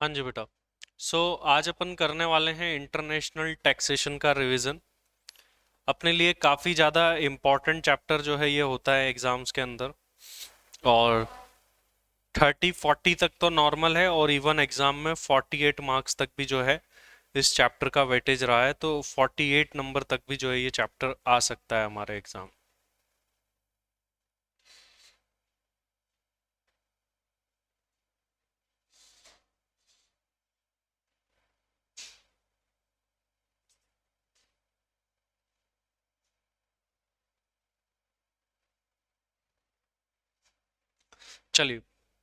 हाँ जी बेटा। आज अपन करने वाले हैं इंटरनेशनल टैक्सेशन का रिवीजन। अपने लिए काफ़ी ज़्यादा इम्पोर्टेंट चैप्टर जो है ये होता है एग्ज़ाम्स के अंदर। और 30-40 तक तो नॉर्मल है, और इवन एग्ज़ाम में 48 मार्क्स तक भी जो है इस चैप्टर का वेटेज रहा है, तो 48 नंबर तक भी जो है ये चैप्टर आ सकता है हमारे एग्ज़ाम। चलिए,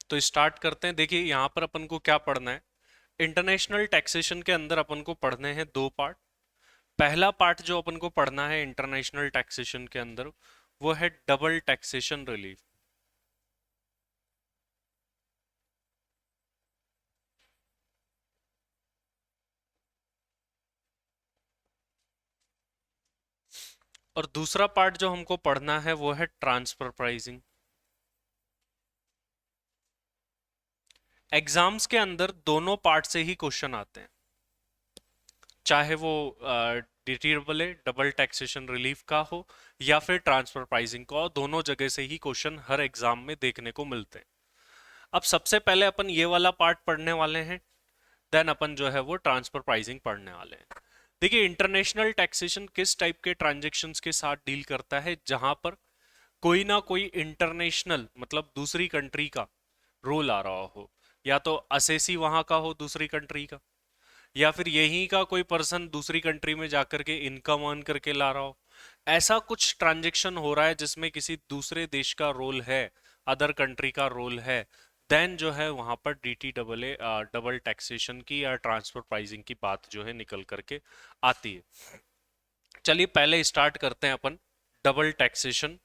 तो स्टार्ट करते हैं। देखिए यहाँ पर अपन को क्या पढ़ना है। इंटरनेशनल टैक्सेशन के अंदर अपन को पढ़ने हैं दो पार्ट। पहला पार्ट जो अपन को पढ़ना है इंटरनेशनल टैक्सेशन के अंदर, वो है डबल टैक्सेशन रिलीफ। और दूसरा पार्ट जो हमको पढ़ना है वो है ट्रांसफर प्राइसिंग। एग्जाम्स के अंदर दोनों पार्ट से ही क्वेश्चन आते हैं, चाहे वो डिटेरेबल डबल टैक्सेशन रिलीफ का हो या फिर ट्रांसफर प्राइसिंग का हो। दोनों जगह से ही क्वेश्चन हर एग्जाम में देखने को मिलते हैं। अब सबसे पहले अपन ये वाला पार्ट पढ़ने वाले हैं, देन अपन जो है वो ट्रांसफर प्राइसिंग पढ़ने वाले हैं। देखिए, इंटरनेशनल टैक्सेशन किस टाइप के ट्रांजैक्शंस के साथ डील करता है, जहां पर कोई ना कोई इंटरनेशनल मतलब दूसरी कंट्री का रूल आ रहा हो, या तो असेसी वहां का हो दूसरी कंट्री का, या फिर यहीं का कोई पर्सन दूसरी कंट्री में जाकर के इनकम अर्न करके ला रहा हो। ऐसा कुछ ट्रांजैक्शन हो रहा है जिसमें किसी दूसरे देश का रोल है, अदर कंट्री का रोल है, देन जो है वहां पर D T double A double taxation की या ट्रांसफर प्राइसिंग की बात जो है निकल करके आती है। चलिए पहले स्टार्ट करते हैं अपन डबल टैक्सेशन।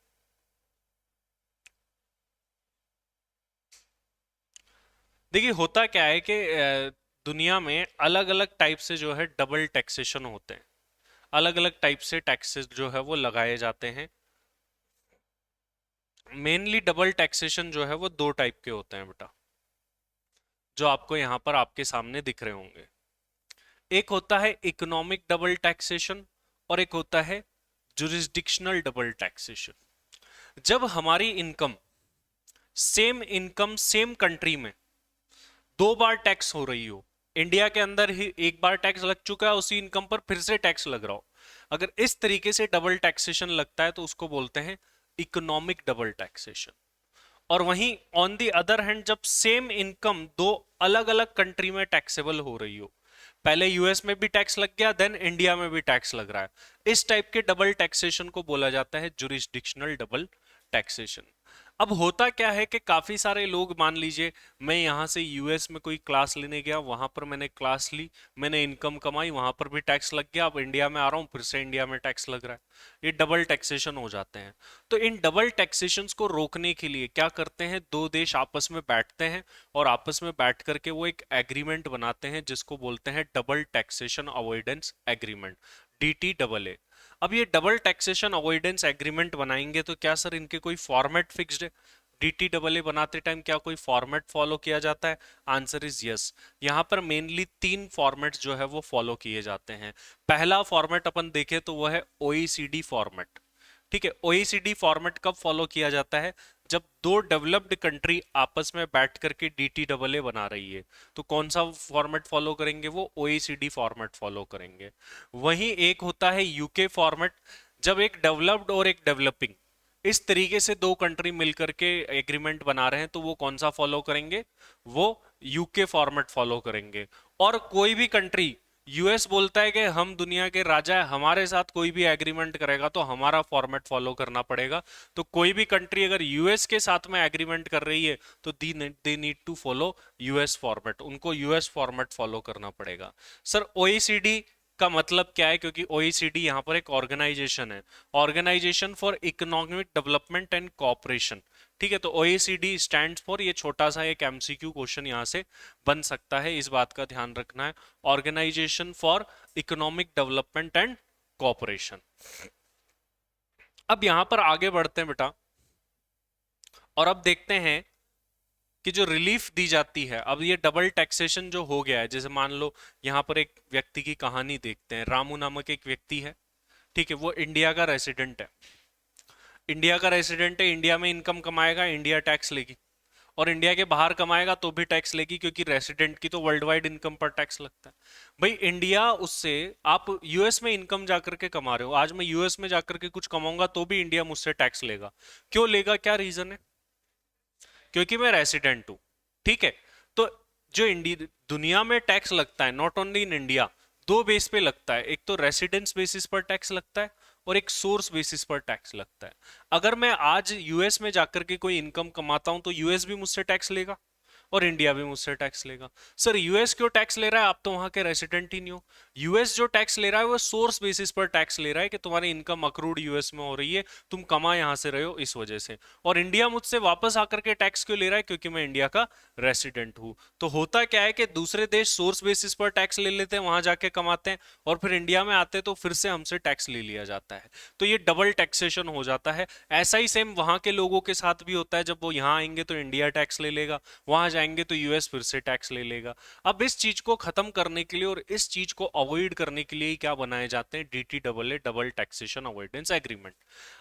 देखिए होता क्या है कि दुनिया में अलग अलग टाइप से जो है डबल टैक्सेशन होते हैं। अलग अलग टाइप से टैक्सेस जो है वो लगाए जाते हैं। मेनली डबल टैक्सेशन जो है वो दो टाइप के होते हैं बेटा, जो आपको यहाँ पर आपके सामने दिख रहे होंगे। एक होता है इकोनॉमिक डबल टैक्सेशन, और एक होता है जुरिस्डिक्शनल डबल टैक्सेशन। जब हमारी इनकम सेम कंट्री में दो बार टैक्स हो रही हो, इंडिया के अंदर ही एक बार टैक्स लग चुका है, उसी इनकम पर फिर से टैक्स लग रहा हो, अगर इस तरीके से डबल टैक्सेशन लगता है तो उसको बोलते हैं इकोनॉमिक डबल टैक्सेशन। और वहीं ऑन दी अदर हैंड, जब सेम इनकम दो अलग अलग कंट्री में टैक्सेबल हो रही हो, पहले यूएस में भी टैक्स लग गया, देन इंडिया में भी टैक्स लग रहा है, इस टाइप के डबल टैक्सेशन को बोला जाता है जुरिस्डिक्शनल डबल टैक्सेशन। अब होता क्या है कि काफी सारे लोग, मान लीजिए मैं यहाँ से यूएस में कोई क्लास लेने गया, वहां पर मैंने क्लास ली, मैंने इनकम कमाई, वहां पर भी टैक्स लग गया, अब इंडिया में आ रहा हूँ फिर से इंडिया में टैक्स लग रहा है, ये डबल टैक्सेशन हो जाते हैं। तो इन डबल टैक्सेशंस को रोकने के लिए क्या करते हैं, दो देश आपस में बैठते हैं और आपस में बैठ करके वो एक एग्रीमेंट बनाते हैं जिसको बोलते हैं double taxation avoidance agreement, DTAA। अब ये डबल टैक्सेशन अवॉइडेंस एग्रीमेंट बनाएंगे तो क्या सर इनके कोई फॉर्मेट फिक्स्ड है? DTAA बनाते टाइम क्या कोई फॉर्मेट फॉलो किया जाता है? Answer is yes. यहाँ पर मेनली तीन फॉर्मेट जो है वो फॉलो किए जाते हैं। पहला फॉर्मेट अपन देखें तो वो है OECD फॉर्मेट। ठीक है, OECD फॉर्मेट कब फॉलो किया जाता है? जब दो डेवलप्ड कंट्री आपस में बैठ करके DTAA बना रही है, तो कौन सा फॉर्मेट फॉलो करेंगे? वो OECD फॉर्मेट फॉलो करेंगे। वहीं एक होता है यूके फॉर्मेट, जब एक डेवलप्ड और एक डेवलपिंग इस तरीके से दो कंट्री मिलकर के एग्रीमेंट बना रहे हैं, तो वो कौन सा फॉलो करेंगे? वो यूके फॉर्मेट फॉलो करेंगे। और कोई भी कंट्री, यूएस बोलता है कि हम दुनिया के राजा है, हमारे साथ कोई भी एग्रीमेंट करेगा तो हमारा फॉर्मेट फॉलो करना पड़ेगा। तो कोई भी कंट्री अगर यूएस के साथ में एग्रीमेंट कर रही है तो they need to follow US format, उनको यूएस फॉर्मेट फॉलो करना पड़ेगा। सर ओईसीडी का मतलब क्या है? क्योंकि ओईसीडी यहाँ पर एक ऑर्गेनाइजेशन है, organisation for economic development and cooperation. ठीक है, तो ओईसीडी स्टैंड्स फॉर, ये छोटा सा एक एमसीक्यू क्वेश्चन यहाँ से बन सकता है, इस बात का ध्यान रखना है। Organisation for economic development and cooperation. अब यहां पर आगे बढ़ते हैं बेटा, और अब देखते हैं कि जो रिलीफ दी जाती है, अब ये डबल टैक्सेशन जो हो गया है, जैसे मान लो यहाँ पर एक व्यक्ति की कहानी देखते हैं। रामू नामक एक व्यक्ति है, ठीक है, वो इंडिया का रेसिडेंट है। इंडिया का रेसिडेंट है, इंडिया में इनकम कमाएगा, इंडिया टैक्स लेगी। और इंडिया के बाहर कमाएगा तो भी टैक्स लेगी, क्योंकि रेसिडेंट की तो वर्ल्ड वाइड इनकम पर टैक्स लगता है। भाई इंडिया उससे, आप यूएस में इनकम जाकर के कमा रहे हो, आज मैं यूएस में जाकर के कुछ कमाऊंगा तो भी इंडिया मुझसे टैक्स लेगा। क्यों लेगा, क्या रीजन है? क्योंकि मैं रेसिडेंट हूं। ठीक है, तो जो इंडिया दुनिया में टैक्स लगता है, नॉट ओनली इन इंडिया, दो बेस पे लगता है। एक तो रेसिडेंस बेसिस पर टैक्स लगता है, और एक सोर्स बेसिस पर टैक्स लगता है। अगर मैं आज यूएस में जाकर के कोई इनकम कमाता हूं तो यूएस भी मुझसे टैक्स लेगा, और इंडिया भी मुझसे टैक्स लेगा। सर यूएस क्यों टैक्स ले रहा है, आप तो वहां के रेसिडेंट ही नहीं हो। यूएस जो टैक्स ले रहा है वो सोर्स बेसिस पर टैक्स ले रहा है, कि तुम्हारी इनकम अक्रूड यूएस में हो रही है, तुम कमा यहां से रहे हो इस वजह से। और इंडिया मुझसे वापस आकर के टैक्स क्यों ले रहा है, क्योंकि मैं इंडिया का रेसिडेंट हूं। तो होता क्या है कि दूसरे देश सोर्स बेसिस पर टैक्स ले लेते हैं, वहां जाके कमाते हैं, और फिर इंडिया में आते हैं तो फिर से हमसे टैक्स ले लिया जाता है। तो ये डबल टैक्सेशन हो जाता है। ऐसा ही सेम वहां के लोगों के साथ भी होता है, जब वो यहाँ आएंगे तो इंडिया टैक्स ले लेगा, वहां जाएंगे तो यूएस फिर से टैक्स ले लेगा। अब इस चीज को खत्म करने के लिए और इस चीज को अवॉइड करने के लिए क्या बनाए जाते हैं, डीटीडबलए, डबल टैक्सेशन अवॉइडेंस एग्रीमेंट।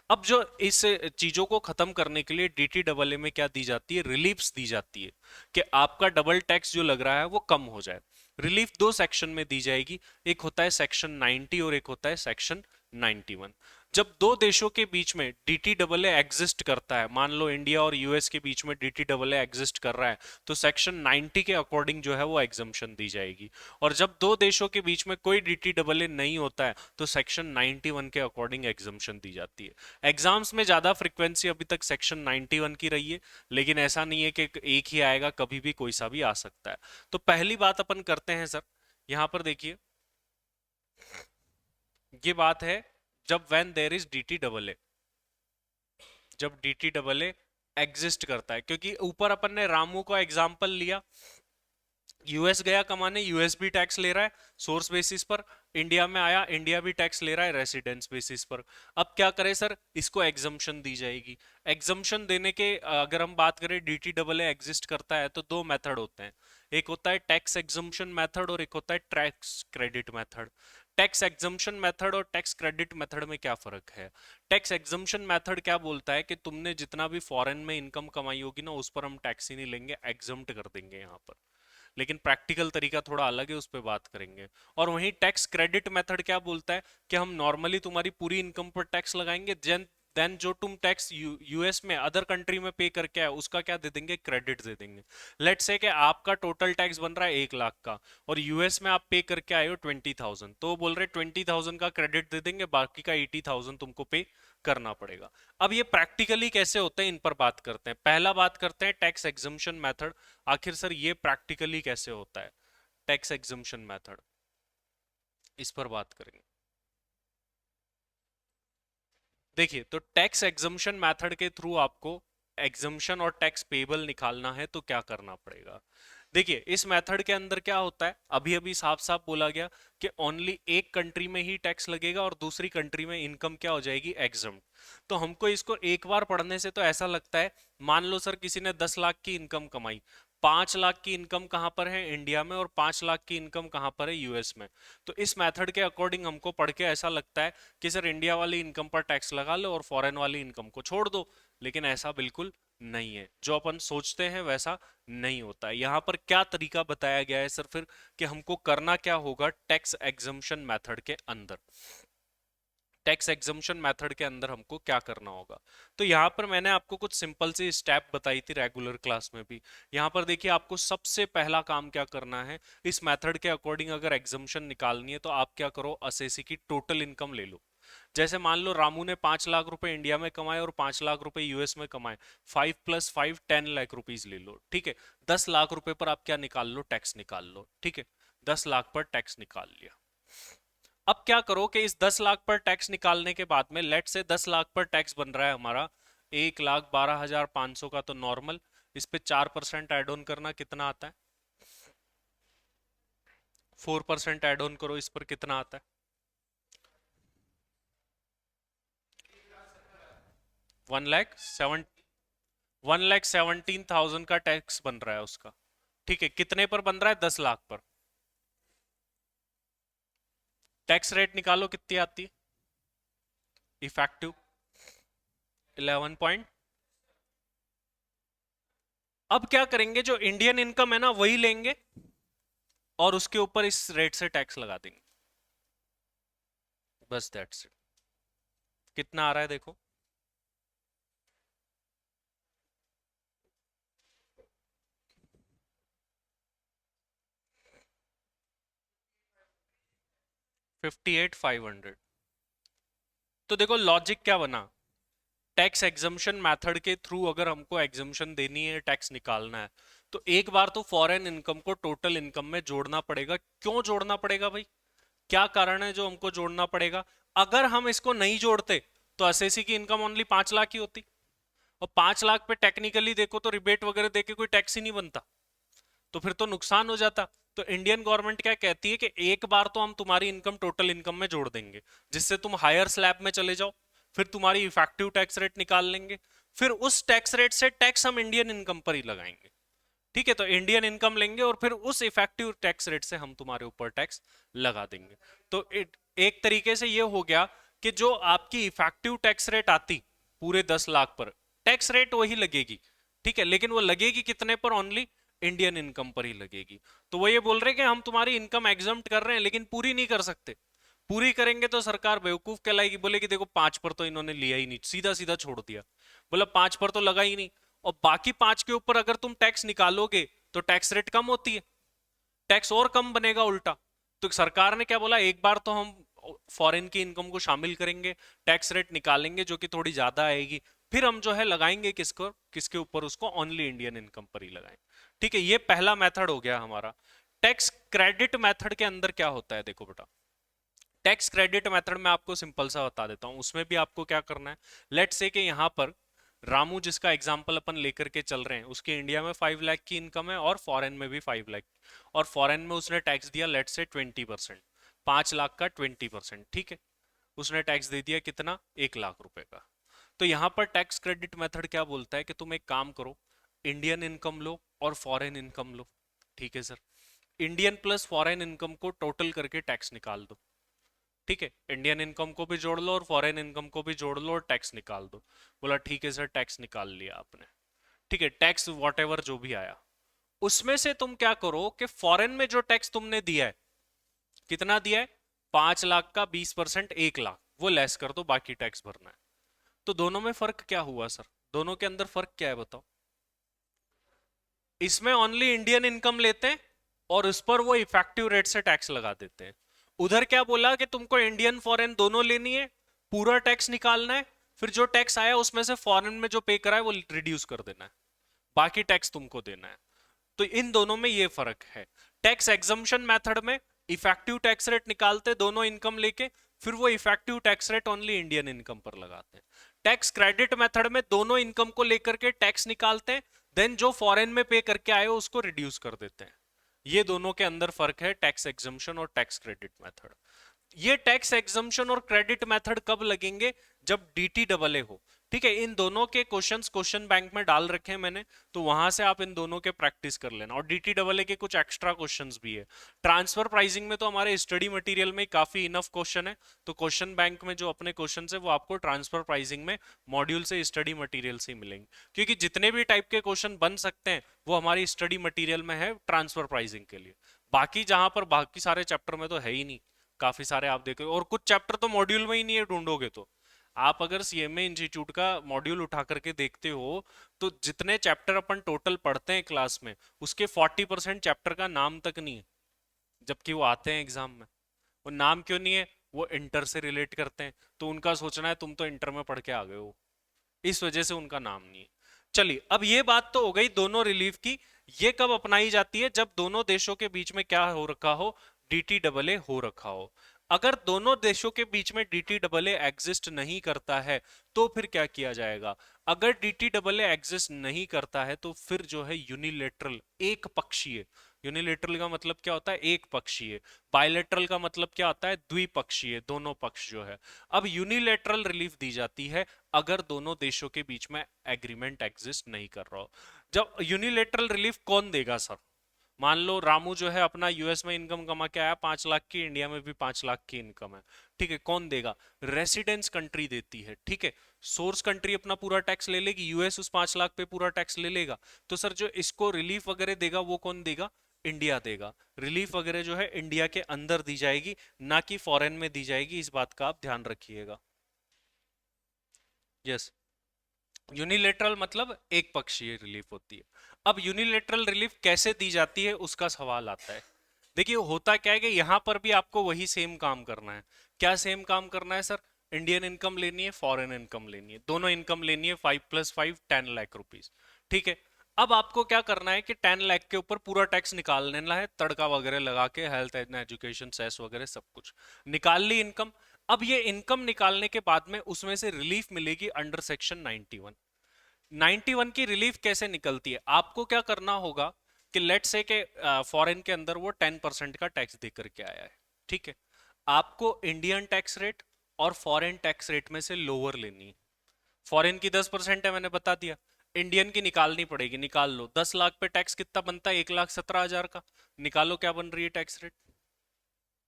अब जो इस चीजों को खत्म करने के लिए डीटीडबलए में क्या दी जाती है, रिलीफ्स दी जाती है, कि आपका डबल टैक्स जो लग रहा है वो कम हो जाए। रिलीफ दो सेक्शन में दी जाएगी, एक होता है सेक्शन 90 और एक होता है सेक्शन 91। जब दो देशों के बीच में डीटीडबलए एग्जिस्ट करता है, मान लो इंडिया और यूएस के बीच में डीटीडबलए एग्जिस्ट कर रहा है, तो सेक्शन 90 के अकॉर्डिंग जो है वो एग्जम्पशन दी जाएगी। और जब दो देशों के बीच में कोई डीटीडबलए नहीं होता है तो सेक्शन 91 के अकॉर्डिंग एग्जम्पशन दी जाती है। एग्जाम्स में ज्यादा फ्रिक्वेंसी अभी तक सेक्शन 91 की रही है, लेकिन ऐसा नहीं है कि एक ही आएगा, कभी भी कोई सा भी आ सकता है। तो पहली बात अपन करते हैं सर, यहां पर देखिए, ये बात है जब व्हेन देयर इज डीटीडबलए, जब डीटीडबलए एग्जिस्ट करता है। क्योंकि ऊपर अपन ने रामू का एग्जांपल लिया, यूएस गया कमाने, यूएस भी टैक्स ले रहा है सोर्स बेसिस पर, इंडिया में आया, इंडिया भी टैक्स ले रहा है रेसिडेंस बेसिस पर। अब क्या करें सर, इसको एग्जम्पशन दी जाएगी। एग्जम्पशन देने के अगर हम बात करें, डीटीडबलए एग्जिस्ट करता है तो दो मेथड होते हैं, एक होता है टैक्स एग्जम्पशन मेथड और एक होता है tax credit method. Tax exemption method और टैक्स क्रेडिट मेथड में क्या फर्क है? टैक्स एग्जम्पशन मेथड क्या बोलता है कि तुमने जितना भी फॉरेन में इनकम कमाई होगी ना, उस पर हम टैक्स ही नहीं लेंगे, एग्जम्प्ट कर देंगे यहाँ पर। लेकिन प्रैक्टिकल तरीका थोड़ा अलग है, उस पर बात करेंगे। और वहीं टैक्स क्रेडिट मेथड क्या बोलता है कि हम नॉर्मली तुम्हारी पूरी इनकम पर टैक्स लगाएंगे, देन जो तुम टैक्स यूएस में अदर कंट्री में पे करके आए उसका क्या दे देंगे, क्रेडिट दे देंगे। लेट से कि आपका टोटल टैक्स बन रहा है 1 लाख का, और यूएस में आप पे करके आए हो 20,000, तो वो बोल रहे 20,000 का क्रेडिट दे देंगे, बाकी का 80,000 तुमको पे करना पड़ेगा। अब ये प्रैक्टिकली कैसे होता है, इन पर बात करते हैं। पहला बात करते हैं टैक्स एग्जम्पशन मेथड। आखिर सर ये प्रैक्टिकली कैसे होता है टैक्स एग्जम्पशन मेथड, इस पर बात करेंगे। देखिए, तो टैक्स एग्जम्पशन मेथड के थ्रू आपको एग्जम्पशन और टैक्स पेबल निकालना है तो क्या करना पड़ेगा। देखिए, इस मेथड के अंदर क्या होता है, अभी अभी साफ साफ बोला गया कि ओनली एक कंट्री में ही टैक्स लगेगा और दूसरी कंट्री में इनकम क्या हो जाएगी, एग्जम्प्ट। तो हमको इसको एक बार पढ़ने से तो ऐसा लगता है, मान लो सर किसी ने 10 लाख की इनकम कमाई, 5 लाख की इनकम कहां पर है, इंडिया में, और 5 लाख की इनकम कहां पर है, यूएस में। तो इस मेथड के अकॉर्डिंग हमको पढ़ के ऐसा लगता है कि सर इंडिया वाली इनकम पर टैक्स लगा लो और फॉरेन वाली इनकम को छोड़ दो। लेकिन ऐसा बिल्कुल नहीं है, जो अपन सोचते हैं वैसा नहीं होता है। यहां पर क्या तरीका बताया गया है सर फिर, कि हमको करना क्या होगा टैक्स एग्जम्पशन मेथड के अंदर। टैक्स एग्जम्पशन मेथड के अंदर हमको क्या करना होगा, तो यहाँ पर मैंने आपको कुछ सिंपल सी स्टेप बताई थी रेगुलर क्लास में भी। यहाँ पर देखिए, आपको सबसे पहला काम क्या करना है, इस मेथड के अकॉर्डिंग अगर एग्जम्पशन निकालनी है तो आप क्या करो, असेसी की टोटल इनकम ले लो। जैसे मान लो रामू ने 5 लाख रुपए इंडिया में कमाए और 5 लाख रुपए यूएस में कमाए, 5 + 5 10 लाख रुपीज ले लो, ठीक है। 10 लाख रुपए पर आप क्या निकाल लो, टैक्स निकाल लो, ठीक है। 10 लाख पर टैक्स निकाल लिया। अब क्या करो कि इस 10 लाख पर टैक्स निकालने के बाद में, लेट से 10 लाख पर टैक्स बन रहा है हमारा 1,12,500 का, तो नॉर्मल, इस पे 4% एड ऑन करना, कितना आता है, 4% एड ऑन करो, इस पर कितना आता है, 1,07,000 1,17,000 का टैक्स बन रहा है उसका। ठीक है, कितने पर बन रहा है? 10 लाख पर। टैक्स रेट निकालो कितनी आती है इफेक्टिव? 11 पॉइंट। अब क्या करेंगे, जो इंडियन इनकम है ना वही लेंगे और उसके ऊपर इस रेट से टैक्स लगा देंगे, बस दैट्स इट। कितना आ रहा है देखो, 58,500। तो देखो लॉजिक क्या बना, टैक्स एग्जम्पशन मेथड के थ्रू अगर हमको एग्जम्पशन देनी है, टैक्स निकालना है, तो एक बार तो फॉरेन इनकम को टोटल इनकम में जोड़ना पड़ेगा। क्यों जोड़ना पड़ेगा भाई, क्या कारण है जो हमको जोड़ना पड़ेगा? अगर हम इसको नहीं जोड़ते तो एसएससी की इनकम ओनली 5 लाख ही होती, और 5 लाख पे टेक्निकली देखो तो रिबेट वगैरह देके कोई टैक्स ही नहीं बनता, तो फिर तो नुकसान हो जाता। तो इंडियन गवर्नमेंट क्या कहती है कि एक बार तो हम तुम्हारी इनकम टोटल इनकम में जोड़ देंगे, जिससे तुम हायर स्लैब में चले जाओ, फिर तुम्हारी इफेक्टिव टैक्स रेट निकाल लेंगे, फिर उस टैक्स रेट से टैक्स हम इंडियन इनकम पर ही लगाएंगे। ठीक है, तो इंडियन इनकम लेंगे और फिर उस इफेक्टिव टैक्स रेट से हम तुम्हारे ऊपर टैक्स लगा देंगे। तो एक तरीके से ये हो गया कि जो आपकी इफेक्टिव टैक्स रेट आती पूरे 10 लाख पर, टैक्स रेट वही लगेगी। ठीक है, लेकिन वो लगेगी कितने पर? ओनली इंडियन इनकम पर ही लगेगी। तो वो ये बोल रहे हैं कि हम तुम्हारी इनकम एग्जम्प्ट कर रहे हैं लेकिन पूरी नहीं कर सकते। पूरी करेंगे तो सरकार बेवकूफ कहलाएगी, बोलेगी देखो 5 पर तो इन्होंने लिया ही नहीं, सीधा सीधा छोड़ दिया, बोला 5 पर तो लगा ही नहीं। और बाकी 5 के ऊपर अगर तुम टैक्स निकालोगे तो टैक्स रेट कम होती है, टैक्स और कम बनेगा उल्टा। तो सरकार ने क्या बोला, एक बार तो हम फॉरेन की इनकम को शामिल करेंगे, टैक्स रेट निकालेंगे जो कि थोड़ी ज्यादा आएगी, फिर हम जो है लगाएंगे किसको, किसके ऊपर? उसको ओनली इंडियन इनकम पर ही लगाएंगे। ठीक है, ये पहला मेथड हो गया हमारा। टैक्स क्रेडिट मेथड के अंदर क्या होता है देखो बेटा, टैक्स क्रेडिट मेथड में आपको सिंपल सा बता देता हूं, उसमें भी आपको क्या करना है। लेट्स से कि यहां पर रामू जिसका एग्जाम्पल अपन लेकर के चल रहे हैं, उसके इंडिया में 5 लाख की इनकम है और फॉरेन में भी 5 लाख, और फॉरेन में उसने टैक्स दिया लेट्स से 20%, 5 लाख का 20%। ठीक है, उसने टैक्स दे दिया कितना? 1 लाख रुपए का। तो यहां पर टैक्स क्रेडिट मेथड क्या बोलता है कि तुम एक काम करो, इंडियन इनकम लो और फॉरेन इनकम लो। ठीक है sir, Indian plus foreign income को टोटल करके टैक्स निकाल दो। ठीक है, इंडियन इनकम को भी जोड़ लो और फॉरेन इनकम को भी जोड़ लो और टैक्स निकाल दो। बोला ठीक है सर, टैक्स निकाल लिया आपने। ठीक है, टैक्स वॉट एवर जो भी आया, उसमें से तुम क्या करो कि फॉरेन में जो टैक्स तुमने दिया है, कितना दिया है? 5 लाख का 20%, 1 लाख, वो लेस कर दो, बाकी टैक्स भरना है। तो दोनों में फर्क क्या हुआ सर? दोनों के अंदर फर्क क्या है बताओ? इसमें ओनली इंडियन इनकम लेते हैं और उस पर वो इफेक्टिव रेट से टैक्स लगा देते हैं। उधर क्या बोला कि तुमको इंडियन फॉरेन दोनों लेनी है, पूरा टैक्स निकालना है, फिर जो टैक्स आया उसमें से फॉरेन में जो पे करा है वो रिड्यूस कर देना है, बाकी टैक्स तुमको देना है। तो इन दोनों में ये फर्क है। टैक्स एग्जम्पशन मेथड में इफेक्टिव टैक्स रेट निकालते दोनों इनकम लेके, फिर वो effective tax rate only Indian income पर लगाते हैं। टैक्स क्रेडिट मेथड में दोनों इनकम को लेकर के टैक्स निकालते हैं, देन जो फॉरेन में पे करके आए हो उसको रिड्यूस कर देते हैं। ये दोनों के अंदर फर्क है, टैक्स एग्जम्पशन और टैक्स क्रेडिट मेथड। ये टैक्स एग्जम्पशन और क्रेडिट मेथड कब लगेंगे? जब डीटी डबल ए हो। ठीक है, इन दोनों के क्वेश्चंस क्वेश्चन बैंक में डाल रखे हैं मैंने, तो वहां से आप इन दोनों के प्रैक्टिस कर लेना। और डीटी डबल ए के कुछ एक्स्ट्रा क्वेश्चंस भी है। ट्रांसफर प्राइसिंग में तो हमारे स्टडी मटेरियल में काफी इनफ क्वेश्चन है, तो क्वेश्चन बैंक में जो अपने क्वेश्चन है वो आपको ट्रांसफर प्राइसिंग में मॉड्यूल से, स्टडी मटीरियल से मिलेंगे। क्योंकि जितने भी टाइप के क्वेश्चन बन सकते हैं वो हमारी स्टडी मटीरियल में है ट्रांसफर प्राइसिंग के लिए। बाकी जहां पर बाकी सारे चैप्टर में तो है ही नहीं, काफी सारे आप देखो, और कुछ चैप्टर तो मॉड्यूल में ही नहीं है, ढूंढोगे तो। आप अगर सीएमए इंस्टीट्यूट का मॉड्यूल उठा करके देखते हो तो जितने चैप्टर अपन टोटल पढ़ते हैं क्लास में, उसके 40% चैप्टर का नाम तक नहीं है, जबकि वो आते हैं एग्जाम में। वो नाम क्यों नहीं है? वो इंटर से रिलेट करते हैं, तो उनका सोचना है तुम तो इंटर में पढ़ के आ गए हो, इस वजह से उनका नाम नहीं है। चलिए, अब ये बात तो हो गई दोनों रिलीफ की। ये कब अपनाई जाती है? जब दोनों देशों के बीच में क्या हो रखा हो? डीटी डबल ए हो रखा हो। अगर दोनों देशों के बीच में डीटी डबल ए एग्जिस्ट नहीं करता है तो फिर क्या किया जाएगा? अगर डीटी डबल ए एग्जिस्ट नहीं करता है तो फिर जो है यूनिलेटरल, एक पक्षीय, यूनिलेटरल का मतलब क्या होता है, एक पक्षीय। बायलेटरल का मतलब क्या होता है, द्विपक्षीय, दोनों पक्ष जो है। अब यूनिलेटरल रिलीफ दी जाती है अगर दोनों देशों के बीच में एग्रीमेंट एग्जिस्ट नहीं कर रहा हो। जब यूनिलेटरल रिलीफ कौन देगा सर, मान लो रामू जो है अपना यूएस में इनकम कमा के आया 5 लाख की, इंडिया में भी 5 लाख की इनकम है, ठीक है, कौन देगा, रेसिडेंस कंट्री देती है, ठीक है। सोर्स कंट्री अपना पूरा टैक्स ले लेगी, यूएस उस 5 लाख पे पूरा टैक्स ले लेगा। तो सर जो इसको रिलीफ वगैरह देगा वो कौन देगा, इंडिया देगा। रिलीफ वगैरह जो है इंडिया के अंदर दी जाएगी, ना कि फॉरेन में दी जाएगी, इस बात का आप ध्यान रखिएगा। यस, यूनिलेटरल मतलब एक पक्षीय रिलीफ होती है। अब यूनिलेटरल रिलीफ कैसे दी जाती है उसका सवाल आता है। देखिए होता क्या है कि यहां पर भी आपको वही सेम काम करना है। क्या सेम काम करना है सर, इंडियन इनकम लेनी है, फॉरेन इनकम लेनी है, दोनों इनकम लेनी है, 5+5 10 लाख रुपीज, ठीक है। अब आपको क्या करना है कि 10 लाख के ऊपर पूरा टैक्स निकाल लेना है, तड़का वगैरह लगा के, हेल्थ एंड एजुकेशन सेस वगैरह सब कुछ निकाल ली इनकम। अब ये इनकम निकालने के बाद में उसमें से रिलीफ मिलेगी अंडर सेक्शन 91। 91 की रिलीफ कैसे निकलती है, आपको क्या करना होगा कि लेट से के फॉरेन के अंदर वो 10% का टैक्स दे करके आया है, ठीक है। आपको इंडियन टैक्स रेट और फॉरेन टैक्स रेट में से लोअर लेनी है। फॉरेन की 10% है मैंने बता दिया, इंडियन की निकालनी पड़ेगी, निकाल लो। 10 लाख पे टैक्स कितना बनता है, 1,17,000 का। निकालो क्या बन रही है टैक्स रेट,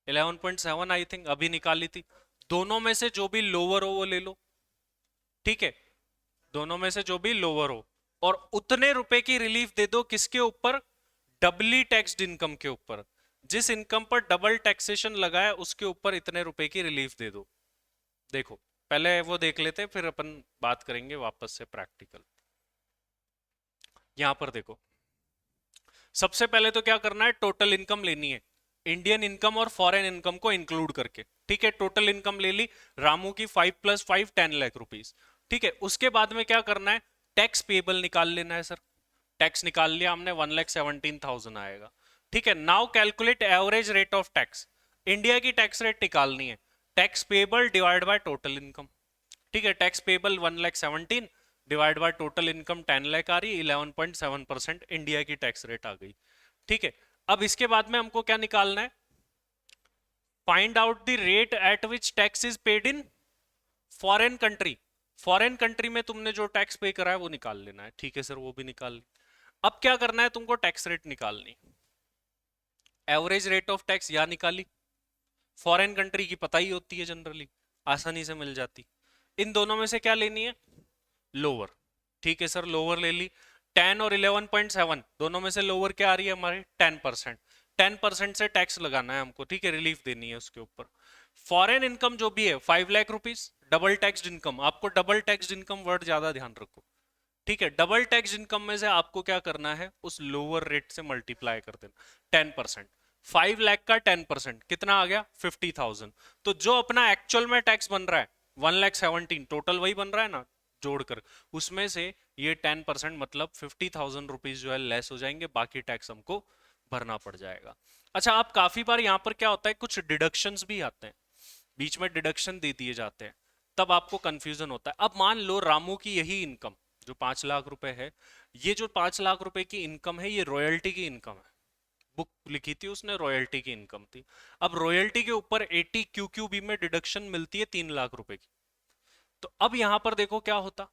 11.7 आई थिंक, अभी निकाली थी। दोनों में से जो भी लोअर हो वो ले लो, ठीक है, दोनों में से जो भी लोअर हो, और उतने रुपए की रिलीफ दे दो किसके ऊपर, डबली टैक्स्ड इनकम के ऊपर। जिस इनकम पर डबल टैक्सेशन लगा है उसके ऊपर इतने रुपए की रिलीफ दे दो। देखो पहले वो देख लेते हैं, फिर अपन बात करेंगे वापस से प्रैक्टिकल। यहां पर देखो, सबसे पहले तो क्या करना है, टोटल इनकम लेनी है, इंडियन इनकम और फॉरेन इनकम को इंक्लूड करके, ठीक है। टोटल इनकम ले ली रामू की, 5+5 10 लाख रुपीज, ठीक है। उसके बाद में क्या करना है, टैक्स पेबल निकाल लेना है सर। टैक्स निकाल लिया हमने, 1,17,000 आएगा, ठीक है। Now calculate average rate of tax, India की टैक्स रेट निकालनी है, tax payable divide by total income, ठीक है। Tax payable 1,17,000 divide by total income 10 lakh आ रही, 11.7% इंडिया की टैक्स रेट आ गई, ठीक है। अब इसके बाद में हमको क्या निकालना है, find out the rate at which tax is paid in foreign country. Foreign country में तुमने जो टैक्स पे करा है वो निकाल लेना है, ठीक है सर, वो भी निकाल ली। अब क्या करना है तुमको, टैक्स रेट निकालनी, एवरेज रेट ऑफ टैक्स या निकाली, फॉरेन कंट्री की पता ही होती है जनरली, आसानी से मिल जाती। इन दोनों में से क्या लेनी है, लोअर, ठीक है सर, लोअर ले ली। 10 और 11.7 दोनों में से लोअर क्या आ रही है हमारे, 10%। 10% से टैक्स लगाना है हमको, ठीक है, रिलीफ देनी है उसके ऊपर। फॉरेन इनकम जो भी है 5 lakh rupees, double taxed income, आपको डबल टैक्स्ड इनकम वर्ड ज्यादा ध्यान रखो, ठीक है। डबल टैक्स इनकम में से आपको क्या करना है, उस लोअर रेट से मल्टीप्लाई कर देना, 10%। 5 लाख का 10% कितना आ गया, 50,000। तो जो अपना एक्चुअल में टैक्स बन रहा है 1,17,000, टोटल वही बन रहा है ना जोड़कर, उसमें से ये 10% मतलब 50,000 रुपीज जो है लेस हो जाएंगे, बाकी टैक्स हमको भरना पड़ जाएगा। अच्छा, आप काफी बार यहाँ पर क्या होता है, कुछ डिडक्शंस भी आते हैं, बीच में डिडक्शन दे दिए जाते हैं, तब आपको कंफ्यूजन होता है। अब मान लो रामू की यही इनकम जो 5 लाख रुपए है, ये जो 5 लाख रुपए की इनकम है ये रॉयल्टी की इनकम है, बुक लिखी थी उसने, रॉयल्टी की इनकम थी। अब रॉयल्टी के ऊपर 80 QQB में डिडक्शन मिलती है 3 लाख रुपए की। तो अब यहां पर देखो क्या होता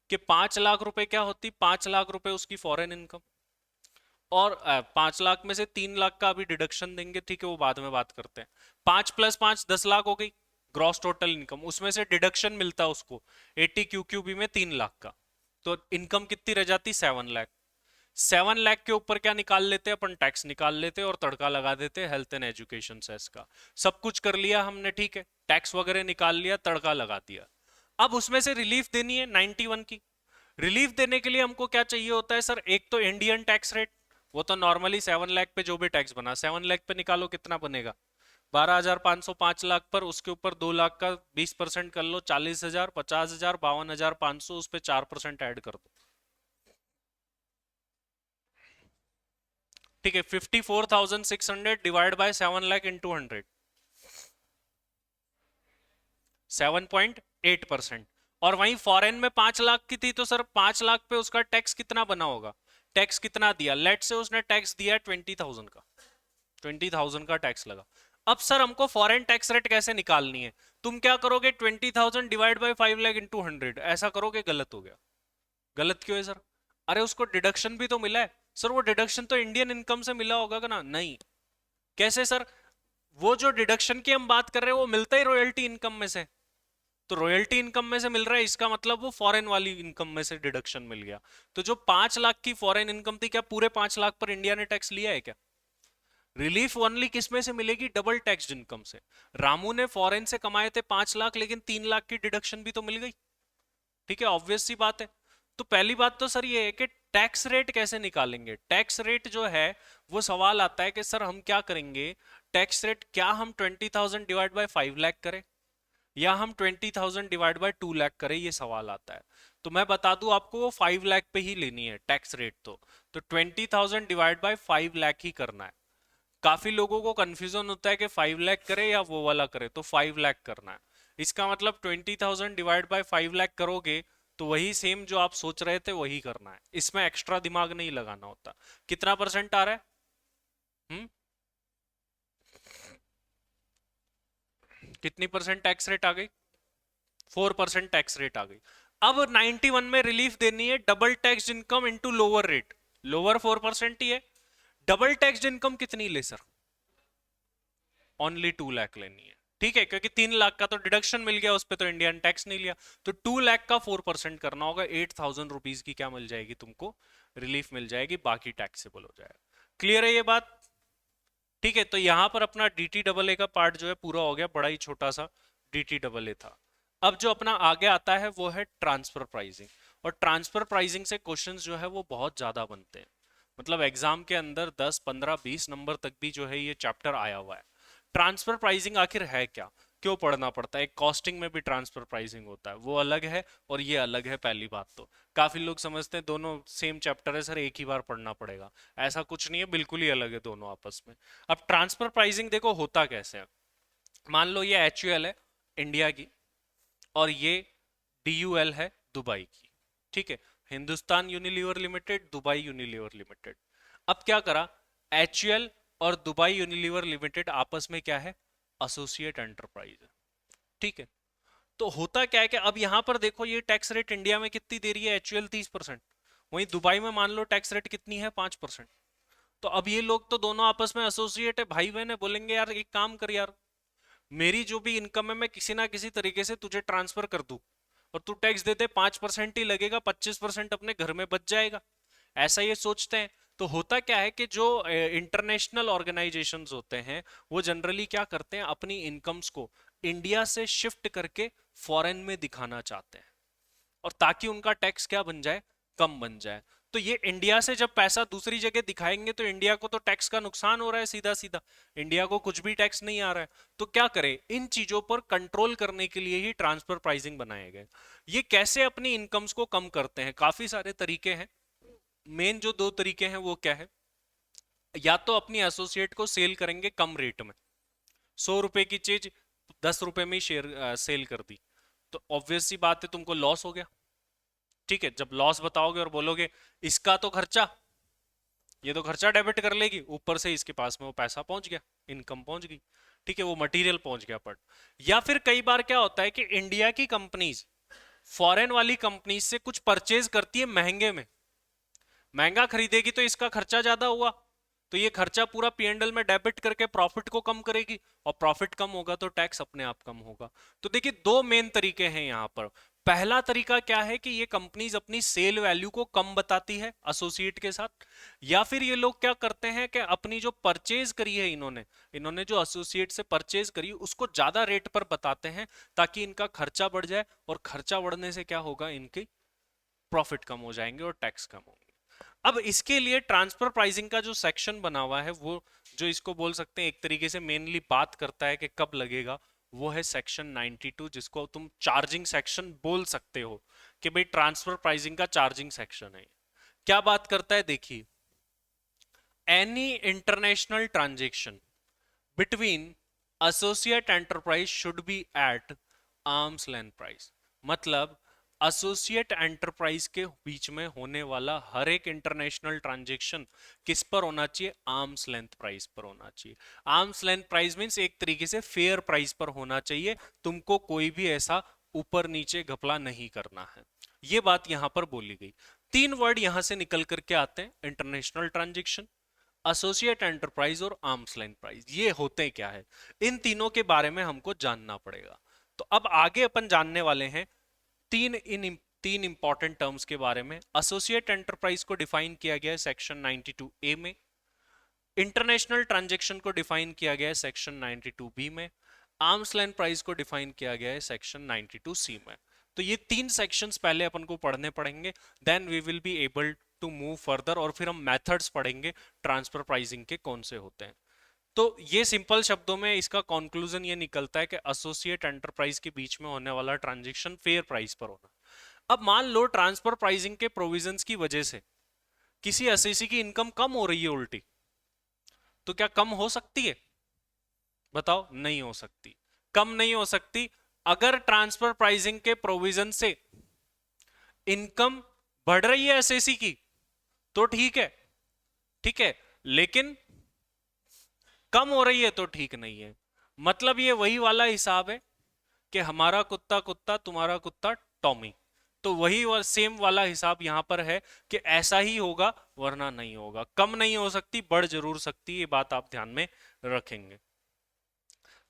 कि 5 लाख रुपए क्या होती, 5 लाख रुपए उसकी फॉरेन इनकम, और 5 लाख में से 3 लाख का अभी डिडक्शन देंगे, ठीक है, वो बाद में बात करते हैं। 5+5 10 लाख हो गई ग्रॉस टोटल इनकम, उसमें से डिडक्शन मिलता है उसको 80 QQB में 3 लाख का, तो इनकम कितनी रह जाती, 7 लाख। 7 लाख के ऊपर क्या निकाल लेते अपन, टैक्स निकाल लेते और तड़का लगा देते हेल्थ एंड एजुकेशन सेस का। सब कुछ कर लिया हमने, ठीक है, टैक्स वगैरह निकाल लिया, तड़का लगा दिया। अब उसमें से रिलीफ देनी है 91 की। रिलीफ देने के लिए हमको क्या चाहिए होता है सर, एक तो इंडियन टैक्स रेट, वो तो नॉर्मली 7 लाख पे जो भी टैक्स बना, 7 लाख पे निकालो कितना बनेगा, 12,500। 5 लाख पर उसके ऊपर 2 लाख का 20% कर लो, 40,000, 50,000, 52,500, उस पर 4% ऐड कर दो, ठीक है। 54,600 डिवाइड बाय 7 लाख इंटू 100, 7.8%। और वहीं फॉरेन में 5 लाख की थी, तो सर 5 लाख पे उसका टैक्स कितना बना होगा, टैक्स कितना दिया, लेट से उसने टैक्स दिया 20,000 का, 20,000 का टैक्स लगा। अब सर हमको फॉरेन टैक्स रेट कैसे निकालनी है, तुम क्या करोगे, 20,000 डिवाइड बाई 5 लाख इंटू 100 ऐसा करोगे, गलत हो गया। गलत क्यों है सर, अरे उसको डिडक्शन भी तो मिला है। सर वो डिडक्शन तो इंडियन इनकम से मिला होगा ना, नहीं। कैसे सर, वो जो डिडक्शन की हम बात कर रहे हैं वो मिलता ही रॉयल्टी इनकम में से, तो रॉयल्टी इनकम में से मिल रहा है, इसका मतलब वो फॉरेन वाली इनकम में से डिडक्शन मिल गया। तो जो 5 लाख की फॉरेन इनकम थी, क्या पूरे 5 लाख पर इंडिया ने टैक्स लिया है क्या? रिलीफ ओनली किस में से मिलेगी, डबल टैक्स इनकम से। रामू ने फॉरेन से कमाए थे 5 लाख, लेकिन 3 लाख की डिडक्शन भी तो मिल गई। ठीक है, ऑब्वियस सी बात है। तो पहली बात तो सर ये है कि टैक्स रेट कैसे निकालेंगे। टैक्स रेट जो है वो सवाल आता है कि सर हम क्या करेंगे, टैक्स रेट क्या हम 20,000 डिवाइड बाय 5 लाख करें, या हम 20,000 डिवाइड बाय 2 लाख करें, ये सवाल आता है। तो मैं बता दूं आपको, वो 5 लाख पे ही लेनी है टैक्स रेट। तो 20,000 डिवाइड बाय 5 लाख ही करना है। काफी लोगों को कंफ्यूजन होता है कि 5 लाख करे या वो वाला करे, तो 5 लाख करना है। इसका मतलब 20,000 डिवाइड बाय 5 लाख करोगे तो वही सेम जो आप सोच रहे थे वही करना है, इसमें एक्स्ट्रा दिमाग नहीं लगाना होता। कितना परसेंट आ रहा है? हम्म, कितनी परसेंट टैक्स रेट आ गई? 4% टैक्स रेट आ गई। अब 91 में रिलीफ देनी है double tax income into lower rate. Lower 4% ही है, डबल टैक्स इनकम कितनी ले सर? ओनली 2 लाख लेनी है। ठीक है, क्योंकि 3 लाख का तो डिडक्शन मिल गया, उस पर तो इंडियन टैक्स नहीं लिया। तो 2 लाख का 4% करना होगा, 8,000 रुपीज की क्या मिल जाएगी तुमको, रिलीफ मिल जाएगी, बाकी टैक्सेबल हो जाएगा। क्लियर है ये बात? ठीक है, तो यहां पर अपना dt डबल ए का पार्ट जो है पूरा हो गया, बड़ा ही छोटा सा dt डबल ए था। अब जो अपना आगे आता है वो है ट्रांसफर प्राइसिंग। और ट्रांसफर प्राइसिंग से क्वेश्चंस जो है वो बहुत ज्यादा बनते हैं, मतलब एग्जाम के अंदर 10 15 20 नंबर तक भी जो है ये चैप्टर आया हुआ है। ट्रांसफर प्राइसिंग आखिर है क्या, क्यों पढ़ना पड़ता है? एक कॉस्टिंग में भी ट्रांसफर प्राइसिंग होता है, वो अलग है और ये अलग है। पहली बात तो काफी लोग समझते हैं दोनों सेम चैप्टर है, सर एक ही बार पढ़ना पड़ेगा। ऐसा कुछ नहीं है, बिल्कुल ही अलग है दोनों आपस में। अब ट्रांसफर प्राइसिंग देखो होता कैसे है। मान लो ये HUL है इंडिया की, और ये DUL है दुबई की। ठीक है, Hindustan Unilever limited, Dubai Unilever limited. अब क्या करा, HUL और दुबई यूनिलीवर लिमिटेड आपस में क्या है, एसोसिएट एंटरप्राइज है। ठीक है, तो होता क्या है कि अब यहां पर देखो ये टैक्स रेट इंडिया में कितनी दे रही है, HUL 30%, वहीं दुबई में मान लो टैक्स रेट कितनी है, 5%। तो अब ये लोग तो दोनों आपस में एसोसिएट है, भाई बहन है, बोलेंगे यार एक काम कर यार, मेरी जो भी इनकम है मैं किसी ना किसी तरीके से तुझे ट्रांसफर कर दूं, और तू टैक्स दे दे, 5% ही लगेगा, 25% अपने घर में बच जाएगा। ऐसा ये सोचते हैं। तो होता क्या है कि जो इंटरनेशनल ऑर्गेनाइजेशंस होते हैं वो जनरली क्या करते हैं, अपनी इनकम्स को इंडिया से शिफ्ट करके फॉरेन में दिखाना चाहते हैं, और ताकि उनका टैक्स क्या बन जाए, कम बन जाए। तो ये इंडिया से जब पैसा दूसरी जगह दिखाएंगे तो इंडिया को तो टैक्स का नुकसान हो रहा है सीधा सीधा, इंडिया को कुछ भी टैक्स नहीं आ रहा है। तो क्या करें, इन चीजों पर कंट्रोल करने के लिए ही ट्रांसफर प्राइसिंग बनाए गए। ये कैसे अपनी इनकम्स को कम करते हैं, काफी सारे तरीके हैं। मेन जो दो तरीके हैं वो क्या है, या तो अपनी एसोसिएट को सेल करेंगे कम रेट में, 100 रुपए की चीज 10 रुपए में ही शेयर सेल कर दी, तो ऑब्वियस सी बात है तुमको लॉस हो गया। ठीक है, जब लॉस बताओगे और बोलोगे इसका तो खर्चा, ये तो खर्चा डेबिट कर लेगी, ऊपर से इसके पास में वो पैसा पहुंच गया, इनकम पहुंच गई। ठीक है, वो मटेरियल पहुंच गया। पर या फिर कई बार क्या होता है कि इंडिया की कंपनीज फॉरेन वाली कंपनीज से कुछ परचेज करती है महंगे में, महंगा खरीदेगी तो इसका खर्चा ज्यादा हुआ, तो ये खर्चा पूरा P&L में डेबिट करके प्रॉफिट को कम करेगी, और प्रॉफिट कम होगा तो टैक्स अपने आप कम होगा। तो देखिए दो मेन तरीके हैं यहाँ पर। पहला तरीका क्या है कि ये कंपनीज अपनी सेल वैल्यू को कम बताती है एसोसिएट के साथ, या फिर ये लोग क्या करते हैं कि अपनी जो परचेज करी है इन्होंने इन्होंने जो एसोसिएट से परचेज करी उसको ज्यादा रेट पर बताते हैं, ताकि इनका खर्चा बढ़ जाए, और खर्चा बढ़ने से क्या होगा, इनकी प्रॉफिट कम हो जाएंगे और टैक्स कम होंगे। अब इसके लिए ट्रांसफर प्राइसिंग का जो सेक्शन बना हुआ है, वो जो इसको बोल सकते हैं एक तरीके से मेनली बात करता है कि कब लगेगा, वो है सेक्शन 92, जिसको तुम चार्जिंग सेक्शन बोल सकते हो, कि भाई ट्रांसफर प्राइसिंग का चार्जिंग सेक्शन है। क्या बात करता है, देखिए, any international transaction between associate enterprise should be at arm's length price. मतलब एसोसिएट एंटरप्राइज के बीच में होने वाला हर एक इंटरनेशनल ट्रांजैक्शन किस पर होना चाहिए? आर्म्स लेंथ प्राइस पर होना चाहिए। आर्म्स लेंथ प्राइस मींस एक तरीके से फेयर प्राइस पर होना चाहिए, तुमको कोई भी ऐसा ऊपर नीचे घपला नहीं करना है। ये बात यहां पर बोली गई। तीन वर्ड यहां से निकल करके आते हैं, इंटरनेशनल ट्रांजैक्शन, एसोसिएट एंटरप्राइज और आर्म्स लेंथ प्राइस। ये होते क्या है, इन तीनों के बारे में हमको जानना पड़ेगा। तो अब आगे अपन जानने वाले हैं तीन इंपॉर्टेंट टर्म्स के बारे में। एसोसिएट एंटरप्राइज को डिफाइन किया गया है सेक्शन 92 ए में, इंटरनेशनल ट्रांजैक्शन को डिफाइन किया गया है सेक्शन 92 बी में, आर्म्स लेंथ प्राइस को डिफाइन किया गया है सेक्शन 92 सी में। तो ये तीन सेक्शंस पहले अपन को पढ़ने पड़ेंगे, then we will be able to move further, और फिर हम मेथड्स पढ़ेंगे ट्रांसफर प्राइसिंग के कौन से होते हैं। तो ये सिंपल शब्दों में इसका कंक्लूजन ये निकलता है कि एसोसिएट एंटरप्राइज के बीच में होने वाला ट्रांजैक्शन फेयर प्राइस पर होना। अब मान लो ट्रांसफर प्राइसिंग के प्रोविजंस की वजह से किसी एसईसी की इनकम कम हो रही है उल्टी, तो क्या कम हो सकती है? बताओ, नहीं हो सकती। कम नहीं हो सकती। अगर ट्रांसफर प्राइसिंग के प्रोविजन से इनकम बढ़ रही है एसएसी की तो ठीक है, ठीक है, लेकिन कम हो रही है तो ठीक नहीं है। मतलब ये वही वाला हिसाब है कि हमारा कुत्ता कुत्ता तुम्हारा कुत्ता टॉमी। तो वही सेम वाला हिसाब यहां पर है कि ऐसा ही होगा वरना नहीं होगा। कम नहीं हो सकती, बढ़ जरूर सकती है, ये बात आप ध्यान में रखेंगे।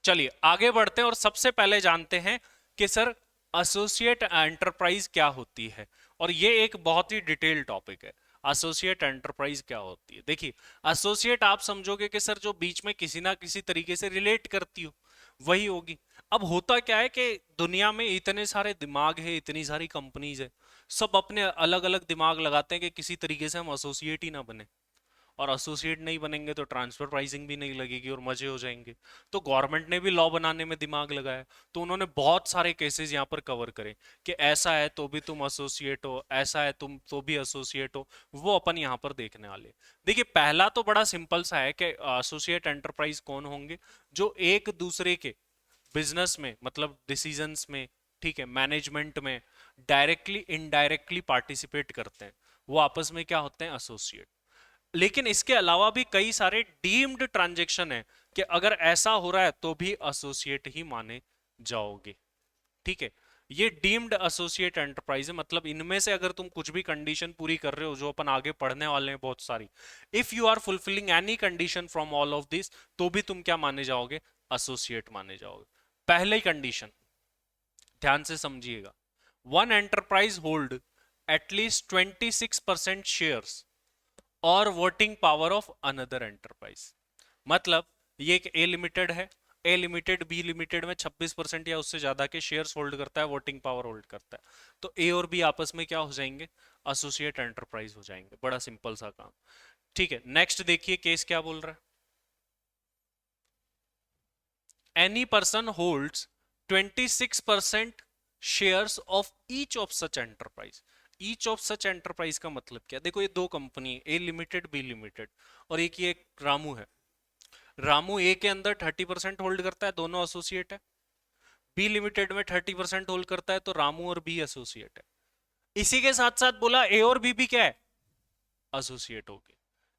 चलिए आगे बढ़ते हैं और सबसे पहले जानते हैं कि सर एसोसिएट एंटरप्राइज क्या होती है। और ये एक बहुत ही डिटेल टॉपिक है, एसोसिएट एंटरप्राइज क्या होती है। देखिए, एसोसिएट आप समझोगे कि सर जो बीच में किसी ना किसी तरीके से रिलेट करती हो वही होगी। अब होता क्या है कि दुनिया में इतने सारे दिमाग है, इतनी सारी कंपनीज है, सब अपने अलग अलग दिमाग लगाते हैं कि किसी तरीके से हम एसोसिएट ही ना बने, और एसोसिएट नहीं बनेंगे तो ट्रांसफर प्राइसिंग भी नहीं लगेगी और मजे हो जाएंगे। तो गवर्नमेंट ने भी लॉ बनाने में दिमाग लगाया, तो उन्होंने बहुत सारे केसेस यहाँ पर कवर करे कि ऐसा है तो भी तुम एसोसिएट हो, ऐसा है तुम तो भी एसोसिएट हो। वो अपन यहाँ पर देखने वाले। देखिए, पहला तो बड़ा सिंपल सा है कि एसोसिएट एंटरप्राइज कौन होंगे? जो एक दूसरे के बिजनेस में, मतलब डिसीजंस में, ठीक है, मैनेजमेंट में डायरेक्टली इनडायरेक्टली पार्टिसिपेट करते हैं, वो आपस में क्या होते हैं? एसोसिएट। लेकिन इसके अलावा भी कई सारे डीम्ड ट्रांजैक्शन है कि अगर ऐसा हो रहा है तो भी एसोसिएट ही माने जाओगे, ठीक है। ये डीम्ड एसोसिएट एंटरप्राइज है, मतलब इनमें से अगर तुम कुछ भी कंडीशन पूरी कर रहे हो, जो अपन आगे पढ़ने वाले हैं बहुत सारी, if you are fulfilling any condition from all of this, तो भी तुम क्या माने जाओगे? एसोसिएट माने जाओगे। पहली कंडीशन ध्यान से समझिएगा, one enterprise hold at least 26% shares और voting power of another enterprise. मतलब ये एक ए लिमिटेड है, ए लिमिटेड बी लिमिटेड में 26% या उससे ज्यादा के शेयर्स होल्ड करता है, वोटिंग पावर होल्ड करता है, तो ए और बी आपस में क्या हो जाएंगे? एसोसिएट एंटरप्राइज हो जाएंगे। बड़ा सिंपल सा काम, ठीक है। नेक्स्ट देखिए केस क्या बोल रहा है। Any person holds 26% shares of each of such enterprise. Each of such enterprise का मतलब क्या? देखो, ये दो कंपनी है, ए लिमिटेड बी लिमिटेड, और एक ये रामू है। रामू ए के अंदर 30% होल्ड करता है, दोनों एसोसिएट है। बी लिमिटेड में 30% होल्ड करता है, तो रामू और बी एसोसिएट है। इसी के साथ साथ बोला ए और बी भी क्या है? एसोसिएट होगी।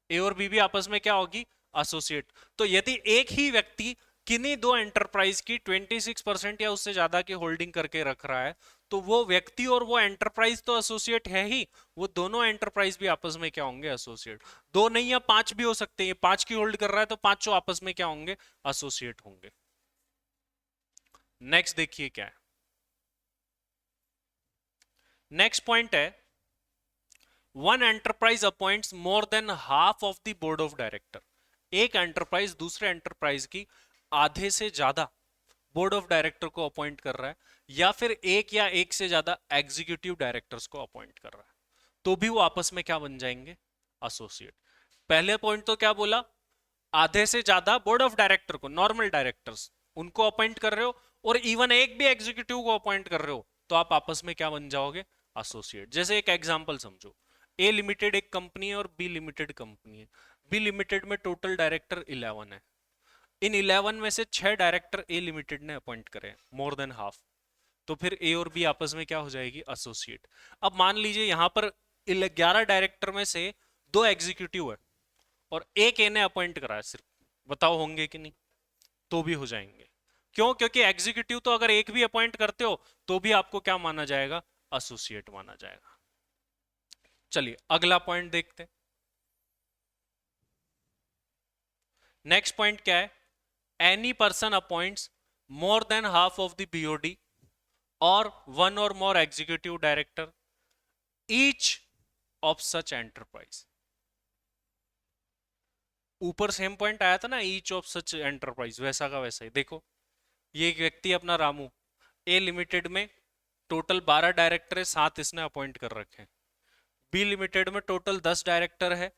ए और बी भी आपस में क्या होगी? एसोसिएट। तो यदि एक ही व्यक्ति किन्हीं दो एंटरप्राइज की 26% या उससे ज्यादा की होल्डिंग करके रख रहा है, तो वो व्यक्ति और वो एंटरप्राइज तो एसोसिएट है ही, वो दोनों एंटरप्राइज भी आपस में क्या होंगे? एसोसिएट। दो नहीं या पांच भी हो सकते हैं, पांच की होल्ड कर रहा है तो पांचों आपस में क्या होंगे? एसोसिएट होंगे। नेक्स्ट देखिए क्या है। नेक्स्ट पॉइंट है, one enterprise appoints more than half of the board of director. एक एंटरप्राइज दूसरे एंटरप्राइज की आधे से ज्यादा बोर्ड ऑफ डायरेक्टर को अपॉइंट कर रहा है, या फिर एक या एक से ज्यादा एग्जीक्यूटिव डायरेक्टर्स को अपॉइंट कर रहा है, तो भी वो आपस में क्या बन जाएंगे? एसोसिएट। पहले पॉइंट तो क्या बोला? आधे से ज्यादा बोर्ड ऑफ डायरेक्टर को, नॉर्मल डायरेक्टर्स, उनको अपॉइंट कर रहे हो, और इवन एक भी एग्जीक्यूटिव को अपॉइंट कर रहे हो, तो आप आपस में क्या बन जाओगे? एसोसिएट। जैसे एक एग्जांपल समझो, ए लिमिटेड एक कंपनी है और बी लिमिटेड कंपनी है। बी लिमिटेड में टोटल डायरेक्टर 11 है। इन 11 में से 6 डायरेक्टर ए लिमिटेड ने अपॉइंट करे, मोर देन हाफ। तो फिर ए और बी आपस में क्या हो जाएगी, एसोसिएट। अब मान लीजिए यहां पर 11 डायरेक्टर में से 2 एग्जीक्यूटिव है और एक ए ने अपॉइंट करा है सिर्फ, बताओ होंगे कि नहीं, तो भी हो जाएंगे। क्यों? क्योंकि एग्जीक्यूटिव तो अगर एक भी अपॉइंट करते हो तो भी आपको क्या माना जाएगा, एसोसिएट माना जाएगा। चलिए अगला पॉइंट देखते हैं। नेक्स्ट पॉइंट क्या है, any person appoints more than half of the BOD और वन और more executive director each of such enterprise. ऊपर सेम पॉइंट आया था ना, ईच ऑफ सच एंटरप्राइज, वैसा का वैसा ही देखो। ये एक व्यक्ति अपना रामू, ए लिमिटेड में टोटल 12 डायरेक्टर है, 7 इसने अपॉइंट कर रखे हैं। बी लिमिटेड में टोटल 10 डायरेक्टर है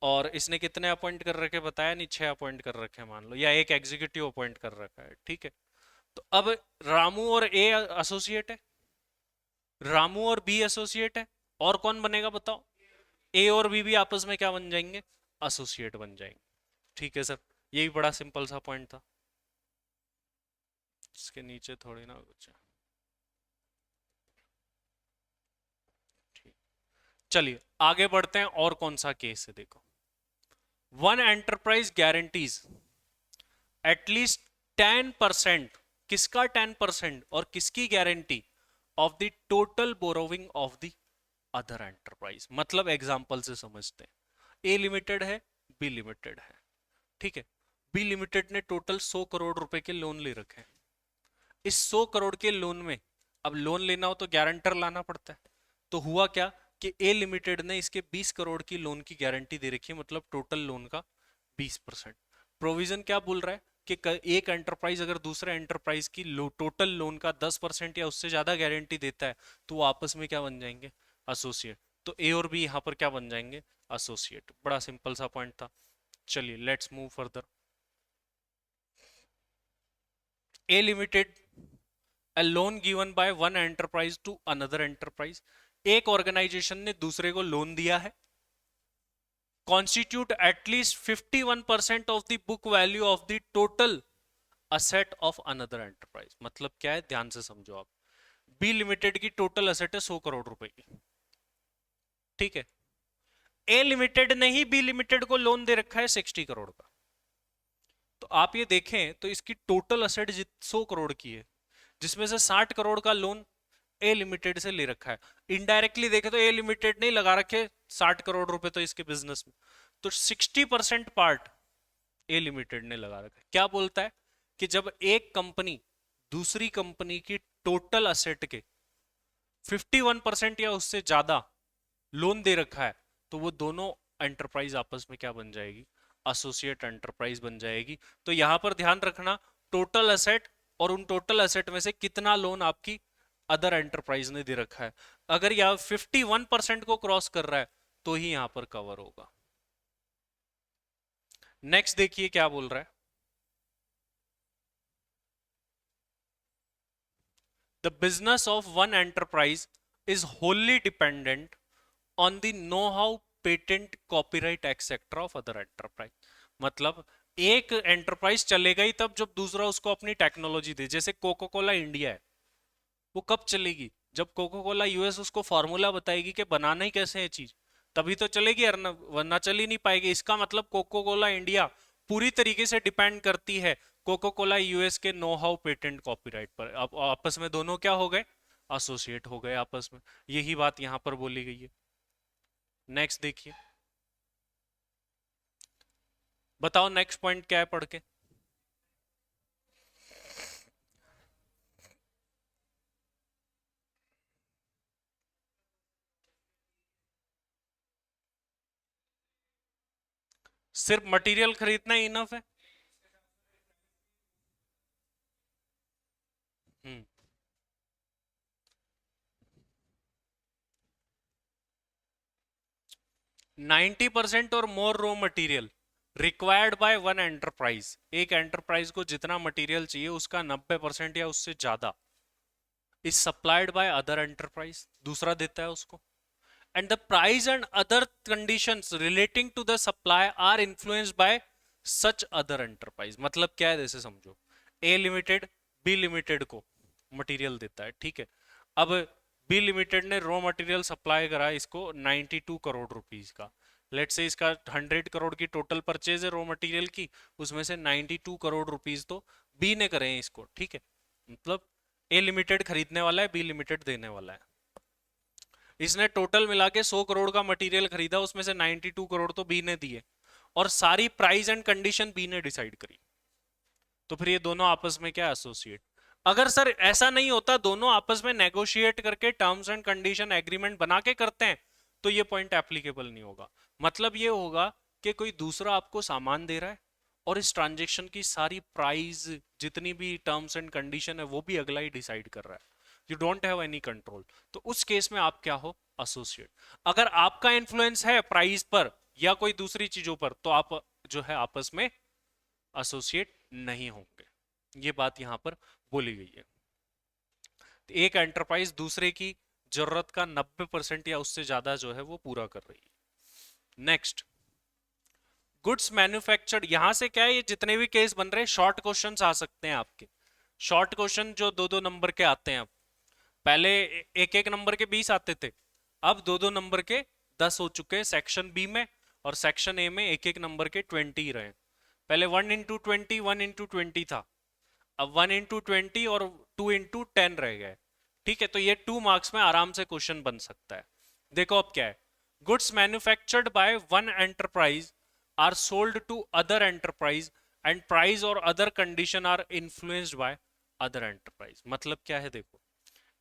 और इसने कितने अपॉइंट कर रखे बताया नहीं, 6 अपॉइंट कर रखे हैं मान लो, या एक एग्जीक्यूटिव अपॉइंट कर रखा है, ठीक है। तो अब रामू और ए एसोसिएट है, रामू और बी एसोसिएट है, और कौन बनेगा बताओ, ए और बी भी आपस में क्या बन जाएंगे, एसोसिएट बन जाएंगे। ठीक है सर, ये भी बड़ा सिंपल सा पॉइंट था, इसके नीचे थोड़ी ना कुछ है। ठीक, चलिए आगे बढ़ते हैं, और कौन सा केस है देखो। वन एंटरप्राइज गारंटीज एटलीस्ट 10%, किसका 10% और किसकी guarantee, of the total borrowing of the other enterprise. मतलब एग्जांपल से समझते हैं, ए लिमिटेड है, बी लिमिटेड है, ठीक है। बी लिमिटेड ने टोटल 100 करोड़ रुपए के लोन ले रखे हैं। इस 100 करोड़ के लोन में, अब लोन लेना हो तो गारंटर लाना पड़ता है, तो हुआ क्या कि ए लिमिटेड ने इसके 20 करोड़ की लोन की गारंटी दे रखी है, मतलब टोटल लोन का 20%। प्रोविजन क्या बोल रहा है कि एक एंटरप्राइज अगर दूसरे एंटरप्राइज की टोटल लोन का 10% या उससे ज्यादा गारंटी देता है तो वो आपस में क्या बन जाएंगे, एसोसिएट। तो ए और बी यहां पर क्या बन जाएंगे, एसोसिएट। बड़ा सिंपल सा पॉइंट था। चलिए let's move further. A limited, a loan given by one enterprise to another enterprise, एक ऑर्गेनाइजेशन ने दूसरे को लोन दिया है, constitute at least 51% of the book value of the total asset of another enterprise। मतलब क्या है, ध्यान से समझो आप। बी लिमिटेड की टोटल असेट है 100 करोड़ रुपए की, ठीक है। ए लिमिटेड ने ही बी लिमिटेड को लोन दे रखा है 60 करोड़ का। तो आप ये देखें तो इसकी टोटल असेट 100 करोड़ की है, जिसमें से 60 करोड़ का लोन ए लिमिटेड से ले रखा है। इनडायरेक्टली देखे तो ए लिमिटेड ने लगा रखे 60 करोड़ रुपए तो इसके बिजनेस में, तो 60% पार्ट ए लिमिटेड ने लगा रखा है। क्या बोलता है कि जब एक कंपनी दूसरी कंपनी की टोटल असेट के 51% या उससे ज्यादा लोन दे रखा है तो वो दोनों एंटरप्राइज आपस में क्या बन जाएगी, एसोसिएट एंटरप्राइज बन जाएगी। तो यहां पर ध्यान रखना, टोटल असेट और उन टोटल असेट में से कितना लोन आपकी अदर एंटरप्राइज ने दे रखा है। अगर यह 51% को क्रॉस कर रहा है तो ही यहां पर कवर होगा। नेक्स्ट देखिए क्या बोल रहा है, the business of one enterprise is Holi dependent on the know how, patent, copyright etcetera of other enterprise. मतलब एक एंटरप्राइज चलेगा ही तब जब दूसरा उसको अपनी टेक्नोलॉजी दे। जैसे कोको कोला इंडिया है, वो कब चलेगी, जब कोको कोला यूएस उसको फॉर्मूला बताएगी कि बनाना ही कैसे है चीज, तभी तो चलेगी, वरना चल ही नहीं पाएगी। इसका मतलब कोको कोला इंडिया पूरी तरीके से डिपेंड करती है कोको कोला यूएस के नो हाउ, पेटेंट, कॉपीराइट पर। अब आपस में दोनों क्या हो गए, एसोसिएट हो गए आपस में। यही बात यहां पर बोली गई है। नेक्स्ट देखिए, बताओ नेक्स्ट पॉइंट क्या है पढ़ के। सिर्फ मटेरियल खरीदना ही इनफ है? हम्म 90% और more raw material required by one enterprise. एक एंटरप्राइज को जितना मटेरियल चाहिए उसका 90% या उससे ज्यादा is supplied by other enterprise, दूसरा देता है उसको। And the price and other conditions relating to the supply are influenced by such other enterprise. मतलब क्या है, जैसे समझो ए लिमिटेड बी लिमिटेड को मटेरियल देता है, ठीक है। अब बी लिमिटेड ने रॉ मटेरियल सप्लाई करा इसको 92 करोड़ रुपीस का। लेट से इसका 100 करोड़ की टोटल परचेज है रॉ मटेरियल की, उसमें से 92 करोड़ रुपीस तो बी ने करे हैं इसको, ठीक है। मतलब ए लिमिटेड खरीदने वाला है, बी लिमिटेड देने वाला है। इसने टोटल मिला के 100 करोड़ का मटेरियल खरीदा, उसमें से 92 करोड़ तो बी ने दिए, और सारी प्राइस एंड कंडीशन बी ने डिसाइड करी। तो फिर ये दोनों आपस में क्या एसोसिएट। अगर सर ऐसा नहीं होता, दोनों आपस में नेगोशिएट करके टर्म्स एंड कंडीशन एग्रीमेंट बना के करते हैं, तो ये पॉइंट एप्लीकेबल नहीं होगा। मतलब ये होगा कि कोई दूसरा आपको सामान दे रहा है और इस ट्रांजेक्शन की सारी प्राइस, जितनी भी टर्म्स एंड कंडीशन है, वो भी अगला ही डिसाइड कर रहा है। You don't have any control. तो उस केस में आप क्या हो, एसोसिएट। अगर आपका इन्फ्लुएंस है प्राइस पर या कोई दूसरी चीजों पर, तो आप जो है आपस में एसोसिएट नहीं होंगे। ये बात यहां पर बोली गई है। तो एक एंटरप्राइज दूसरे की जरूरत का 90% या उससे ज्यादा जो है वो पूरा कर रही है। Next, goods manufactured. यहां से क्या है, ये जितने भी केस बन रहे हैं शॉर्ट क्वेश्चंस आ सकते हैं आपके। शॉर्ट क्वेश्चन जो 2-2 नंबर के आते हैं, अब पहले 1-1 नंबर के 20 आते थे, अब 2-2 नंबर के 10 हो चुके हैं सेक्शन बी में, और सेक्शन ए में 1-1 नंबर के 20 रहे। पहले 1 into 20 1 into 20 था, अब 1 into 20 और 2 into 10 रह गए, ठीक है। तो ये 2 मार्क्स में आराम से क्वेश्चन बन सकता है। देखो अब क्या है, goods manufactured by one enterprise are sold to other enterprise and price और other condition are influenced by other enterprise. मतलब क्या है, देखो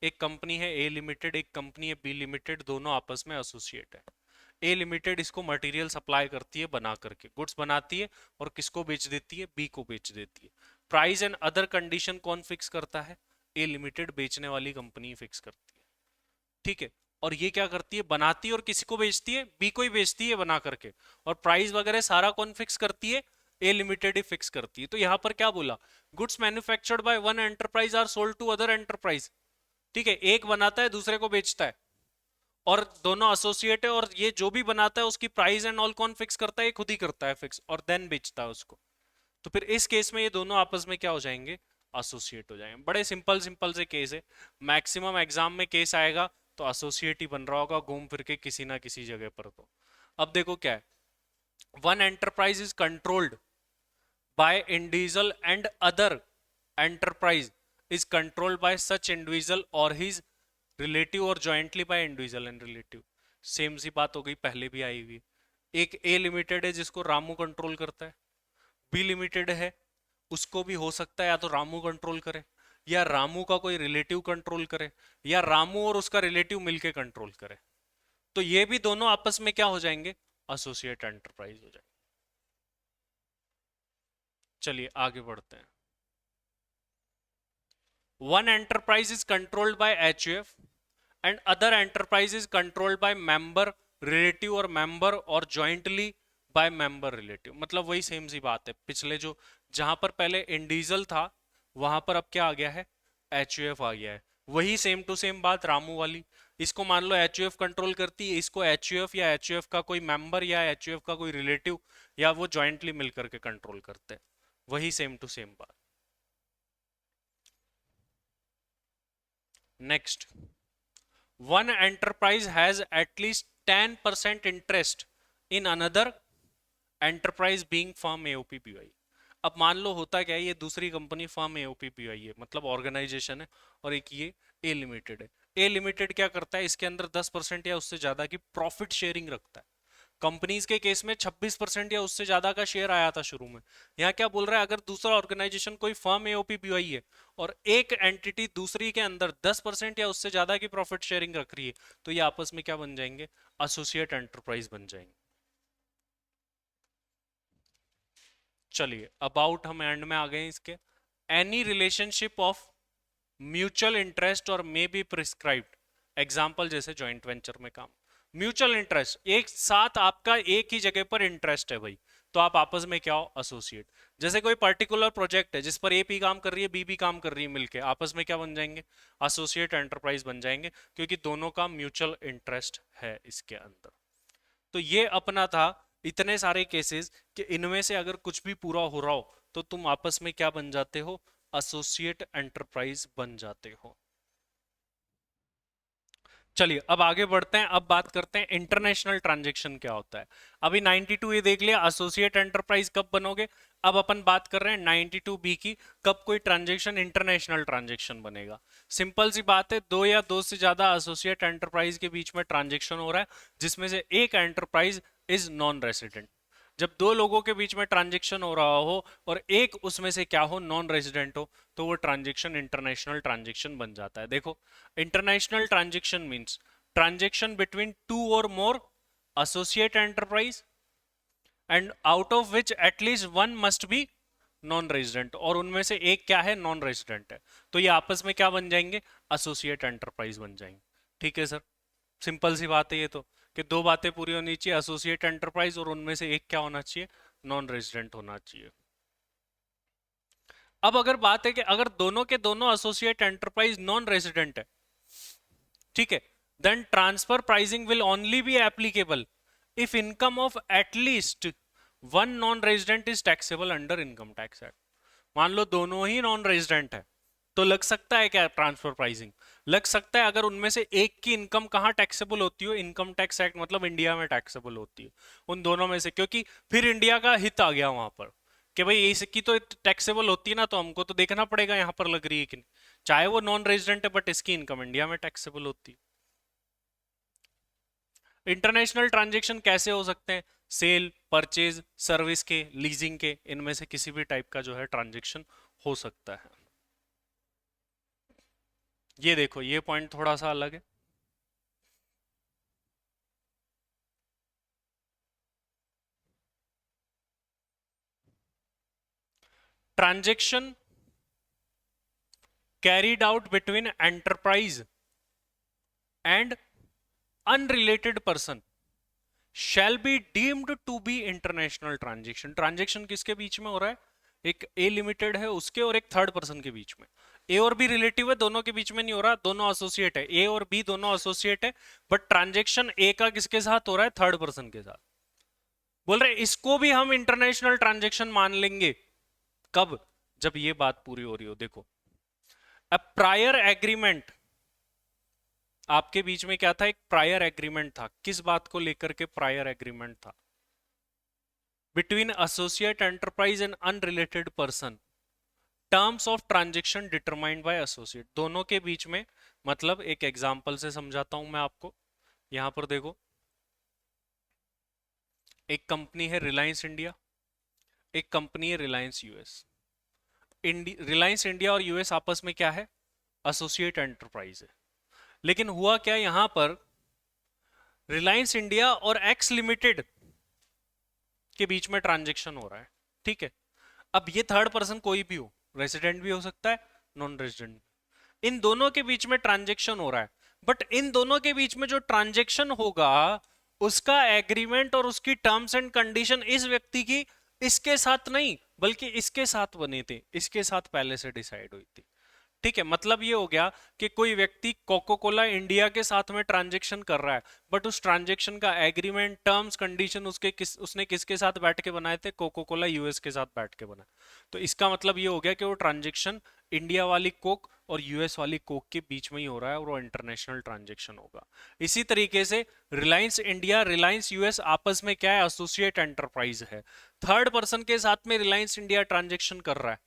एक कंपनी है ए लिमिटेड, एक कंपनी है बी लिमिटेड, दोनों आपस में एसोसिएट है। ए लिमिटेड इसको मटेरियल सप्लाई करती है, बना करके गुड्स बनाती है और किसको बेच देती है, बी को बेच देती है। प्राइस एंड अदर कंडीशन कौन फिक्स करता है, ए लिमिटेड, बेचने वाली कंपनी फिक्स करती है, ठीक है। और ये क्या करती है, बनाती है और किसी को बेचती है, बी को ही बेचती है बना करके, और प्राइस वगैरह सारा कौन फिक्स करती है, ए लिमिटेड ही फिक्स करती है। तो यहां पर क्या बोला, goods manufactured by one enterprise are sold to other enterprise, ठीक है। एक बनाता है दूसरे को बेचता है, और दोनों एसोसिएट है, और ये जो भी बनाता है उसकी प्राइस एंड ऑल कौन फिक्स करता है, खुद ही करता है फिक्स, और देन बेचता है उसको। तो फिर इस केस में ये दोनों आपस में क्या हो जाएंगे, एसोसिएट हो जाएंगे। बड़े सिंपल सिंपल से केस है, मैक्सिमम एग्जाम में केस आएगा तो एसोसिएट ही बन रहा होगा घूम फिर के किसी ना किसी जगह पर। तो अब देखो क्या है, one enterprise is controlled by individual and other enterprise is controlled by such individual और हिज रिलेटिव और jointly by individual and relative. Same सी बात हो गई, पहले भी आई हुई। एक ए लिमिटेड है जिसको रामू कंट्रोल करता है, बी लिमिटेड है उसको भी हो सकता है या तो रामू कंट्रोल करे, या रामू का कोई रिलेटिव कंट्रोल करे, या रामू और उसका रिलेटिव मिलके कंट्रोल करे। तो ये भी दोनों आपस में क्या हो जाएंगे, एसोसिएट एंटरप्राइज हो जाएंगे। चलिए आगे बढ़ते हैं। One enterprise is controlled bye HUF and other enterprise is controlled by member relative और मेंबर और जॉइंटली बाय मेंबर रिलेटिव। मतलब वही सेम सी बात है, पिछले जो जहां पर पहले इंडिविजुअल था वहां पर अब क्या आ गया है, एचयूएफ आ गया है। वही सेम टू सेम बात रामू वाली, इसको मान लो एचयूएफ कंट्रोल करती है, इसको एचयूएफ या एचयूएफ का कोई मेंबर या एचयूएफ का कोई रिलेटिव या वो जॉइंटली मिलकर के कंट्रोल करते हैं। वही सेम टू सेम बात। Next, one enterprise has at least 10% interest in another enterprise being firm AOPPI। अब मान लो होता क्या है, ये दूसरी कंपनी फर्म AOPPI है, मतलब ऑर्गेनाइजेशन है, और एक ये ए लिमिटेड है। ए लिमिटेड क्या करता है, इसके अंदर 10% या उससे ज्यादा की प्रॉफिट शेयरिंग रखता है। कंपनीज के केस में 26% या उससे ज्यादा का शेयर आया था शुरू में। यहाँ क्या बोल रहा है, अगर दूसरा ऑर्गेनाइजेशन कोई फर्म एओपीपीआई है और एक एंटिटी दूसरी के अंदर 10% या उससे ज्यादा की प्रॉफिट शेयरिंग रख रही है, तो ये आपस में क्या बन जाएंगे, एसोसिएट एंटरप्राइज बन जाएंगे। चलिए अबाउट हम एंड में आ गए इसके। Any relationship of mutual interest और मे बी प्रिस्क्राइब्ड, एग्जाम्पल जैसे ज्वाइंट वेंचर में काम, म्यूचुअल इंटरेस्ट, एक साथ आपका एक ही जगह पर इंटरेस्ट है भाई, तो आप आपस में क्या हो, एसोसिएट। जैसे कोई पर्टिकुलर प्रोजेक्ट है जिस पर ए भी काम कर रही है बी भी काम कर रही है, मिलके आपस में क्या बन जाएंगे, एसोसिएट एंटरप्राइज बन जाएंगे, क्योंकि दोनों का म्यूचुअल इंटरेस्ट है इसके अंदर। तो ये अपना था इतने सारे केसेस कि इनमें से अगर कुछ भी पूरा हो रहा हो तो तुम आपस में क्या बन जाते हो, एसोसिएट एंटरप्राइज बन जाते हो। चलिए अब आगे बढ़ते हैं, अब बात करते हैं इंटरनेशनल ट्रांजैक्शन क्या होता है। अभी 92 ये देख लिया, एसोसिएट एंटरप्राइज कब बनोगे। अब अपन बात कर रहे हैं 92 बी की, कब कोई ट्रांजैक्शन इंटरनेशनल ट्रांजैक्शन बनेगा। सिंपल सी बात है, दो या दो से ज्यादा एसोसिएट एंटरप्राइज के बीच में ट्रांजैक्शन हो रहा है, जिसमें से एक एंटरप्राइज इज नॉन रेसिडेंट। जब दो लोगों के बीच में ट्रांजैक्शन हो रहा हो और एक उसमें से क्या हो, नॉन रेजिडेंट हो, तो वो ट्रांजैक्शन इंटरनेशनल ट्रांजैक्शन बन जाता है। देखो, international transaction means transaction between two और मोर associate enterprise and out of which at least one must be non resident, और उनमें से एक क्या है, नॉन रेजिडेंट है, तो ये आपस में क्या बन जाएंगे, एसोसिएट एंटरप्राइज बन जाएंगे। ठीक है सर, सिंपल सी बात है ये तो, कि दो बातें पूरी होनी चाहिए, एसोसिएट एंटरप्राइज और उनमें से एक क्या होना चाहिए, नॉन रेजिडेंट होना चाहिए। अब अगर बात है कि अगर दोनों के दोनों एसोसिएट एंटरप्राइज नॉन रेजिडेंट है, ठीक है, then transfer pricing will only be applicable if income of at least one non resident is taxable under income tax act. मान लो दोनों ही नॉन रेजिडेंट है, तो लग सकता है क्या ट्रांसफर प्राइसिंग, लग सकता है अगर उनमें से एक की इनकम कहाँ टैक्सेबल होती हो, इनकम टैक्स एक्ट मतलब इंडिया में टैक्सेबल होती है उन दोनों में से, क्योंकि फिर इंडिया का हित आ गया वहां पर कि भाई इसकी तो टैक्सेबल होती है ना, तो हमको तो देखना पड़ेगा यहाँ पर लग रही है कि नहीं, चाहे वो नॉन रेजिडेंट है बट इसकी इनकम इंडिया में टैक्सेबल होती है। इंटरनेशनल ट्रांजैक्शन कैसे हो सकते हैं, सेल, परचेज, सर्विस के, लीजिंग के, इनमें से किसी भी टाइप का जो है ट्रांजैक्शन हो सकता है। ये देखो, ये पॉइंट थोड़ा सा अलग है। Transaction carried out between enterprise and unrelated person shall be deemed to be international transaction। Transaction किसके बीच में हो रहा है, एक ए लिमिटेड है उसके और एक थर्ड पर्सन के बीच में। ए और बी रिलेटिव है, दोनों के बीच में नहीं हो रहा, दोनों एसोसिएट है, ए और बी दोनों एसोसिएट है, बट ट्रांजेक्शन ए का किसके साथ हो रहा है, थर्ड पर्सन के साथ। बोल रहे इसको भी हम इंटरनेशनल ट्रांजेक्शन मान लेंगे, कब, जब ये बात पूरी हो रही हो। देखो, अ प्रायर एग्रीमेंट, आपके बीच में क्या था, एक प्रायर एग्रीमेंट था, किस बात को लेकर के प्रायर एग्रीमेंट था, between associate enterprise and unrelated person, terms of transaction determined by associate, दोनों के बीच में। मतलब एक एग्जांपल से समझाता हूं मैं आपको, यहां पर देखो, एक कंपनी है रिलायंस इंडिया, एक कंपनी है रिलायंस यूएस। रिलायंस इंडिया और यूएस आपस में क्या है, एसोसिएट एंटरप्राइज है। लेकिन हुआ क्या यहां पर, रिलायंस इंडिया और एक्स लिमिटेड के बीच में ट्रांजेक्शन हो रहा है, ठीक है। अब ये थर्ड पर्सन कोई भी हो, रेसिडेंट भी हो सकता है, नॉन रेसिडेंट, इन दोनों के बीच में ट्रांजेक्शन हो रहा है, बट इन दोनों के बीच में जो ट्रांजेक्शन होगा उसका एग्रीमेंट और उसकी टर्म्स एंड कंडीशन इस व्यक्ति की इसके साथ नहीं बल्कि इसके साथ बने थे, इसके साथ पहले से डिसाइड हुई थी। ठीक है, मतलब ये हो गया कि कोई व्यक्ति कोको कोला इंडिया के साथ में ट्रांजेक्शन कर रहा है, बट उस ट्रांजेक्शन का एग्रीमेंट, टर्म्स, कंडीशन उसने किसके साथ बैठ के बनाए थे, कोको कोला यूएस के साथ बैठ के बनाए। तो इसका मतलब ये हो गया कि वो ट्रांजेक्शन इंडिया वाली कोक और यूएस वाली कोक के बीच में ही हो रहा है और वो इंटरनेशनल ट्रांजेक्शन होगा। इसी तरीके से रिलायंस इंडिया, रिलायंस यूएस आपस में क्या है, एसोसिएट एंटरप्राइज है, थर्ड पर्सन के साथ में रिलायंस इंडिया ट्रांजेक्शन कर रहा है,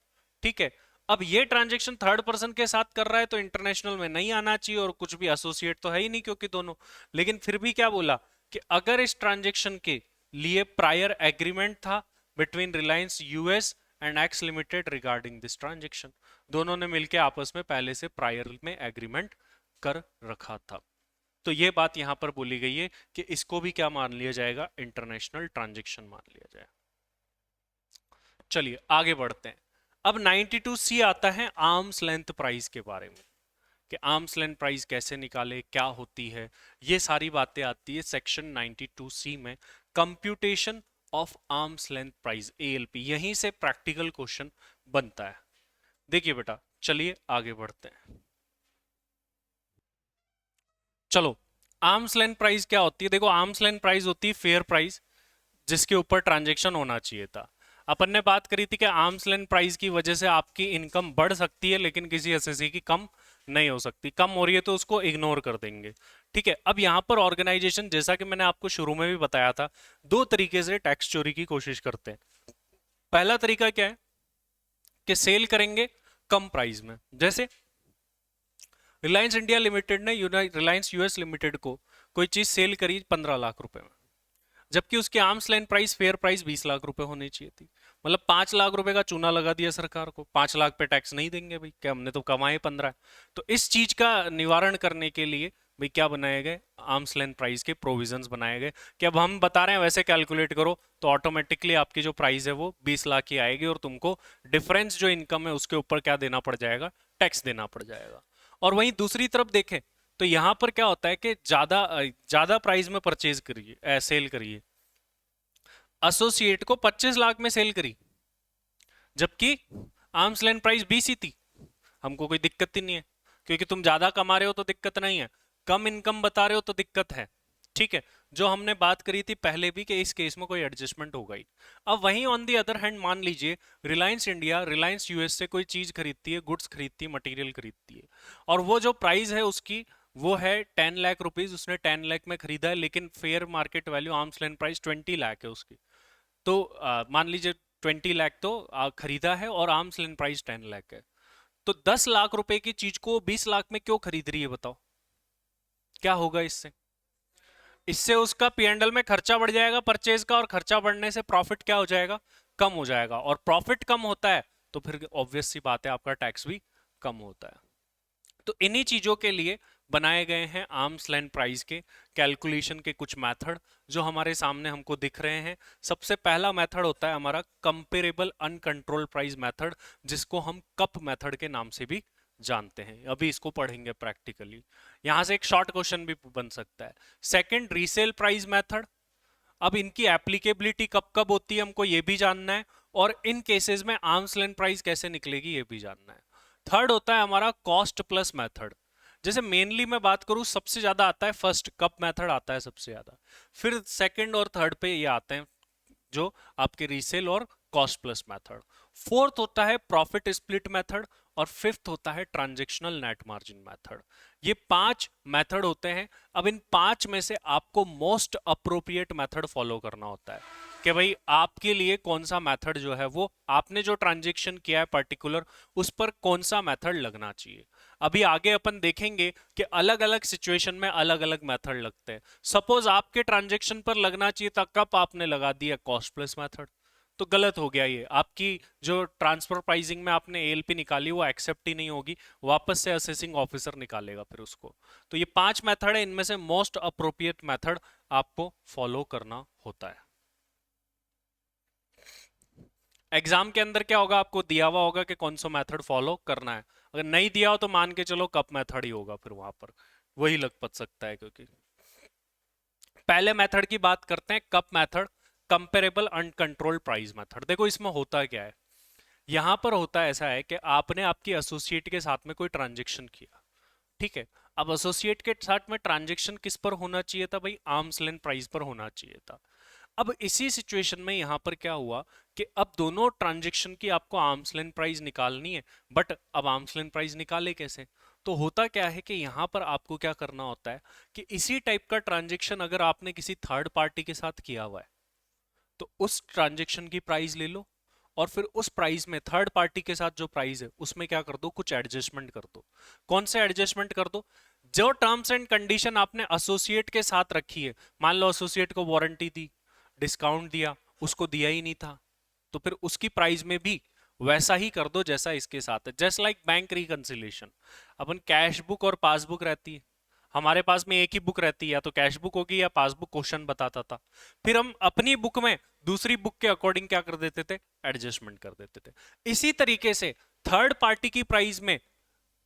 ठीक है। अब ये ट्रांजेक्शन थर्ड पर्सन के साथ कर रहा है तो इंटरनेशनल में नहीं आना चाहिए, और कुछ भी एसोसिएट तो है ही नहीं क्योंकि दोनों। लेकिन फिर भी क्या बोला कि अगर इस ट्रांजेक्शन के लिए प्रायर एग्रीमेंट था between Reliance US and x limited regarding this transaction, दोनों ने मिलकर आपस में पहले से प्रायर में एग्रीमेंट कर रखा था। तो ये बात यहां पर बोली गई है कि इसको भी क्या मान लिया जाएगा, इंटरनेशनल ट्रांजेक्शन मान लिया जाएगा। चलिए आगे बढ़ते हैं। अब 92C आता है आर्म्स लेंथ प्राइस के बारे में, कि आर्म्स लेंथ प्राइस कैसे निकाले, क्या होती है, ये सारी बातें आती है सेक्शन 92C में, computation of arms length price, ALP. यहीं से प्रैक्टिकल क्वेश्चन बनता है। देखिए बेटा, चलिए आगे बढ़ते हैं। चलो, आर्म्स लेंथ प्राइस क्या होती है, देखो आर्म्स लेंथ प्राइस होती है फेयर प्राइस जिसके ऊपर ट्रांजेक्शन होना चाहिए था। अपन ने बात करी थी कि आर्म्स लेंथ प्राइस की वजह से आपकी इनकम बढ़ सकती है लेकिन किसी एसएससी की कम नहीं हो सकती। कम हो रही है तो उसको इग्नोर कर देंगे। ठीक है, अब यहां पर ऑर्गेनाइजेशन, जैसा कि मैंने आपको शुरू में भी बताया था, दो तरीके से टैक्स चोरी की कोशिश करते हैं। पहला तरीका क्या है कि सेल करेंगे कम प्राइस में। जैसे रिलायंस इंडिया लिमिटेड ने रिलायंस यूएस लिमिटेड को कोई चीज सेल करी 15 लाख रुपए में, जबकि उसकी arms length price fair price 20 lakh रुपए होनी चाहिए थी। मतलब 5 लाख रुपए का चूना लगा दिया सरकार को, 5 लाख पे टैक्स नहीं देंगे भाई, क्या हमने तो कमाए 15। तो इस चीज का निवारण करने के लिए भाई क्या बनाए गए, आर्म्स लेंथ प्राइस के प्रोविजंस बनाए गए कि अब हम बता रहे हैं वैसे कैलकुलेट करो तो ऑटोमेटिकली आपकी जो प्राइस है वो 20 लाख की आएगी और तुमको डिफरेंस जो इनकम है उसके ऊपर क्या देना पड़ जाएगा, टैक्स देना पड़ जाएगा। और वहीं दूसरी तरफ देखें तो यहां पर क्या होता है कि ज्यादा ज्यादा प्राइस में परचेज करिए, सेल करिए। एसोसिएट को 25 लाख में सेल करी, जबकि आर्म्स लेंथ प्राइस 20 ही थी। हमको कोई दिक्कत ही नहीं है, क्योंकि तुम ज्यादा कमा रहे हो तो दिक्कत नहीं है, कम इनकम बता रहे हो तो दिक्कत है। ठीक है, जो हमने बात करी थी पहले भी कि इस केस में कोई एडजस्टमेंट होगा ही। अब वहीं ऑन दी अदर हैंड मान लीजिए रिलायंस इंडिया रिलायंस यूएस से कोई चीज खरीदती है, गुड्स खरीदती है, मटेरियल खरीदती है, और वो जो प्राइस है उसकी वो है 10 लाख रुपीज, उसने 10 लाख में खरीदा है, लेकिन fair market value arms length price 20 lakh है उसकी। तो मान लीजिए 20 लाख तो खरीदा है और आर्म्स लेंथ प्राइस 10 लाख है, तो 10 लाख रुपए की चीज को 20 लाख में क्यों खरीद रही है बताओ, क्या होगा इससे? इससे उसका पीएनएल में खर्चा बढ़ जाएगा परचेज का, और खर्चा बढ़ने से प्रॉफिट क्या हो जाएगा, कम हो जाएगा, और प्रॉफिट कम होता है तो फिर ऑब्वियस सी बात है आपका टैक्स भी कम होता है। तो इन्हीं चीजों के लिए बनाए गए हैं आर्म्स लेंथ प्राइस के कैलकुलेशन के कुछ मेथड जो हमारे सामने हमको दिख रहे हैं। सबसे पहला मेथड होता है हमारा कंपेरेबल अनकंट्रोल्ड प्राइस मेथड, जिसको हम कप मेथड के नाम से भी जानते हैं। अभी इसको पढ़ेंगे प्रैक्टिकली, यहां से एक शॉर्ट क्वेश्चन भी बन सकता है। Second, resale price method. अब इनकी एप्लीकेबिलिटी कब कब होती है हमको ये भी जानना है, और इन केसेस में आर्म्स लेंथ प्राइस कैसे निकलेगी ये भी जानना है। थर्ड होता है हमारा कॉस्ट प्लस मेथड। जैसे मेनली मैं बात करूं सबसे ज्यादा आता है फर्स्ट, कप मेथड आता है सबसे ज्यादा, फिर सेकंड और थर्ड पे ये आते हैं जो आपके रीसेल और कॉस्ट प्लस मेथड। फोर्थ होता है प्रॉफिट स्प्लिट मेथड, और फिफ्थ होता है ट्रांजैक्शनल नेट मार्जिन मेथड। ये 5 मेथड होते हैं। अब इन 5 में से आपको मोस्ट अप्रोप्रिएट मेथड फॉलो करना होता है कि भाई आपके लिए कौन सा मेथड जो है वो आपने जो ट्रांजैक्शन किया है पर्टिकुलर उस पर कौन सा मेथड लगना चाहिए। अभी आगे अपन देखेंगे कि अलग अलग सिचुएशन में अलग अलग मेथड लगते हैं। सपोज आपके ट्रांजैक्शन पर लगना चाहिए था कप, आपने लगा दिया कॉस्ट प्लस मेथड, तो गलत हो गया। ये आपकी जो ट्रांसफर प्राइसिंग में आपने एएलपी निकाली वो एक्सेप्ट ही नहीं होगी, वापस से असेसिंग ऑफिसर निकालेगा फिर उसको। तो ये 5 मेथड है, इनमें से मोस्ट अप्रोप्रिएट मेथड आपको फॉलो करना होता है। एग्जाम के अंदर क्या होगा, आपको दिया हुआ होगा कि कौन सा मेथड फॉलो करना है। अगर नहीं दिया हो तो मान के चलो कप मेथड ही होगा, फिर वहां पर वही लग पत सकता है। क्योंकि पहले मेथड की बात करते हैं, cup method, comparable uncontrolled price method. देखो इसमें होता क्या है, यहां पर होता ऐसा है कि आपने आपकी एसोसिएट के साथ में कोई ट्रांजेक्शन किया, ठीक है। अब एसोसिएट के साथ में ट्रांजेक्शन किस पर होना चाहिए था भाई, आर्म्स लेंथ प्राइस पर होना चाहिए था। अब इसी सिचुएशन में यहां पर क्या हुआ कि अब दोनों ट्रांजेक्शन की आपको आर्म्स लेंथ प्राइस निकालनी है, बट अब आर्म्स लेंथ प्राइस निकाले कैसे? तो होता क्या है कि यहां पर आपको क्या करना होता है कि इसी टाइप का ट्रांजेक्शन अगर आपने किसी थर्ड पार्टी के साथ किया हुआ है तो उस ट्रांजेक्शन की प्राइस ले लो, और फिर उस प्राइस में थर्ड पार्टी के साथ जो प्राइस है उसमें क्या कर दो, कुछ एडजस्टमेंट कर दो। कौन से एडजस्टमेंट कर दो? जो टर्म्स एंड कंडीशन आपने एसोसिएट के साथ रखी है, मान लो एसोसिएट को वारंटी दी, डिस्काउंट दिया, उसको दिया ही नहीं था, तो फिर उसकी प्राइस में भी वैसा ही कर दो जैसा इसके साथ है। जस्ट लाइक बैंक रिकंसिलिएशन, अपन कैश बुक और पासबुक रहती है, हमारे पास में एक ही बुक रहती है, या तो कैश बुक होगी या पासबुक क्वेश्चन बताता था, फिर हम अपनी बुक में दूसरी बुक के अकॉर्डिंग क्या कर देते थे, एडजस्टमेंट कर देते थे। इसी तरीके से थर्ड पार्टी की प्राइस में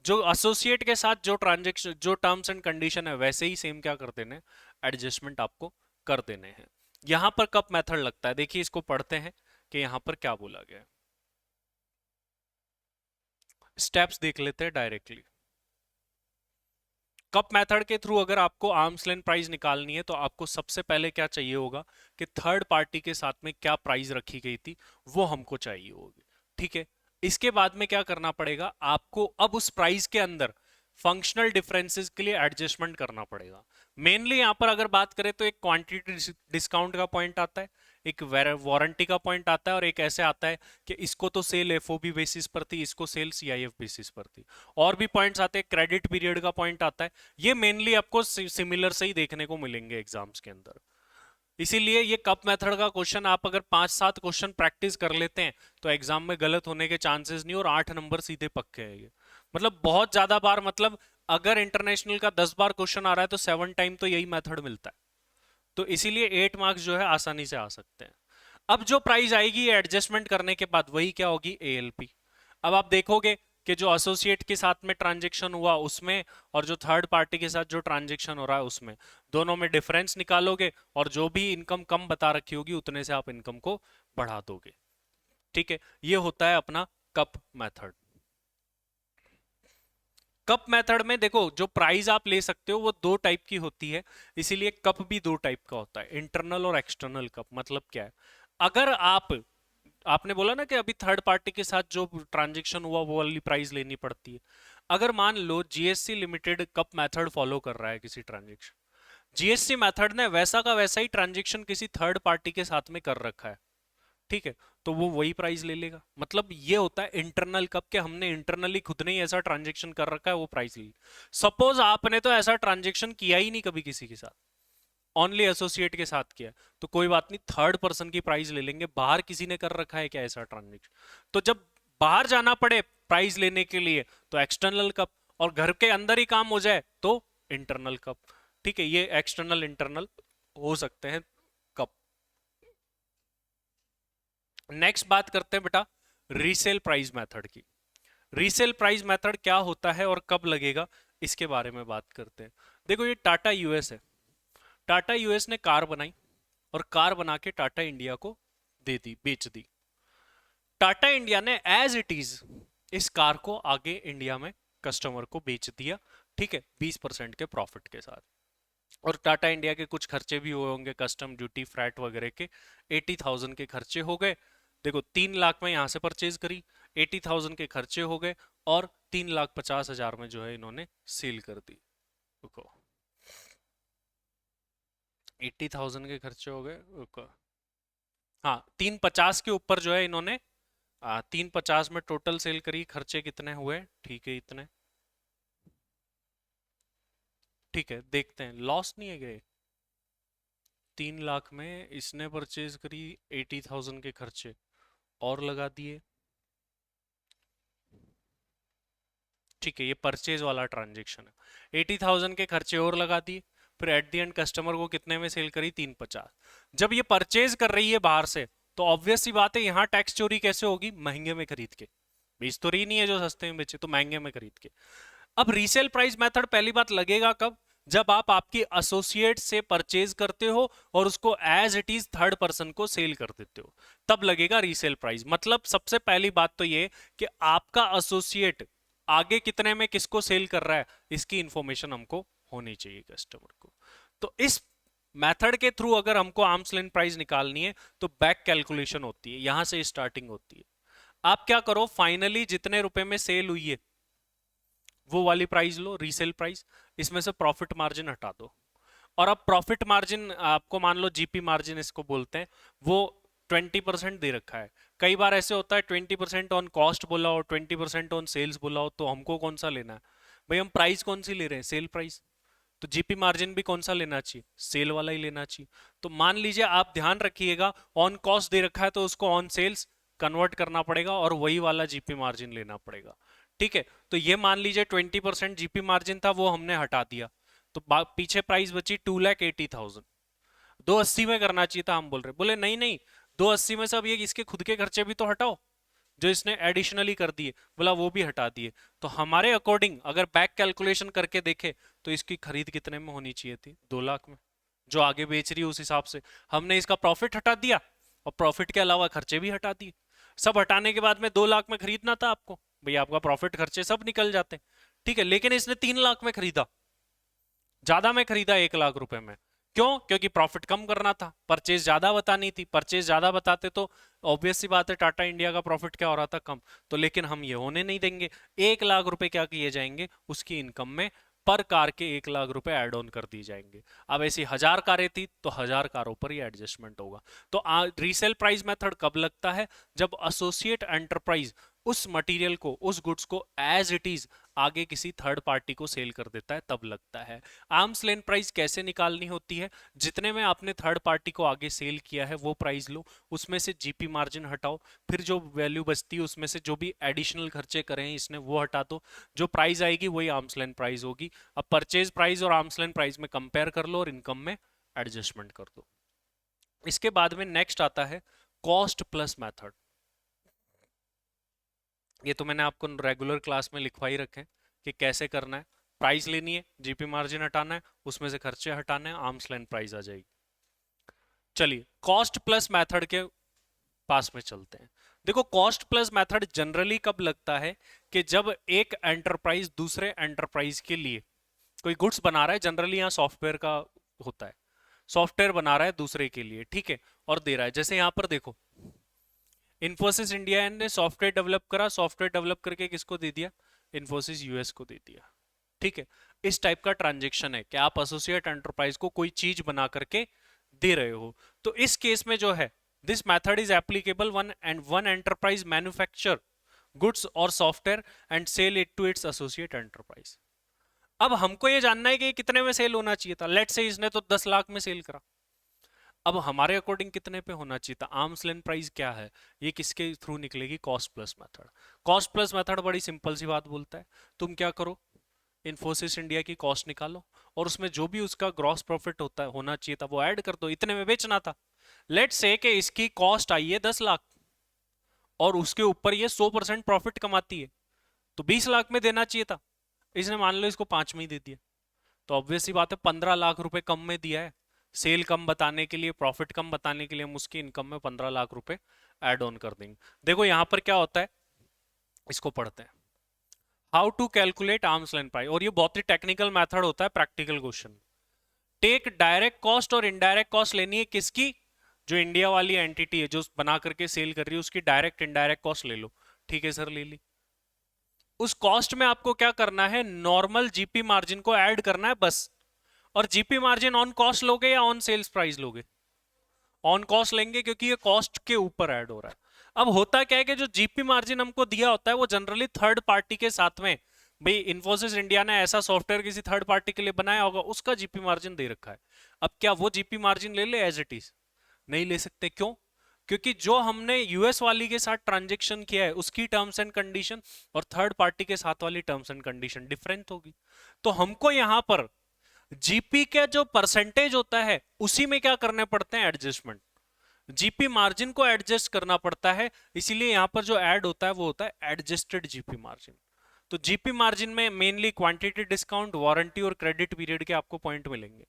जो एसोसिएट के साथ जो ट्रांजेक्शन जो टर्म्स एंड कंडीशन है वैसे ही सेम क्या कर देने, एडजस्टमेंट आपको कर देने हैं। यहां पर कब मेथड लगता है, देखिए इसको पढ़ते हैं कि यहां पर क्या बोला गया है। स्टेप्स देख लेते हैं डायरेक्टली। कप मेथड के थ्रू अगर आपको आर्म्स लेंथ प्राइस निकालनी है तो आपको सबसे पहले क्या चाहिए होगा कि थर्ड पार्टी के साथ में क्या प्राइस रखी गई थी वो हमको चाहिए होगी। ठीक है, इसके बाद में क्या करना पड़ेगा, आपको अब उस प्राइस के अंदर फंक्शनल डिफरेंसेस के लिए एडजस्टमेंट करना पड़ेगा। मेनली यहां पर अगर बात करें तो एक क्वांटिटी डिस्काउंट का पॉइंट आता है, एक वारंटी का पॉइंट आता है, और एक ऐसे आता है कि इसको तो सेल एफओबी बेसिस पर थी, इसको सेल सीआईएफ बेसिस पर थी। और भी पॉइंट्स आते हैं, क्रेडिट पीरियड का पॉइंट आता है। ये मेनली आपको सिमिलर से ही देखने को मिलेंगे एग्जाम्स के अंदर। इसीलिए ये कप मेथड का क्वेश्चन आप अगर 5-7 क्वेश्चन प्रैक्टिस कर लेते हैं तो एग्जाम में गलत होने के चांसेस नहीं, और 8 नंबर सीधे पक्के हैं ये। मतलब बहुत ज्यादा बार, मतलब अगर इंटरनेशनल का 10 बार क्वेश्चन आ रहा है तो 7 टाइम तो यही मेथड मिलता है। तो इसीलिए 8 मार्क्स जो है आसानी से आ सकते हैं। अब जो प्राइस आएगी एडजस्टमेंट करने के बाद वही क्या होगी, एएलपी। अब आप देखोगे कि जो एसोसिएट के साथ में ट्रांजैक्शन हुआ उसमें और जो थर्ड पार्टी के साथ जो ट्रांजैक्शन हो रहा है उसमें, दोनों में डिफरेंस निकालोगे और जो भी इनकम कम बता रखी होगी उतने से आप इनकम को बढ़ा दोगे। ठीक है, ये होता है अपना कप मेथड। कप मेथड में देखो जो प्राइस आप ले सकते हो वो दो टाइप की होती है, इसीलिए कप भी दो टाइप का होता है, इंटरनल और एक्सटर्नल कप। मतलब क्या है, अगर आपने बोला ना कि अभी थर्ड पार्टी के साथ जो ट्रांजैक्शन हुआ वो वाली प्राइस लेनी पड़ती है। अगर मान लो GSC limited CUP method follow कर रहा है किसी ट्रांजैक्शन, जीएससी मेथड ने वैसा का वैसा ही ट्रांजैक्शन किसी थर्ड पार्टी के साथ में कर रखा है, ठीक है, तो वो वही प्राइस ले लेगा। मतलब ये होता है इंटरनल कप के, हमने इंटरनली खुद ने ही ऐसा ट्रांजैक्शन कर रखा है, वो प्राइस ले। सपोज आपने तो ऐसा ट्रांजैक्शन किया ही नहीं कभी किसी के साथ, ओनली एसोसिएट के साथ किया, तो कोई बात नहीं, थर्ड पर्सन की प्राइस ले लेंगे। बाहर किसी ने कर रखा है क्या ऐसा ट्रांजैक्शन, तो जब बाहर जाना पड़े प्राइस लेने के लिए तो एक्सटर्नल कप, और घर के अंदर ही काम हो जाए तो इंटरनल कप। ठीक है, ये एक्सटर्नल इंटरनल हो सकते हैं कप। नेक्स्ट बात करते हैं बेटा रीसेल प्राइस मेथड की। रीसेल प्राइस मेथड क्या होता है और कब लगेगा, इसके बारे में बात करते हैं। देखो ये टाटा यूएस है, टाटा यूएस ने कार बनाई और कार बना के टाटा इंडिया को दे दी, बेच दी। टाटा इंडिया ने एज इट इज इस कार को आगे इंडिया में कस्टमर को बेच दिया, ठीक है, 20% के प्रॉफिट के साथ। और टाटा इंडिया के कुछ खर्चे भी हुए होंगे, कस्टम ड्यूटी फ्रैट वगैरह के, 80,000 के खर्चे हो गए। देखो 3 लाख में यहां से परचेज करी, 80,000 के खर्चे हो गए, और 3,50,000 में जो है इन्होंने सेल कर दी। रुको, 80,000 के खर्चे हो गए, रुको, हाँ 350 के ऊपर जो है इन्होंने 350 में टोटल सेल करी, खर्चे कितने हुए, ठीक है इतने, ठीक है देखते हैं, लॉस नहीं है गए। 3 लाख में इसने परचेज करी, 80,000 के खर्चे और लगा दिए, ठीक है, ये परचेज वाला ट्रांजेक्शन है। 80,000 के खर्चे और लगा दिए, फिर एट द एंड कस्टमर को कितने में सेल करी, 350। जब ये परचेज कर रही है बाहर से तो ऑब्वियस सी बात है यहाँ टैक्स चोरी कैसे होगी, महंगे में खरीद के। बेच तो रही नहीं है जो सस्ते में बेचे, तो महंगे में खरीद के। अब रीसेल प्राइस मेथड पहली बात लगेगा कब, जब आप आपकी एसोसिएट से परचेज करते हो और उसको as it is third person को सेल कर देते हो, तब लगेगा रीसेल प्राइस। मतलब सबसे पहली बात तो ये कि आपका एसोसिएट आगे कितने में किसको सेल कर रहा है इसकी इंफॉर्मेशन हमको होनी चाहिए कस्टमर को। तो इस मेथड के थ्रू अगर हमको आर्म्स लेंथ प्राइस निकालनी है तो बैक कैलकुलेशन होती है, यहां से स्टार्टिंग होती है। आप क्या करो, फाइनली जितने रुपए में सेल हुई है वो वाली प्राइस लो, रीसेल प्राइस, इसमें से प्रॉफिट मार्जिन हटा दो। और अब प्रॉफिट मार्जिन आपको मान लो जीपी मार्जिन इसको बोलते हैं, वो 20% दे रखा है। कई बार ऐसे होता है 20% ऑन कॉस्ट बोला हो, 20% ऑन सेल्स बोला हो, तो हमको कौन सा लेना है भाई, हम प्राइस कौन सी ले रहे हैं, सेल प्राइस, तो जीपी मार्जिन भी कौन सा लेना चाहिए, सेल वाला ही लेना चाहिए। तो मान लीजिए आप ध्यान रखिएगा, ऑन कॉस्ट दे रखा है तो उसको ऑन सेल्स कन्वर्ट करना पड़ेगा और वही वाला जीपी मार्जिन लेना पड़ेगा। ठीक है, तो ये मान लीजिए 20% जीपी मार्जिन था, वो हमने हटा दिया, तो पीछे प्राइस बची 2,80,000। 280 में करना चाहिए था, हम बोल रहे, बोले नहीं नहीं 280 में सब ये इसके खुद के खर्चे भी तो हटाओ जो इसने एडिशनली कर दिए, बोला वो भी हटा दिए। तो हमारे अकॉर्डिंग अगर बैक कैलकुलेशन करके देखे तो इसकी खरीद कितने में होनी चाहिए थी, 2 लाख में, जो आगे बेच रही है उस हिसाब से। हमने इसका प्रॉफिट हटा दिया और प्रॉफिट के अलावा खर्चे भी हटा दिए। सब हटाने के बाद में 2 लाख में खरीदना था आपको, भैया आपका प्रॉफिट खर्चे सब निकल जाते हैं, ठीक है, लेकिन इसने 3 लाख में खरीदा, ज्यादा में खरीदा 1 लाख रुपए में, क्यों? क्योंकि प्रॉफिट कम करना था, परचेज ज्यादा बतानी थी, परचेज ज्यादा बताते तो ऑब्वियस सी बात है टाटा इंडिया का प्रॉफिट क्या हो रहा था, कम। तो लेकिन हम ये होने नहीं देंगे, 1 लाख रुपए क्या किए जाएंगे उसकी इनकम में, पर कार के 1 लाख रुपए ऐड ऑन कर दिए जाएंगे। अब ऐसी 1000 कारें थी तो 1000 कारों पर ही एडजस्टमेंट होगा। तो रीसेल प्राइस मेथड कब लगता है? जब एसोसिएट एंटरप्राइज उस मटेरियल को, उस गुड्स को एज इट इज आगे किसी थर्ड पार्टी को सेल कर देता है, तब लगता है। आर्म्स लेंथ प्राइस कैसे निकालनी होती है? जितने में आपने थर्ड पार्टी को आगे सेल किया है वो प्राइस लो, उसमें से जीपी मार्जिन हटाओ, फिर जो वैल्यू बचती है उसमें से जो भी एडिशनल खर्चे करे हैं इसने वो हटा दो, जो प्राइस आएगी वही आर्म्स लेंथ प्राइस होगी। अब परचेज प्राइस और आर्म्स लेंथ प्राइस में कंपेयर कर लो और इनकम में एडजस्टमेंट कर दो। इसके बाद में नेक्स्ट आता है कॉस्ट प्लस मेथड। ये तो मैंने आपको रेगुलर क्लास में लिखवा ही रखे कि कैसे करना है। प्राइस लेनी है, जीपी मार्जिन हटाना है, उसमें से खर्चे हटाने हैं, आर्म्स लेंथ प्राइस आ जाएगी। चलिए कॉस्ट प्लस मेथड के पास में चलते हैं। देखो कॉस्ट प्लस मेथड जनरली कब लगता है? कि जब एक एंटरप्राइज दूसरे एंटरप्राइज के लिए कोई गुड्स बना रहा है, जनरली यहाँ सॉफ्टवेयर का होता है, सॉफ्टवेयर बना रहा है दूसरे के लिए, ठीक है, और दे रहा है। जैसे यहाँ पर देखो इन्फोसिस इंडिया ने सॉफ्टवेयर डेवलप करा, सॉफ्टवेयर डेवलप करके किसको दे दिया? इन्फोसिस यूएस को दे दिया, ठीक है। इस टाइप का ट्रांजेक्शन है कि आप एसोसिएट एंटरप्राइज को कोई चीज बना करके दे रहे हो। तो इस केस में जो है this method is applicable one enterprise manufacture goods और software and sell it to its associate enterprise. अब हमको ये जानना है कि कितने में सेल होना चाहिए था। लेट्स से इसने तो 10 लाख में सेल करा, अब हमारे अकॉर्डिंग कितने पे होना चाहिए था? आर्म्स लेंथ प्राइस क्या है? ये किसके थ्रू निकलेगी? Cost plus method. Cost plus method बड़ी सिंपल सी बात बोलता है, तुम क्या करो, इन्फोसिस इंडिया की कॉस्ट निकालो और उसमें जो भी उसका ग्रॉस प्रॉफिट होता है होना चाहिए था वो ऐड कर दो, इतने में बेचना था। लेट्स से कि इसकी कॉस्ट आई है 10 लाख और उसके ऊपर ये 100% प्रॉफिट कमाती है, तो 20 लाख में देना चाहिए था, इसने मान लो इसको 5 में ही दे दिया, तो ऑब्वियस सी बात है 15 लाख रुपए कम में दिया है। सेल कम बताने के लिए, प्रॉफिट कम बताने के लिए हम उसकी इनकम में 15 लाख रुपए ऐड ऑन कर देंगे। देखो यहां पर क्या होता है, इसको पढ़ते हैं, how to calculate arm's length price. और ये बहुत ही टेक्निकल मेथड होता है practical question. Take direct cost और इनडायरेक्ट कॉस्ट लेनी है किसकी? जो इंडिया वाली एंटिटी है जो बना करके सेल कर रही है उसकी डायरेक्ट इनडायरेक्ट कॉस्ट ले लो। ठीक है सर, ले ली। उस कॉस्ट में आपको क्या करना है? नॉर्मल जीपी मार्जिन को ऐड करना है बस। और जीपी मार्जिन ऑन कॉस्ट लोगे या ऑन सेल्स प्राइस लोगे? ऑन कॉस्ट लेंगे क्योंकि ये कॉस्ट के ऊपर ऐड हो रहा है। अब होता क्या है कि जो जीपी मार्जिन हमको दिया होता है वो जनरली थर्ड पार्टी के साथ में, भाई इन्फोसिस इंडिया ने ऐसा सॉफ्टवेयर किसी थर्ड पार्टी के लिए बनाया होगा, उसका जीपी मार्जिन दे रखा है। अब क्या वो जीपी मार्जिन ले ले एज इट इज? नहीं ले सकते। क्यों? क्योंकि जो हमने यूएस वाली के साथ ट्रांजेक्शन किया है उसकी टर्म्स एंड कंडीशन और थर्ड पार्टी के साथ वाली टर्म्स एंड कंडीशन डिफरेंट होगी। तो हमको यहां पर जीपी का जो परसेंटेज होता है उसी में क्या करने पड़ते हैं? एडजस्टमेंट। जीपी मार्जिन को एडजस्ट करना पड़ता है, इसीलिए यहां पर जो ऐड होता है वो होता है एडजस्टेड जीपी मार्जिन। तो जीपी मार्जिन में मेनली क्वांटिटी डिस्काउंट, वारंटी और क्रेडिट पीरियड के आपको पॉइंट मिलेंगे,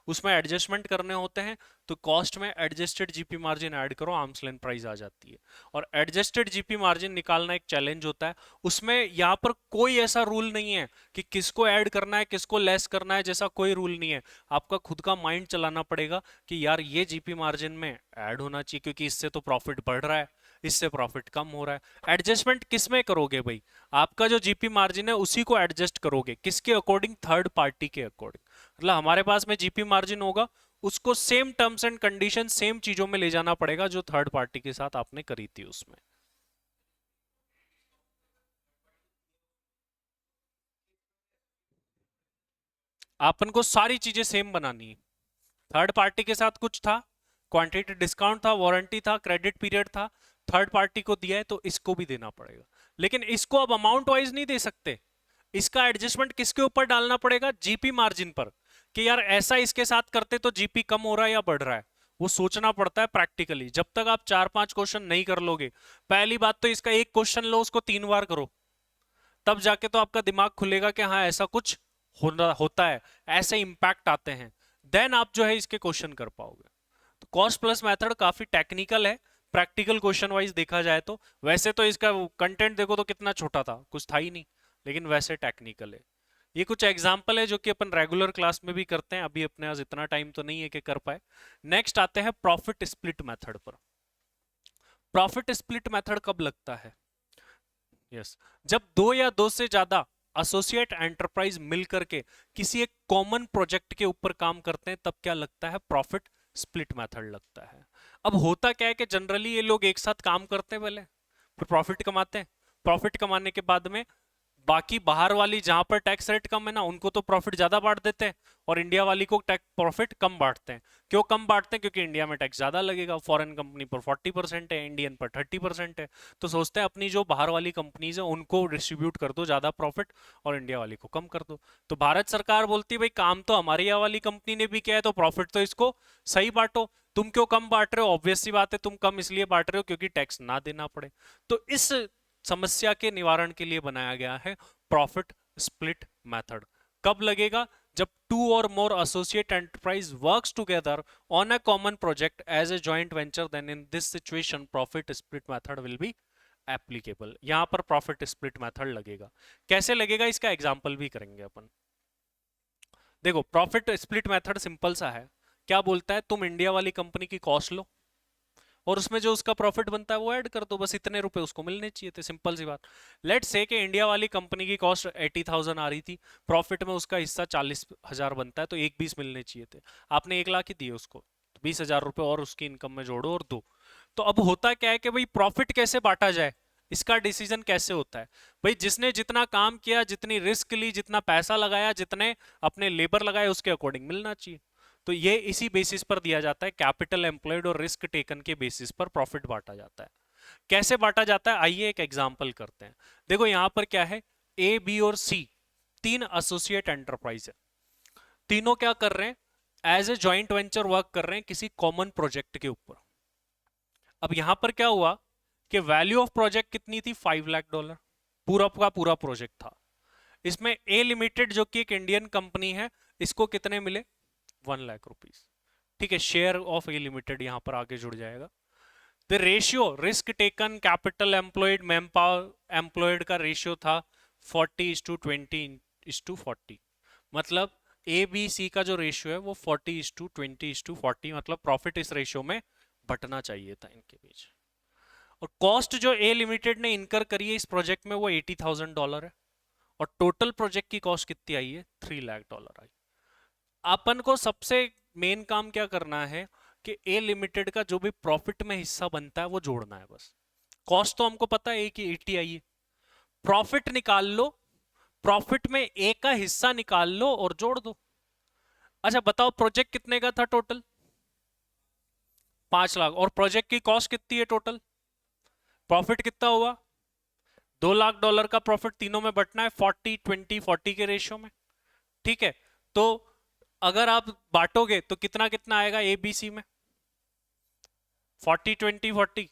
उसमें एडजस्टमेंट करने होते हैं। तो कॉस्ट में एडजस्टेड जीपी मार्जिन ऐड करो, आर्म्स लेंथ प्राइस आ जाती है। और एडजस्टेड जीपी मार्जिन निकालना एक चैलेंज होता है, उसमें यहाँ पर कोई ऐसा रूल नहीं है कि किसको ऐड करना है किसको लेस करना है, जैसा कोई रूल नहीं है। आपका खुद का माइंड चलाना पड़ेगा कि यार ये जीपी मार्जिन में ऐड होना चाहिए क्योंकि इससे तो प्रॉफिट बढ़ रहा है, इससे प्रॉफिट कम हो रहा है। एडजस्टमेंट किस में करोगे भाई? आपका जो जीपी मार्जिन है उसी को एडजस्ट करोगे, किसके अकॉर्डिंग? थर्ड पार्टी के अकॉर्डिंग। मतलब हमारे पास में जीपी मार्जिन होगा, उसको same terms and condition same चीजों में ले जाना पड़ेगा जो थर्ड पार्टी के साथ आपने करी थी उसमें। आपन को सारी चीजें सेम बनानी है। थर्ड पार्टी के साथ कुछ था, क्वांटिटी डिस्काउंट था, वारंटी था, क्रेडिट पीरियड था, थर्ड पार्टी को दिया है तो इसको भी देना पड़ेगा। लेकिन इसको अब अमाउंट वाइज नहीं दे सकते, इसका एडजस्टमेंट किसके ऊपर डालना पड़ेगा? जीपी मार्जिन पर, कि यार ऐसा इसके साथ करते तो जीपी कम हो रहा है या बढ़ रहा है, वो सोचना पड़ता है प्रैक्टिकली। जब तक आप 4-5 क्वेश्चन नहीं कर लोगे, पहली बात तो इसका एक क्वेश्चन लो उसको 3 बार करो, तब जाके तो आपका दिमाग खुलेगा कि हाँ ऐसा कुछ होता है, ऐसे इंपैक्ट आते हैं, देन आप जो है इसके क्वेश्चन कर पाओगे। तो कॉस्ट प्लस मेथड काफी टेक्निकल है प्रैक्टिकल क्वेश्चन वाइज देखा जाए तो। वैसे तो इसका कंटेंट देखो तो कितना छोटा था, कुछ था ही नहीं, लेकिन वैसे टेक्निकल है। ये कुछ एग्जाम्पल है जो कि अपन रेगुलर क्लास में भी करते हैं, अभी अपने पास इतना टाइम तो नहीं है कि कर पाए। नेक्स्ट आते हैं प्रॉफिट स्प्लिट मेथड पर। प्रॉफिट स्प्लिट मेथड कब लगता है? यस, जब दो या दो से ज्यादा एसोसिएट एंटरप्राइज मिलकर के किसी एक कॉमन प्रोजेक्ट के ऊपर काम करते हैं, तब क्या लगता है? प्रॉफिट स्प्लिट मेथड लगता है। अब होता क्या है कि जनरली ये लोग एक साथ काम करते हैं, पहले फिर प्रॉफिट कमाते हैं। प्रॉफिट कमाने के बाद में बाकी बाहर वाली जहां पर टैक्स रेट कम है ना, उनको तो प्रॉफिट ज्यादा बांट देते हैं, और इंडिया वाली को टैक्स प्रॉफिट कम बांटते हैं। क्यों कम बांटते हैं? क्योंकि इंडिया में टैक्स ज्यादा लगेगा, फॉरेन कंपनी पर 40% है, इंडियन पर 30% है। तो सोचते हैं अपनी जो बाहर वाली कंपनीज है उनको डिस्ट्रीब्यूट कर दो ज्यादा प्रॉफिट, और इंडिया वाली को कम कर दो। तो भारत सरकार बोलती है भाई काम तो हमारी वाली कंपनी ने भी किया है, तो प्रॉफिट तो इसको सही बांटो, तुम क्यों कम बांट रहे हो? ऑब्वियस सी बात है, तुम कम इसलिए बांट रहे हो क्योंकि टैक्स ना देना पड़े। तो इस समस्या के निवारण के लिए बनाया गया है प्रॉफिट स्प्लिट मेथड। कब लगेगा? जब टू और more associate enterprise works together on a common project as a joint venture, then in this situation profit split method will be applicable. यहां पर प्रॉफिट स्प्लिट मेथड लगेगा। कैसे लगेगा इसका एग्जांपल भी करेंगे अपन। देखो प्रॉफिट स्प्लिट मेथड सिंपल सा है। क्या बोलता है? तुम इंडिया वाली कंपनी की कॉस्ट लो और उसमें जो उसका प्रॉफिट बनता है वो ऐड कर दो, बस इतने रुपए उसको मिलने चाहिए थे। सिंपल सी बात। लेट्स से कि इंडिया वाली कंपनी की कॉस्ट 80,000 आ रही थी, प्रॉफिट में उसका हिस्सा 40,000 बनता है, तो 1,20 मिलने चाहिए थे। आपने 1 लाख ही दिए उसको, तो 20,000 रुपए और उसकी इनकम में जोड़ो और दो। तो अब होता क्या है कि भाई प्रॉफिट कैसे बांटा जाए, इसका डिसीजन कैसे होता है? भाई जिसने जितना काम किया, जितनी रिस्क ली, जितना पैसा लगाया, जितने अपने लेबर लगाए, उसके अकॉर्डिंग मिलना चाहिए। तो ये इसी बेसिस पर दिया जाता है, कैपिटल एम्प्लॉयड और रिस्क टेकन के बेसिस पर प्रॉफिट बांटा जाता है। कैसे बांटा जाता है आइए एक एग्जांपल करते हैं। देखो यहां पर क्या है, ए बी और सी तीन एसोसिएट एंटरप्राइज है। तीनों क्या कर रहे हैं? As a joint venture work कर रहे हैं किसी कॉमन प्रोजेक्ट के ऊपर। अब यहां पर क्या हुआ कि वैल्यू ऑफ प्रोजेक्ट कितनी थी? $5 लाख। पूरा का पूरा प्रोजेक्ट था। इसमें ए लिमिटेड जो कि एक इंडियन कंपनी है, इसको कितने मिले? 1 लाख रुपीज। ठीक है, शेयर ऑफ ए लिमिटेड यहां पर आगे जुड़ जाएगा। The ratio risk taken capital employed man power employed का रेशियो था 40:20:40। मतलब ए बी सी का जो रेशियो है वो 40:20:40, मतलब प्रॉफिट इस रेशियो में बटना चाहिए था इनके बीच। और कॉस्ट जो ए लिमिटेड ने इनकर करी है इस प्रोजेक्ट में वो $80,000 है, और टोटल प्रोजेक्ट की कॉस्ट कितनी आई है? $3 लाख आई। अपन को सबसे मेन काम क्या करना है कि ए लिमिटेड का जो भी प्रॉफिट में हिस्सा बनता है वो जोड़ना है बस। कॉस्ट तो हमको पता है ए की 80 आई है, प्रॉफिट निकाल लो, प्रॉफिट में ए का हिस्सा निकाल लो और जोड़ दो। अच्छा बताओ प्रोजेक्ट कितने का था टोटल? 5 लाख। और प्रोजेक्ट की कॉस्ट कितनी है टोटल? प्रॉफिट कितना हुआ? $2 लाख का प्रॉफिट तीनों में बंटना है 40:20:40 के रेशियो में। ठीक है, तो अगर आप बांटोगे तो कितना कितना आएगा ए बी सी में? 40:20:40,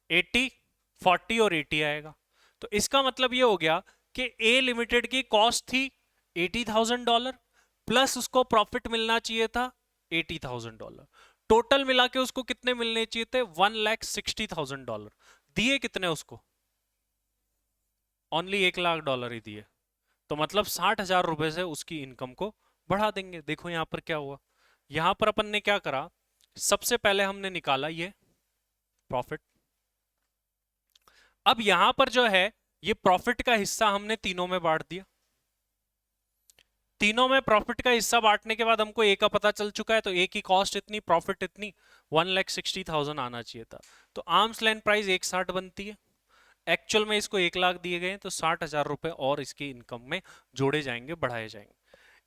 80:40 और 80 आएगा। तो इसका मतलब ये हो गया कि ए लिमिटेड की कॉस्ट थी $80,000 प्लस उसको प्रॉफिट मिलना चाहिए था $80,000। टोटल मिला के उसको कितने मिलने चाहिए थे? $1,60,000। दिए कितने उसको? ओनली $1 लाख ही दिए। तो मतलब 60,000 रुपए से उसकी इनकम को बढ़ा देंगे। देखो यहां पर क्या हुआ, यहां पर अपन ने क्या करा, सबसे पहले हमने निकाला ये प्रॉफिट। अब यहां पर जो है ये प्रॉफिट का हिस्सा हमने तीनों में बांट दिया। तीनों में प्रॉफिट का हिस्सा बांटने के बाद हमको ए का पता चल चुका है, तो ए की कॉस्ट इतनी, प्रॉफिट इतनी, 1,60,000 आना चाहिए था। तो आर्म्स लेंथ प्राइस 160 बनती है। एक्चुअल में इसको 1 लाख दिए गए, तो 60,000 रुपए और इसकी इनकम में जोड़े जाएंगे, बढ़ाए जाएंगे।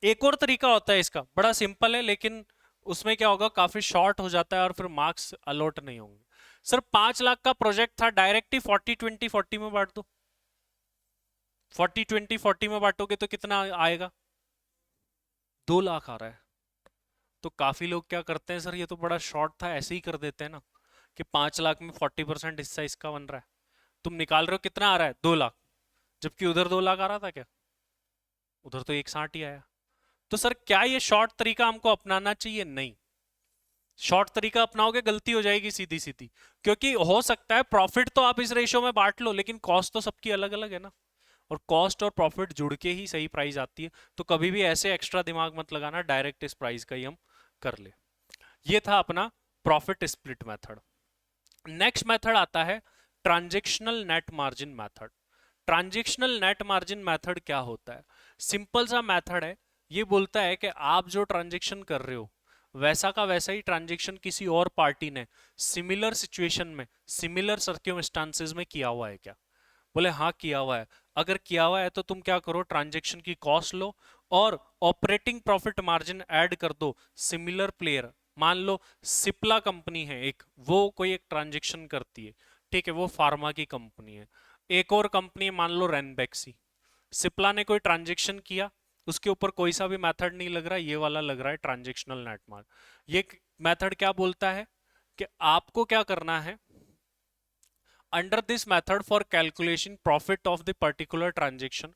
एक और तरीका होता है इसका, बड़ा सिंपल है, लेकिन उसमें क्या होगा, काफी शॉर्ट हो जाता है और फिर मार्क्स अलॉट नहीं होंगे। सर 5 लाख का प्रोजेक्ट था, डायरेक्ट ही 40:20:40 में बांट दो। 40:20:40 में बांटोगे तो कितना आएगा? 2 लाख आ रहा है। तो काफी लोग क्या करते हैं, सर ये तो बड़ा शॉर्ट था, ऐसे ही कर देते हैं ना, कि 5 लाख में 40% हिस्सा इसका बन रहा है। तुम निकाल रहे हो कितना आ रहा है? 2 लाख, जबकि उधर 2 लाख आ रहा था क्या? उधर तो 160 ही आया। तो सर क्या ये शॉर्ट तरीका हमको अपनाना चाहिए? नहीं, शॉर्ट तरीका अपनाओगे गलती हो जाएगी सीधी सीधी। क्योंकि हो सकता है प्रॉफिट तो आप इस रेशियो में बांट लो, लेकिन कॉस्ट तो सबकी अलग अलग है ना। और कॉस्ट और प्रॉफिट जुड़ के ही सही प्राइस आती है। तो कभी भी ऐसे एक्स्ट्रा दिमाग मत लगाना, डायरेक्ट इस प्राइस का ही हम कर ले। ये था अपना profit split method. Next method आता है transactional net margin method. Transactional net margin method क्या होता है? सिंपल सा मेथड है। ये बोलता है कि आप जो ट्रांजेक्शन कर रहे हो वैसा का वैसा ही ट्रांजेक्शन किसी और पार्टी ने सिमिलर सिचुएशन में, सिमिलर सर्कमस्टांसेस में किया हुआ है क्या? बोले हाँ किया हुआ है। अगर किया हुआ है तो तुम क्या करो, ट्रांजेक्शन की कॉस्ट लो और ऑपरेटिंग प्रॉफिट मार्जिन ऐड कर दो सिमिलर प्लेयर। मान लो सिप्ला कंपनी है एक, वो कोई एक ट्रांजेक्शन करती है, ठीक है, वो फार्मा की कंपनी है। एक और कंपनी मान लो रेनबेक्सी। सिप्ला ने कोई ट्रांजेक्शन किया, उसके ऊपर कोई सा भी मेथड नहीं लग रहा, ये वाला लग रहा है ट्रांजेक्शनल नेट मार्जिन। ये मेथड क्या बोलता है कि आपको क्या करना है, under this method for calculation profit of the particular transaction,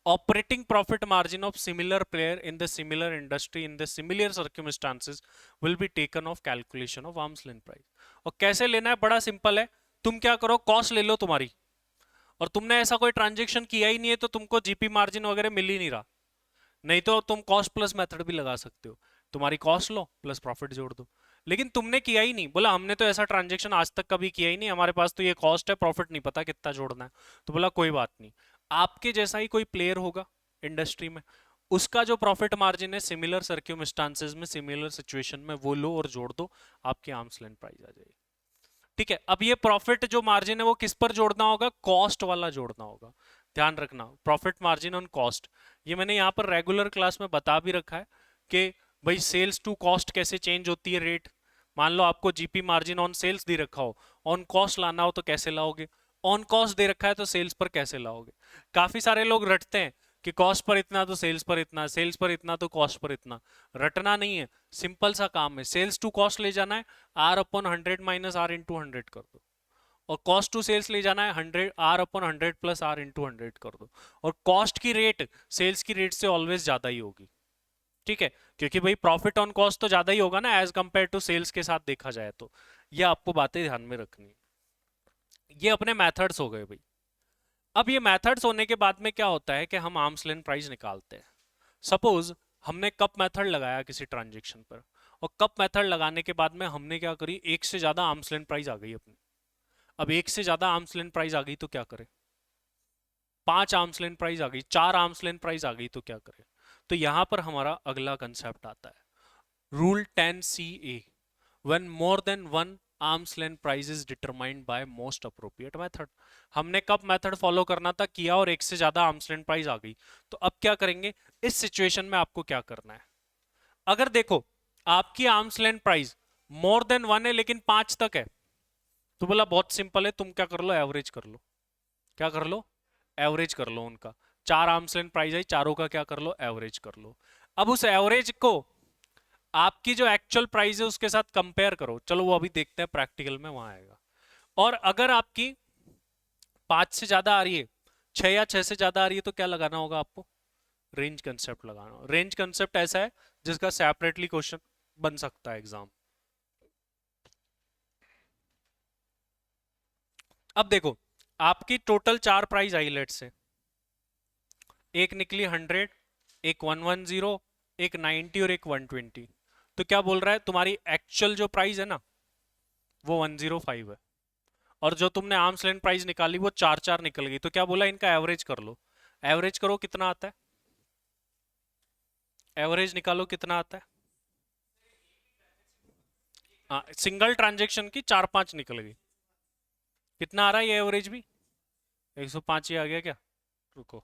operating profit margin of similar player in the similar industry in the similar circumstances will be taken of calculation of arm's length price। और कैसे लेना है, बड़ा simple है। तुम क्या करो, cost ले लो तुम्हारी, और तुमने ऐसा कोई ट्रांजेक्शन किया ही नहीं है तो तुमको जीपी मार्जिन वगैरह मिल ही नहीं रहा, नहीं तो तुम कॉस्ट प्लस मेथड भी लगा सकते हो। तुम्हारी कॉस्ट लो प्लस प्रॉफिट जोड़ दो। लेकिन तुमने किया ही नहीं, बोला हमने तो ऐसा ट्रांजेक्शन आज तक कभी किया ही नहीं, हमारे पास तो ये कॉस्ट है, प्रॉफिट नहीं पता कितना जोड़ना है। तो बोला कोई बात नहीं, आपके जैसा ही कोई प्लेयर होगा इंडस्ट्री में, उसका जो प्रॉफिट मार्जिन है सिमिलर सर्क्यूमस्टांसेस में, सिमिलर सिचुएशन में, वो लो और जोड़ दो, आपकी आर्म्स लेंथ प्राइस आ जाएगी। ठीक है, अब ये प्रॉफिट जो मार्जिन है वो किस पर जोड़ना होगा, कॉस्ट वाला जोड़ना होगा। ध्यान रखना, प्रॉफिट मार्जिन ऑन कॉस्ट। ये मैंने यहाँ पर रेगुलर क्लास में बता भी रखा है कि भाई सेल्स टू कॉस्ट कैसे चेंज होती है रेट। मान लो आपको जीपी मार्जिन ऑन सेल्स दे रखा हो, ऑन कॉस्ट लाना हो तो कैसे लाओगे, ऑन कॉस्ट दे रखा है तो सेल्स पर कैसे लाओगे। काफी सारे लोग रटते हैं कि कॉस्ट पर इतना तो सेल्स पर इतना, सेल्स पर इतना तो कॉस्ट पर इतना। रटना नहीं है, सिंपल सा काम है, सेल्स टू कॉस्ट ले जाना है, R upon 100 minus R into 100 कर दो, और कॉस्ट टू सेल्स ले जाना है 100 R upon 100 plus R into 100 कर दो। और कॉस्ट की रेट सेल्स की रेट से ऑलवेज ज्यादा ही होगी, ठीक है, क्योंकि भाई प्रॉफिट ऑन कॉस्ट तो ज्यादा ही होगा ना एज कंपेयर टू सेल्स के साथ देखा जाए तो। ये आपको बातें ध्यान में रखनी। ये अपने मेथड्स हो गए भाई। अब ये मेथड्स होने के बाद में क्या होता है कि हम आर्म्स लेंथ प्राइस निकालते हैं। सपोज हमने कप मेथड लगाया किसी ट्रांजेक्शन पर, और कप मेथड लगाने के बाद में हमने क्या करी, एक से ज्यादा आर्म्स लेंथ प्राइस आ गई अपनी। अब एक से ज्यादा आर्म्स लेंथ प्राइस आ गई तो क्या करें, 5 आर्म्स लेंथ प्राइस आ गई, 4 आर्म्स लेंथ प्राइस आ गई तो क्या करें। तो यहां पर हमारा अगला कंसेप्ट आता है rule 10CA, when more than one arms length price is determined by most appropriate method. हमने कब मेथड फॉलो करना था, किया, और एक से ज्यादा आर्म्स लेंथ प्राइस आ गई। तो अब क्या करेंगे, इस सिचुएशन में आपको क्या करना है। अगर देखो आपकी arms length price more than 1 है लेकिन 5 तक है, तो बोला बहुत सिंपल है, तुम क्या कर लो, एवरेज कर लो। क्या कर लो, एवरेज कर लो उनका। 4 आर्म्स लेंथ प्राइस है, चारों का क्या कर लो, एवरेज कर लो। अब उस एवरेज को आपकी जो एक्चुअल प्राइस है उसके साथ कंपेयर करो, चलो वो अभी देखते हैं प्रैक्टिकल में, वहां आएगा। और अगर आपकी 5 से ज्यादा आ रही है, 6 या 6 से ज्यादा आ रही है, तो क्या लगाना होगा आपको, रेंज कंसेप्ट लगाना। रेंज कंसेप्ट ऐसा है जिसका सेपरेटली क्वेश्चन बन सकता है एग्जाम। अब देखो आपकी टोटल 4 प्राइस आई, लेट से एक निकली 100, एक 110, एक 90 और एक 120। तो क्या बोल रहा है, तुम्हारी एक्चुअल जो प्राइस है ना वो 105 है, और जो तुमने आर्म्स लेंथ प्राइस निकाली वो 4 निकल गई। तो क्या बोला, इनका एवरेज कर लो। एवरेज करो, कितना आता है, एवरेज निकालो कितना आता है। हाँ, सिंगल ट्रांजेक्शन की 4-5 निकल गई, कितना आ रहा है ये एवरेज भी, 105 ही आ गया क्या। रुको,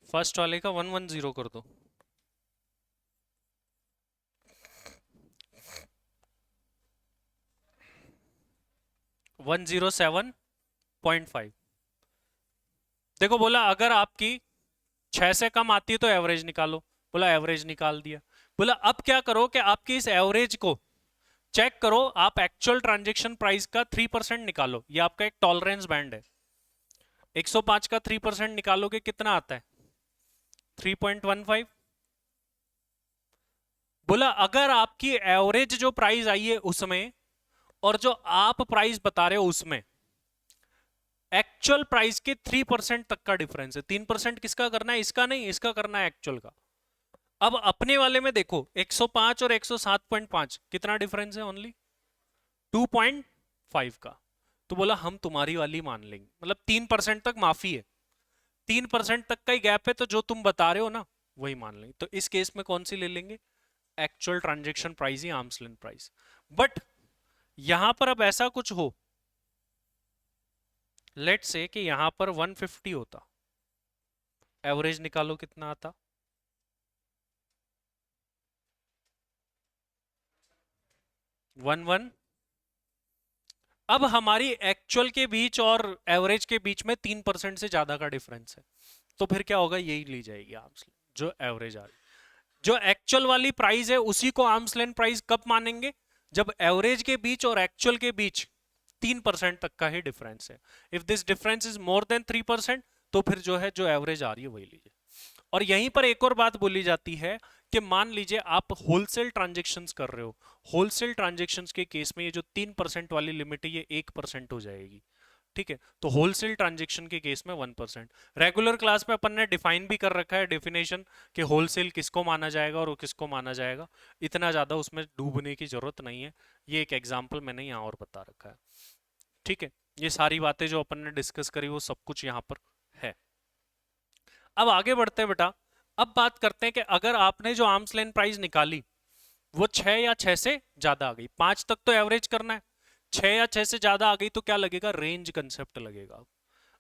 फर्स्ट वाले का 110 कर दो, 107.5। देखो बोला अगर आपकी 6 से कम आती है तो एवरेज निकालो, बोला एवरेज निकाल दिया। बोला अब क्या करो कि आपकी इस एवरेज को चेक करो, आप एक्चुअल ट्रांजेक्शन प्राइस का 3% निकालो, ये आपका एक टॉलरेंस बैंड है। 105 का 3% निकालोगे कितना आता है, 3.15। बोला अगर आपकी एवरेज जो प्राइस आई है उसमें और जो आप प्राइस बता रहे हो उसमें एक्चुअल प्राइस के 3% तक का डिफरेंस है। 3% किसका करना है? इसका नहीं, इसका करना है एक्चुअल का। अब अपने वाले में देखो 105 और 107.5 कितना डिफरेंस है? ओनली 2.5 का। तो बोला हम तुम्हारी वाली मान लेंगे, मतलब 3% तक माफी है, 3% तक का ही गैप है, तो जो तुम बता रहे हो ना वही मान लेंगे। तो इस केस में कौन सी ले लेंगे? Actual transaction price he arms length price. But यहां पर अब ऐसा कुछ हो, लेट से कि यहां पर 150 होता, एवरेज निकालो कितना आता? 11। अब हमारी एक्चुअल के बीच और एवरेज के बीच में 3% से ज्यादा का डिफरेंस है, तो फिर क्या होगा? यही ली जाएगी आर्म्स लेंथ, जो एवरेज आ रही। जो एक्चुअल वाली प्राइस है उसी को आर्म्स लेंथ प्राइस कब मानेंगे? जब एवरेज के बीच और एक्चुअल के बीच 3% तक का ही डिफरेंस है। If this difference is more than 3%, तो फिर जो है, जो एवरेज आ रही है वही लीजिए। और यहीं पर एक और बात बोली जाती है कि मान लीजिए आप होलसेल ट्रांजेक्शन्स कर रहे हो, होलसेल ट्रांजेक्शन्स के केस में ये जो 3% वाली लिमिट है ये 1% हो जाएगी। ठीक है, तो होलसेल ट्रांजेक्शन के केस में 1%। रेगुलर क्लास में अपन ने डिफाइन भी कर रखा है डेफिनेशन कि होलसेल किसको माना जाएगा और वो किसको माना जाएगा, इतना ज्यादा उसमें डूबने की जरूरत नहीं है। ये एक एग्जाम्पल मैंने यहाँ और बता रखा है। ठीक है, ये सारी बातें जो अपन ने डिस्कस करी वो सब कुछ यहाँ पर है। अब आगे बढ़ते हैं बेटा। अब बात करते हैं कि अगर आपने जो आर्म्स लेंथ प्राइस निकाली वो 6 या 6 से ज्यादा आ गई, 5 तक तो एवरेज करना है, 6 या 6 से ज्यादा आ गई तो क्या लगेगा? रेंज कंसेप्ट लगेगा।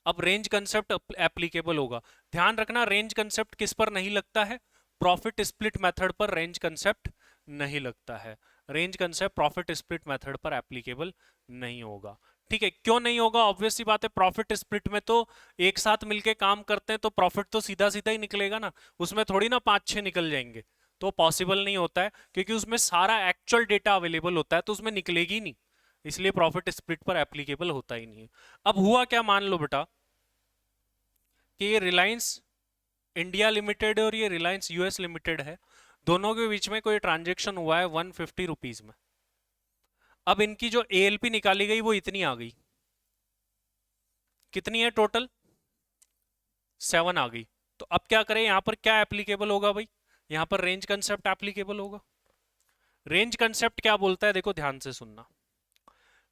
अब रेंज कंसेप्ट एप्लीकेबल होगा। ध्यान रखना, रेंज कंसेप्ट किस पर नहीं लगता है? प्रॉफिट स्प्लिट मेथड पर रेंज कंसेप्ट नहीं लगता है। Range concept profit split method पर एप्लीकेबल नहीं होगा। ठीक है, क्यों नहीं होगा? ऑब्वियस सी बात है, प्रॉफिट स्प्लिट में तो एक साथ मिलके काम करते हैं तो प्रॉफिट तो सीधा सीधा ही निकलेगा ना, उसमें थोड़ी ना 5-6 निकल जाएंगे। तो पॉसिबल नहीं होता है, क्योंकि उसमें सारा एक्चुअल डेटा अवेलेबल होता है, तो उसमें निकलेगी नहीं, इसलिए प्रॉफिट स्प्लिट पर एप्लीकेबल होता ही नहीं है। अब हुआ क्या, मान लो बेटा कि ये रिलायंस इंडिया लिमिटेड और ये रिलायंस यूएस लिमिटेड है, दोनों के बीच में कोई ट्रांजेक्शन हुआ है 150 रुपीज में। अब इनकी जो एएलपी निकाली गई वो इतनी आ गई, कितनी है टोटल? 7 आ गई। तो अब क्या करें, यहां पर क्या एप्लीकेबल होगा भाई? यहां पर रेंज कंसेप्ट एप्लीकेबल होगा। रेंज कंसेप्ट क्या बोलता है, देखो ध्यान से सुनना।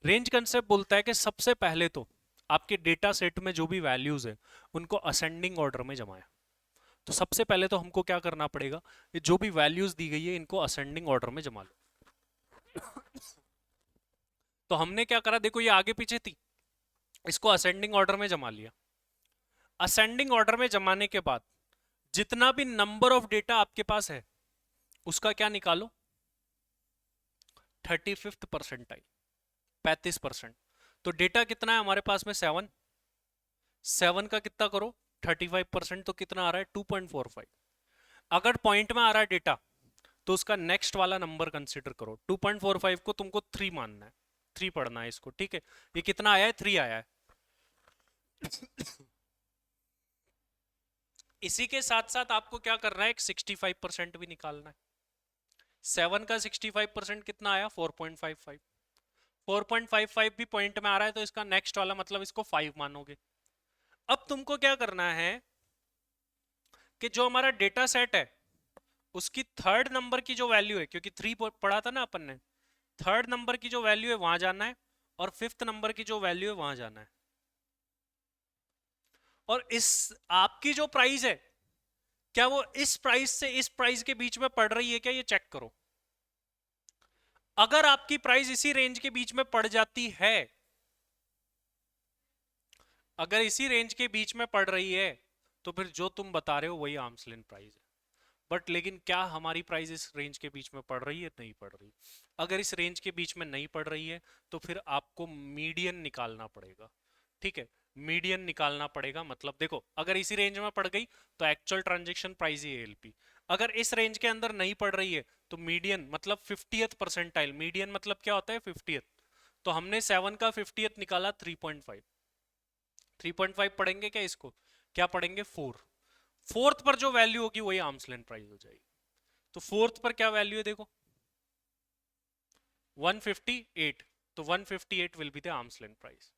रेंज कंसेप्ट बोलता है कि सबसे पहले तो आपके डेटा सेट में जो भी वैल्यूज है उनको असेंडिंग ऑर्डर में जमाएं। तो सबसे पहले तो हमको क्या करना पड़ेगा, ये जो भी वैल्यूज दी गई है इनको असेंडिंग ऑर्डर में जमा लो। तो हमने क्या करा, देखो ये आगे पीछे थी, इसको असेंडिंग ऑर्डर में जमा लिया। असेंडिंग ऑर्डर में जमाने के बाद जितना भी नंबर ऑफ डेटा आपके पास है उसका क्या निकालो? 35th percentile, 35%। तो डेटा कितना है हमारे पास में? 7। 7 का कितना करो? 35%, तो कितना आ रहा है? 2.45। अगर पॉइंट में आ रहा है डेटा तो उसका नेक्स्ट वाला नंबर कंसीडर करो। 2.45 को तुमको 3 मानना है, 3 पढ़ना है इसको। ठीक है, ये कितना आया है? 3 आया है। इसी के साथ साथ आपको क्या करना है, एक 65% भी निकालना है। 7 का 65% कितना आया? 4.55। 4.55 भी पॉइंट में आ रहा है तो इसका नेक्स्ट वाला मतलब इसको 5 मानोगे। अब तुमको क्या करना है कि जो हमारा डेटा सेट है उसकी थर्ड नंबर की जो वैल्यू है, क्योंकि 3 पढ़ा था ना अपन ने, थर्ड नंबर की जो वैल्यू है वहां जाना है और फिफ्थ नंबर की जो वैल्यू है वहां जाना है। और इस आपकी जो प्राइस है क्या वो इस प्राइस से इस प्राइस के बीच में पड़ रही है क्या, ये चेक करो। अगर आपकी प्राइस इसी रेंज के बीच में पड़ जाती है, अगर इसी रेंज के बीच में पड़ रही है तो फिर जो तुम बता रहे हो वही आर्म्स लेंथ प्राइस है। बट लेकिन क्या हमारी प्राइस इस रेंज के बीच में पड़ रही है? नहीं पड़ रही। अगर इस रेंज के बीच में नहीं पड़ रही है तो फिर आपको मीडियन निकालना पड़ेगा। ठीक है, मीडियन निकालना पड़ेगा। मतलब देखो, अगर इसी रेंज में पड़ गई तो एक्चुअल ट्रांजेक्शन प्राइस ही एएलपी। अगर इस रेंज के अंदर नहीं पड़ रही है तो मीडियन मतलब 50th परसेंटाइल। मीडियन मतलब क्या होता है? 50th। तो हमने 7 का 50th निकाला 3.5। 3.5 पढ़ेंगे क्या इसको? क्या पढ़ेंगे? 4। फोर्थ पर जो वैल्यू होगी वही आर्म्स लेंथ प्राइस हो जाएगी। तो फोर्थ पर क्या वैल्यू है देखो, 158। तो 158 will be the arms length price.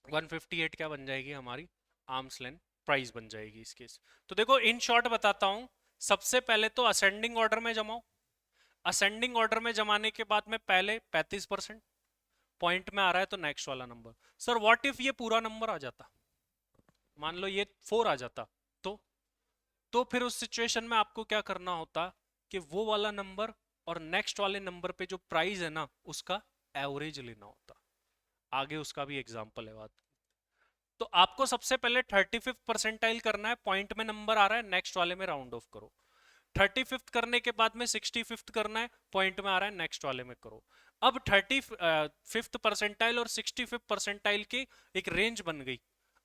158 क्या बन जाएगी हमारी आर्म्स लेंथ प्राइस बन जाएगी इस केस। तो देखो इन शॉर्ट बताता हूं, सबसे पहले तो असेंडिंग ऑर्डर में जमाओ। असेंडिंग ऑर्डर में जमाने के बाद में पहले 35% पॉइंट में आ रहा है तो नेक्स्ट वाला नंबर। सर व्हाट इफ ये पूरा नंबर आ जाता, मान लो ये 4 आ जाता, तो तो फिर उस सिचुएशन में आपको क्या करना होता कि वो वाला नंबर और नेक्स्ट वाले नंबर पे जो प्राइस है ना उसका एवरेज लेना होता। आगे उसका भी एग्जांपल है बात। तो आपको सबसे पहले 35th परसेंटाइल करना है, पॉइंट में नंबर आ रहा है, नेक्स्ट वाले में राउंड ऑफ करो। 35th करने के बाद में 65th करना है, पॉइंट में आ रहा है, नेक्स्ट वाले में करो। अब 35th परसेंटाइल और 65th परसेंटाइल की एक रेंज बन गई।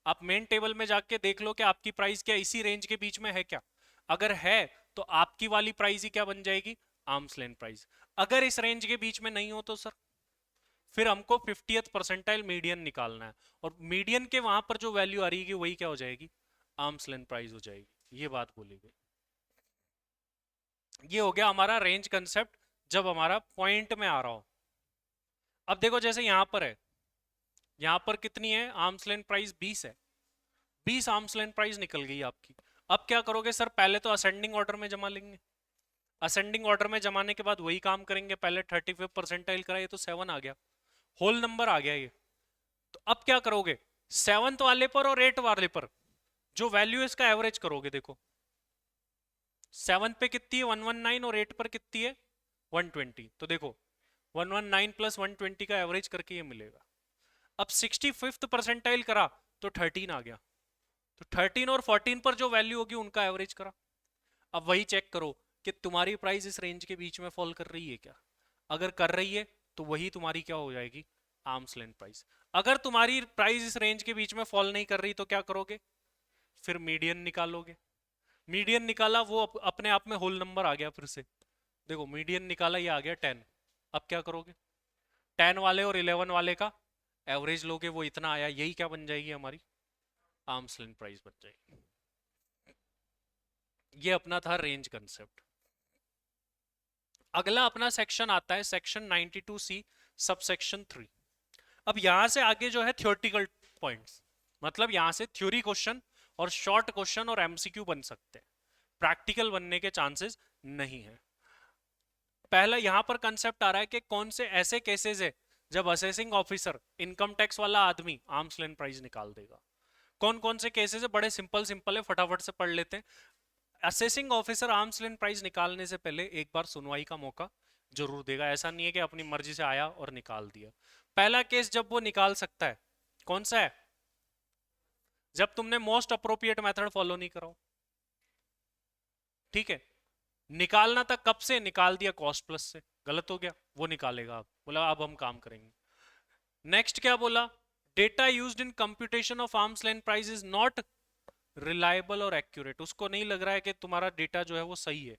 आप मेन टेबल में जाके देख लो कि आपकी प्राइस क्या इसी रेंज के बीच में है क्या। अगर है तो आपकी वाली प्राइस ही क्या बन जाएगी, आर्म्स लेंथ प्राइस। अगर इस रेंज के बीच में नहीं हो तो सर फिर हमको 50th परसेंटाइल मीडियन निकालना है, और मीडियन के वहां पर जो वैल्यू आ रही है वही क्या हो जाएगी, आर्म्स लेंथ प्राइस हो जाएगी। ये बात बोली गई। ये हो गया हमारा रेंज कंसेप्ट जब हमारा पॉइंट में आ रहा हो। अब देखो जैसे यहां पर है, यहां पर कितनी है आर्म्स लेंथ प्राइस 20 है, 20 आर्म्स लेंथ प्राइस निकल गई आपकी। अब क्या करोगे सर, पहले तो असेंडिंग ऑर्डर में जमा लेंगे। असेंडिंग ऑर्डर में जमाने के बाद वही काम करेंगे, पहले 35 परसेंटाइल करा, ये तो 7 आ गया, होल नंबर आ गया ये। तो अब क्या करोगे, 7th वाले पर और 8 वाले पर जो वैल्यू है इसका एवरेज करोगे। देखो 7 पे कितनी है 119 और 8 पर कितनी है 120, तो देखो 119 प्लस 120 का एवरेज करके ये मिलेगा। अब 65th परसेंटाइल करा तो 13 आ गया, तो 13 और 14 पर जो वैल्यू होगी उनका एवरेज करा। अब वही चेक करो कि तुम्हारी प्राइस इस रेंज के बीच में फॉल कर रही है क्या। अगर कर रही है तो वही तुम्हारी क्या हो जाएगी, आर्म्स लेंथ प्राइस। अगर तुम्हारी प्राइस इस रेंज के बीच में फॉल नहीं कर रही तो क्या करोगे, फिर मीडियन निकालोगे। मीडियन निकाला, वो अपने आप में होल नंबर आ गया फिर से। देखो मीडियन निकाला, ये आ गया 10। अब क्या करोगे, 10 वाले और 11 वाले का एवरेज लोगे, वो इतना आया, यही क्या बन जाएगी हमारी आर्म्स लेंथ प्राइस बन जाएगी। ये अपना था रेंज कंसेप्ट। अगला अपना सेक्शन आता है सेक्शन 92C सब सेक्शन 3। अब यहां से आगे जो है थ्योरेटिकल पॉइंट्स, मतलब यहां से थ्योरी क्वेश्चन और शॉर्ट क्वेश्चन और एमसीक्यू बन सकते हैं, प्रैक्टिकल बनने के चांसेस नहीं है। पहला यहां पर कंसेप्ट आ रहा है कि कौन से ऐसे केसेस है जब असेसिंग ऑफिसर इनकम टैक्स वाला आदमी आर्म्स लेंथ प्राइस निकाल देगा। कौन कौन से केसेस है, बड़े सिंपल सिंपल है, फटाफट से पढ़ लेते हैं। Assessing officer arms length price निकालने से पहले एक बार सुनवाई का मौका जरूर देगा। ऐसा नहीं है कि अपनी मर्जी से आया और निकाल दिया। पहला केस जब वो निकाल सकता है कौन सा है, जब तुमने मोस्ट अप्रोप्रिएट मेथड फॉलो नहीं करो। ठीक है, निकालना था कब से, निकाल दिया कॉस्ट प्लस से, गलत हो गया, वो निकालेगा। अब बोला अब हम काम करेंगे। नेक्स्ट क्या बोला, data used in computation of arms length price is not reliable और एक्यूरेट। उसको नहीं लग रहा है कि तुम्हारा डेटा जो है वो सही है,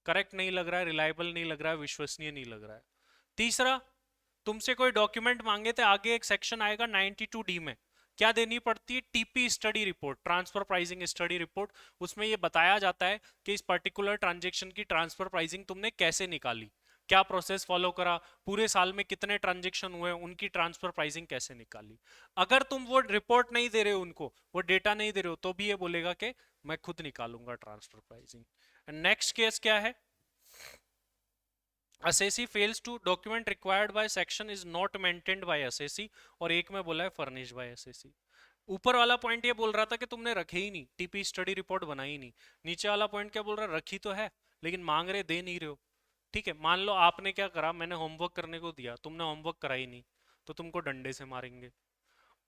करेक्ट नहीं लग रहा है, रिलायबल नहीं लग रहा है, विश्वसनीय नहीं लग रहा है। तीसरा, तुमसे कोई डॉक्यूमेंट मांगे थे, आगे एक सेक्शन आएगा 92D में, क्या देनी पड़ती है, TP study report, transfer pricing study report. उसमें यह बताया जाता है कि इस पर्टिकुलर ट्रांजेक्शन की ट्रांसफर प्राइसिंग तुमने कैसे निकाली, क्या प्रोसेस फॉलो करा, पूरे साल में कितने ट्रांजेक्शन हुए, उनकी ट्रांसफर प्राइसिंग कैसे निकाली। अगर तुम वो रिपोर्ट नहीं दे रहे हो उनको, वो डेटा नहीं दे रहे हो, तो भी ये बोलेगा कि मैं खुद निकालूंगा ट्रांसफर प्राइसिंग। नेक्स्ट केस क्या है, assessee fails to document required by section is not maintained by assessee, और एक में बोला है furnished by assessee। ऊपर वाला पॉइंट ये बोल रहा था कि तुमने रखे ही नहीं, टीपी स्टडी रिपोर्ट बनाई नहीं। नीचे वाला पॉइंट क्या बोल रहा है, रखी तो है लेकिन मांग रहे दे नहीं रहे हो। ठीक है, मान लो आपने क्या करा, मैंने होमवर्क करने को दिया, तुमने होमवर्क करा ही नहीं, तो तुमको डंडे से मारेंगे।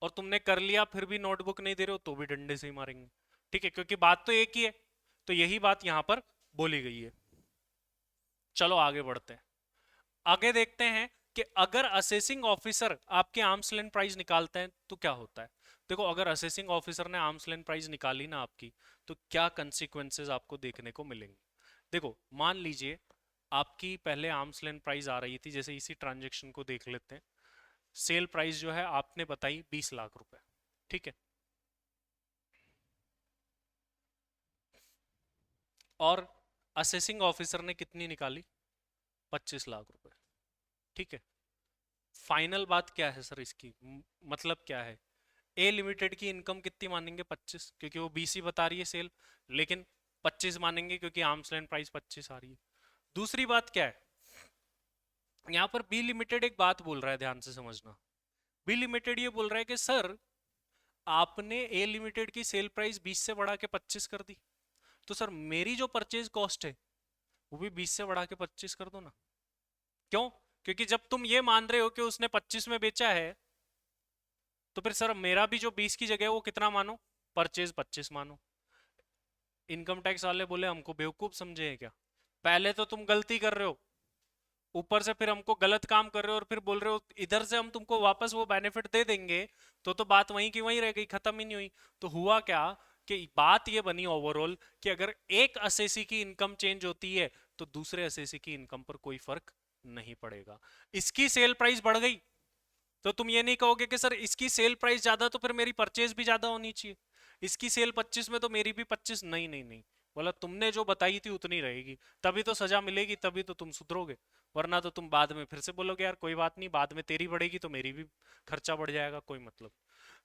और तुमने कर लिया फिर भी नोटबुक नहीं दे रहे हो तो भी डंडे से ही मारेंगे। ठीक है, क्योंकि बात तो एक ही है। तो यही बात यहां पर बोली गई है। चलो आगे बढ़ते हैं। आगे देखते हैं कि अगर असेसिंग ऑफिसर आपके आर्म्स लेंथ प्राइस निकालते हैं तो क्या होता है। देखो अगर असेसिंग ऑफिसर ने आर्म्स लेंथ प्राइस निकाली ना आपकी, तो क्या कंसिक्वेंसेस आपको देखने को मिलेंगे। देखो मान लीजिए आपकी पहले आर्म्स लेंथ प्राइस आ रही थी, जैसे इसी ट्रांजेक्शन को देख लेते हैं, सेल प्राइस जो है आपने बताई 20 लाख रुपए। ठीक है, और असेसिंग ऑफिसर ने कितनी निकाली, 25 लाख रुपए। ठीक है, फाइनल बात क्या है सर इसकी, मतलब क्या है, ए लिमिटेड की इनकम कितनी मानेंगे? 25, क्योंकि वो 20 ही बता रही है सेल, लेकिन 25 मानेंगे क्योंकि आर्म्स लेंथ प्राइस 25 आ रही है। दूसरी बात क्या है, यहां पर बी लिमिटेड एक बात बोल रहा है, ध्यान से समझना। बी लिमिटेड ये बोल रहा है कि सर आपने ए लिमिटेड की सेल प्राइस 20 से बढ़ा के 25 कर दी, तो सर मेरी जो परचेज कॉस्ट है वो भी 20 से बढ़ा के 25 कर दो ना। क्यों? क्योंकि जब तुम ये मान रहे हो कि उसने 25 में बेचा है, तो फिर सर मेरा भी जो 20 की जगह है वो कितना मानो? परचेज 25 मानो। इनकम टैक्स वाले बोले हमको बेवकूफ समझे हैं क्या? पहले तो तुम गलती कर रहे हो, ऊपर से फिर हमको गलत काम कर रहे हो, और फिर बोल रहे हो इधर से हम तुमको वापस वो बेनिफिट दे देंगे, तो बात वहीं की वहीं रह गई, खत्म ही नहीं हुई। तो हुआ क्या कि बात ये बनी ओवरऑल कि अगर एक असेसी की इनकम चेंज होती है तो दूसरे असेसी की इनकम पर कोई फर्क नहीं पड़ेगा। इसकी सेल प्राइस बढ़ गई तो तुम ये नहीं कहोगे कि सर इसकी सेल प्राइस ज्यादा तो फिर मेरी परचेज भी ज्यादा होनी चाहिए, इसकी सेल 25 में तो मेरी भी 25। नहीं नहीं नहीं, बोला तुमने जो बताई थी उतनी रहेगी, तभी तो सजा मिलेगी, तभी तो तुम सुधरोगे। वरना तो तुम बाद में फिर से बोलोगे यार कोई बात नहीं, बाद में तेरी बढ़ेगी तो मेरी भी खर्चा बढ़ जाएगा, कोई मतलब।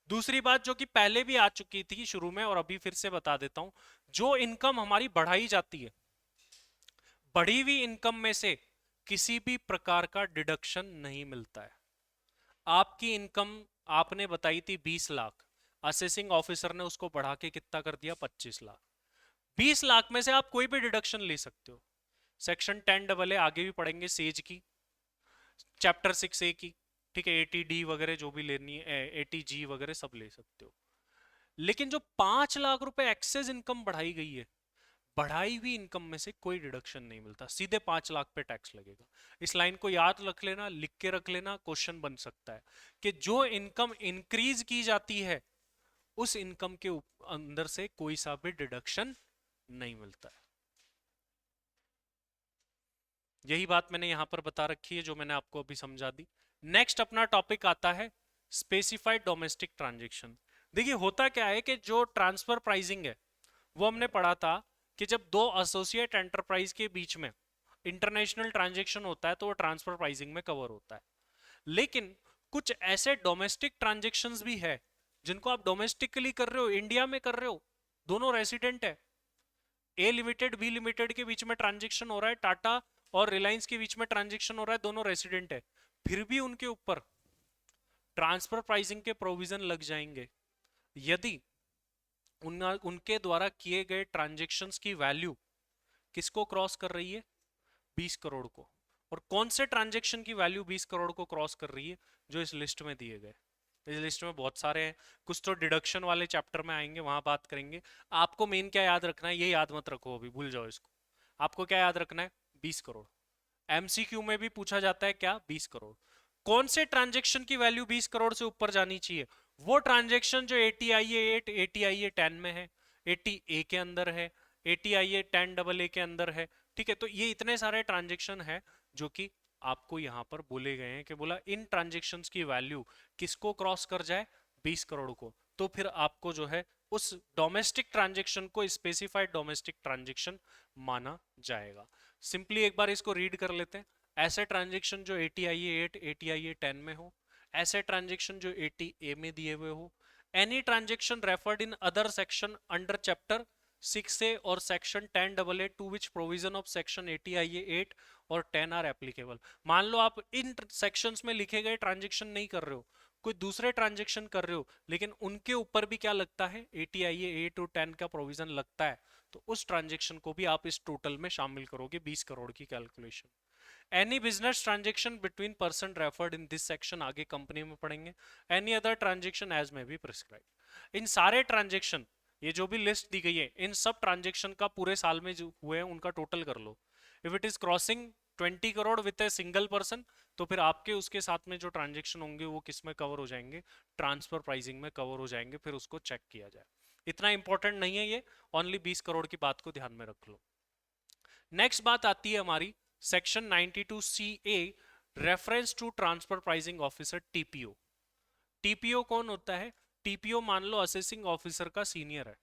दूसरी बात जो कि पहले भी आ चुकी थी शुरू में और अभी फिर से बता देता हूं, जो इनकम हमारी बढ़ाई जाती है, बढ़ी हुई इनकम में से किसी भी प्रकार का डिडक्शन नहीं मिलता है। आपकी इनकम आपने बताई थी 20 लाख, असेसिंग ऑफिसर ने उसको बढ़ा के कितना कर दिया? 25 लाख। 20 लाख में से आप कोई भी डिडक्शन ले सकते हो। सेक्शन 10 AA आगे भी पढ़ेंगे सेज की, चैप्टर 6A की, ठीक है, 80D वगैरह जो भी लेनी है, 80G वगैरह सब ले सकते हो। लेकिन जो 5 लाख रुपए एक्सेस इनकम बढ़ाई गई है, बढ़ाई हुई इनकम में से कोई डिडक्शन नहीं मिलता, सीधे 5 लाख पे टैक्स लगेगा। इस लाइन को याद रख लेना, लिख के रख लेना, क्वेश्चन बन सकता है कि जो इनकम इंक्रीज की जाती है उस इनकम के अंदर से कोई सा भी डिडक्शन नहीं मिलता है। यही बात मैंने यहां पर बता रखी है जो मैंने आपको अभी समझा दी। नेक्स्ट अपना टॉपिक आता है स्पेसिफाइड डोमेस्टिक ट्रांजेक्शन। देखिए होता क्या है कि जो ट्रांसफर प्राइसिंग है वो हमने पढ़ा था कि जब दो एसोसिएट एंटरप्राइज के बीच में इंटरनेशनल ट्रांजेक्शन होता है तो वो ट्रांसफर प्राइसिंग में कवर होता है। लेकिन कुछ ऐसे डोमेस्टिक ट्रांजेक्शन्स भी है जिनको आप डोमेस्टिकली कर रहे हो, इंडिया में कर रहे हो, दोनों रेसिडेंट है, ए लिमिटेड बी लिमिटेड के बीच में ट्रांजेक्शन हो रहा है, टाटा और रिलायंस के बीच में ट्रांजेक्शन हो रहा है, दोनों रेसिडेंट है, फिर भी उनके ऊपर ट्रांसफर प्राइसिंग के प्रोविजन लग जाएंगे यदि उनके द्वारा किए गए ट्रांजेक्शन्स की वैल्यू किसको क्रॉस कर रही है? 20 करोड़ को। और कौन से ट्रांजेक्शन की वैल्यू 20 करोड़ को क्रॉस कर रही है? जो इस लिस्ट में दिए गए। इस लिस्ट में बहुत सारे हैं, कुछ तो डिडक्शन वाले चैप्टर में आएंगे, वहां बात करेंगे। आपको मेन क्या याद रखना है, ये याद मत रखो, अभी भूल जाओ इसको। आपको क्या याद रखना है? 20 करोड़। एमसीक्यू में भी पूछा जाता है क्या? 20 करोड़। कौन से ट्रांजेक्शन की वैल्यू 20 करोड़ से ऊपर जानी चाहिए? वो ट्रांजेक्शन जो ATIA 8 ATIA 10 में है, 80A के अंदर है, ATIA 10AA के अंदर है, ठीक है। तो ये इतने सारे ट्रांजेक्शन है जो कि आपको यहां पर बोले गए हैं कि बोला इन ट्रांजेक्शन्स की वैल्यू किसको क्रॉस कर जाए? 20 करोड़ को। तो फिर आपको जो है उस डोमेस्टिक ट्रांजेक्शन को स्पेसिफाइड डोमेस्टिक ट्रांजेक्शन माना जाएगा। सिंपली एक बार इसको रीड कर लेते हैं। ऐसे ट्रांजेक्शन जो ATIA 8 ATIA 10 में हो, ऐसे ट्रांजेक्शन जो 80A में दिए हुए हो, any transaction referred in other section under chapter 6A और section 10AA to which provision of section ATIA 8 और 10 आर एप्लीकेबल। मान लो आप इन सेक्शंस में लिखे गए ट्रांजेक्शन नहीं कर रहे हो, कोई दूसरे ट्रांजेक्शन कर रहे हो, लेकिन उनके ऊपर भी क्या लगता है? ATIA 8 और 10 का प्रोविजन लगता है, तो उस ट्रांजेक्शन को भी आप इस टोटल में शामिल करोगे 20 करोड़ की calculation. Any business transaction between person referred in this section, आगे कंपनी में पढ़ेंगे। एनी अदर ट्रांजेक्शन एज में भी प्रिस्क्राइब। इन सारे ट्रांजेक्शन, ये जो भी लिस्ट दी गई है, इन सब ट्रांजेक्शन का पूरे साल में जो हुए हैं उनका टोटल कर लो। If it is crossing 20 crore with a single person, तो फिर आपके उसके साथ में जो ट्रांजेक्शन होंगे वो किस में कवर हो जाएंगे? ट्रांसफर प्राइसिंग में कवर हो जाएंगे, फिर उसको चेक किया जाए। इतना इंपॉर्टेंट नहीं है ये, ओनली 20 करोड़ की बात को ध्यान में रख लो। नेक्स्ट बात आती है हमारी section 92CA, reference to transfer pricing officer, TPO। TPO कौन होता है? TPO मान लो असेसिंग ऑफिसर का सीनियर है।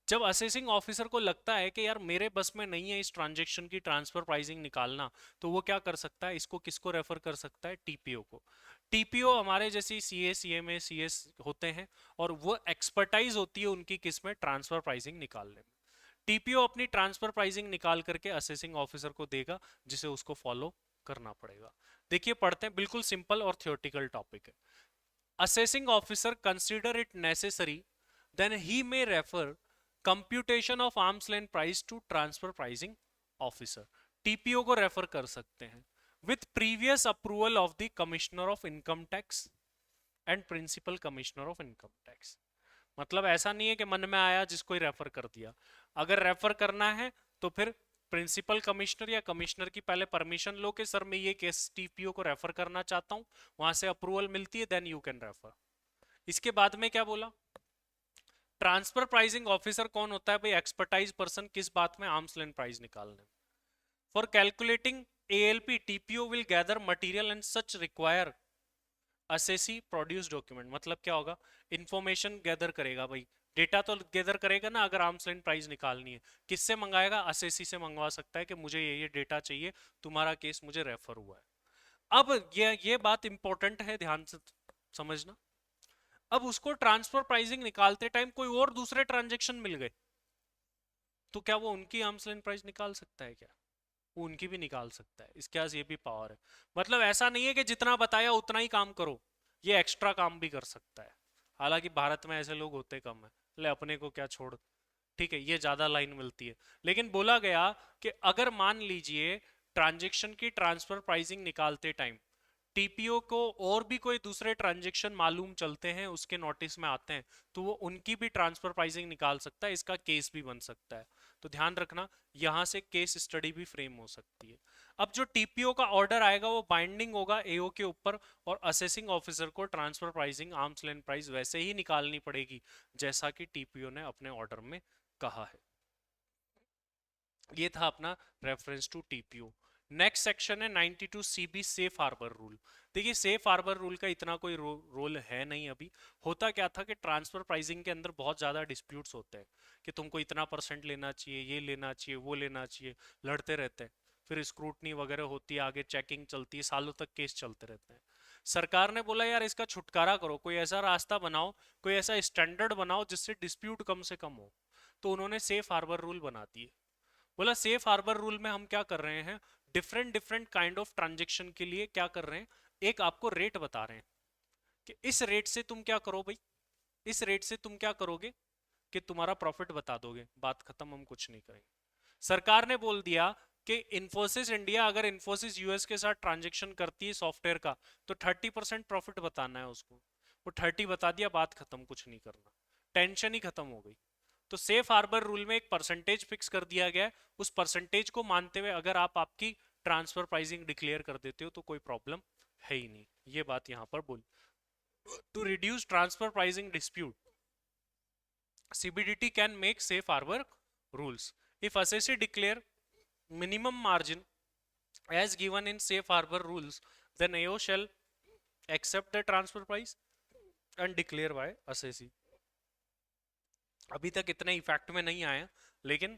जब असेसिंग ऑफिसर को लगता है कि यार मेरे बस में नहीं है इस ट्रांजेक्शन की ट्रांसफर प्राइसिंग निकालना, तो वो क्या कर सकता है, इसको किसको रेफर कर सकता है, टीपीओ को। टीपीओ हमारे जैसी सीए सीएमए सीएस होते हैं, और वो एक्सपर्टाइज होती है उनकी किस में, ट्रांसफर प्राइसिंग निकालने में। टीपीओ अपनी ट्रांसफर प्राइसिंग निकाल करके असेसिंग ऑफिसर को देगा, जिसे उसको फॉलो करना पड़ेगा। देखिए पढ़ते हैं, बिल्कुल सिंपल और थियोरटिकल टॉपिक है। assessing officer consider it necessary, then he may refer computation of arm's length price to transfer pricing officer। TPO को रेफर कर सकते हैं with previous approval of the commissioner of income tax and principal commissioner of income tax। मतलब ऐसा नहीं है कि मन में आया जिसको ही रेफर कर दिया। अगर रेफर करना है तो फिर प्रिंसिपल कमिश्नर या कमिश्नर की पहले परमिशन लो कि सर मैं ये केस टीपीओ को रेफर करना चाहता हूं, वहां से अप्रूवल मिलती है, देन यू कैन रेफर। इसके बाद में क्या बोला, ट्रांसफर प्राइसिंग ऑफिसर कौन होता है भाई, एक्सपर्टाइज पर्सन किस बात में, आर्म्स लेंथ प्राइस निकालने। For calculating ALP TPO will gather material and such require assessee produce document. मतलब क्या होगा, इंफॉर्मेशन गैदर करेगा भाई, डेटा तो गैदर करेगा ना, अगर आर्म्स लेंथ प्राइस निकालनी है किससे मंगाएगा, असेसी से मंगवा सकता है कि मुझे ये डेटा चाहिए, तुम्हारा केस मुझे रेफर हुआ है। अब ये बात इंपॉर्टेंट है, ध्यान से समझना। अब उसको ट्रांसफर प्राइसिंग निकालते टाइम कोई और दूसरे ट्रांजेक्शन मिल गए, तो क्या वो उनकी आर्म्स लेंथ प्राइस निकाल सकता है क्या, वो उनकी भी निकाल सकता है। इसके पास ये भी पावर है। मतलब ऐसा नहीं है कि जितना बताया उतना ही काम करो, ये एक्स्ट्रा काम भी कर सकता है। हालांकि भारत में ऐसे लोग होते कम है, ले अपने को क्या छोड़, ठीक है ये ज्यादा लाइन मिलती है। लेकिन बोला गया कि अगर मान लीजिए ट्रांजेक्शन की ट्रांसफर प्राइसिंग निकालते टाइम टीपीओ को और भी कोई दूसरे ट्रांजेक्शन मालूम चलते हैं, उसके नोटिस में आते हैं, तो वो उनकी भी ट्रांसफर प्राइसिंग निकाल सकता है, इसका केस भी बन सकता है। तो ध्यान रखना, यहां से केस स्टडी भी फ्रेम हो सकती है। अब जो टीपीओ का ऑर्डर आएगा वो बाइंडिंग होगा एओ के ऊपर, और असेसिंग ऑफिसर को transfer pricing arms length price वैसे ही निकालनी पड़ेगी जैसा कि टीपीओ ने अपने ऑर्डर में कहा है। ये था अपना reference to TPO. Next section है 92 सीबी सेफ हार्बर रूल। देखिए सेफ हार्बर रूल का इतना कोई रोल है नहीं अभी। होता क्या था कि ट्रांसफर प्राइसिंग के अंदर बहुत ज्यादा डिस्प्यूट्स होते हैं कि तुमको इतना परसेंट लेना चाहिए, ये लेना चाहिए, वो लेना चाहिए, लड़ते रहते हैं। फिर स्क्रूटनी वगैरह होती है, आगे चेकिंग चलती है, सालों तक केस चलते रहते हैं। सरकार ने बोला यार इसका छुटकारा करो, कोई ऐसा रास्ता बनाओ, कोई ऐसा स्टैंडर्ड बनाओ जिससे डिस्प्यूट कम से कम हो। तो उन्होंने सेफ हार्बर रूल बना दिए। बोला सेफ हार्बर रूल में हम क्या कर रहे हैं, different different kind of transaction के लिए क्या कर रहे हैं, एक आपको रेट बता रहे हैं कि इस रेट से तुम क्या करो भाई, इस रेट से तुम क्या करोगे कि तुम्हारा प्रॉफिट बता दोगे, बात खत्म, हम कुछ नहीं करेंगे। सरकार ने बोल दिया कि इंफोसिस इंडिया अगर इंफोसिस यूएस के साथ ट्रांजेक्शन करती है सॉफ्टवेयर का, तो 30% प्रॉफिट बताना है उसको। वो 30 बता दिया, बात खत्म, कुछ नहीं करना, टेंशन ही खत्म हो गई। तो सेफ हार्बर रूल में एक परसेंटेज फिक्स कर दिया गया है, उस परसेंटेज को मानते हुए अगर आप आपकी ट्रांसफर प्राइसिंग डिक्लेयर कर देते हो तो कोई प्रॉब्लम है ही नहीं। ये बात यहां पर बोल, to reduce transfer pricing dispute CBDT can make safe harbor rules. If assessee declare minimum margin as given in safe harbor rules, then AO shall accept the transfer price and declare by assessee। अभी तक इतने effect में नहीं आया, लेकिन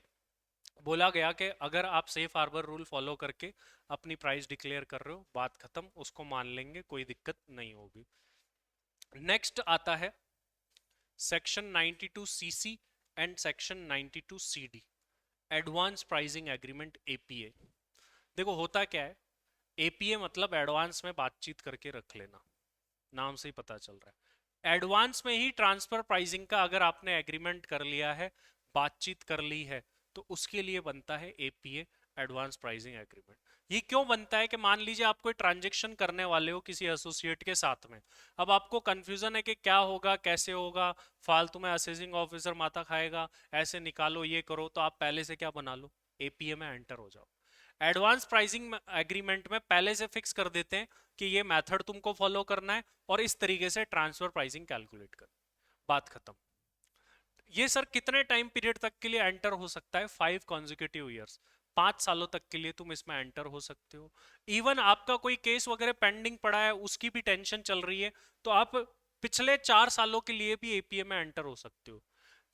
बोला गया कि अगर आप सेफ हार्बर रूल फॉलो करके अपनी प्राइस डिक्लेयर कर रहे हो, बात खत्म, उसको मान लेंगे, कोई दिक्कत नहीं होगी। नेक्स्ट आता है section 92 CC and section 92 CD, advance pricing agreement APA. देखो होता क्या है, एपीए मतलब एडवांस में बातचीत करके रख लेना, नाम से ही पता चल रहा है। एडवांस में ही ट्रांसफर प्राइसिंग का अगर आपने एग्रीमेंट कर लिया है, बातचीत कर ली है, तो उसके लिए बनता है एपीए, एडवांस प्राइसिंग एग्रीमेंट। ये क्यों बनता है कि मान लीजिए आप कोई ट्रांजेक्शन करने वाले हो किसी एसोसिएट के साथ में, अब आपको कंफ्यूजन है कि क्या होगा कैसे होगा, फालतू में असेसिंग ऑफिसर माथा खाएगा, ऐसे निकालो ये करो, तो आप पहले से क्या बना लो, एपीए में एंटर हो जाओ। एडवांस प्राइसिंग एग्रीमेंट में पहले से फिक्स कर देते हैं कि ये मेथड तुमको फॉलो करना है और इस तरीके से ट्रांसफर प्राइसिंग कैलकुलेट कर, बात खत्म। ये सर कितने टाइम पीरियड तक के लिए एंटर हो सकता है, 5 कॉन्जिक्यूटिव ईयर्स, 5 सालों तक के लिए तुम इसमें एंटर हो सकते हो। इवन आपका कोई केस वगैरह पेंडिंग पड़ा है, उसकी भी टेंशन चल रही है, तो आप पिछले 4 सालों के लिए भी एपीए में एंटर हो सकते हो।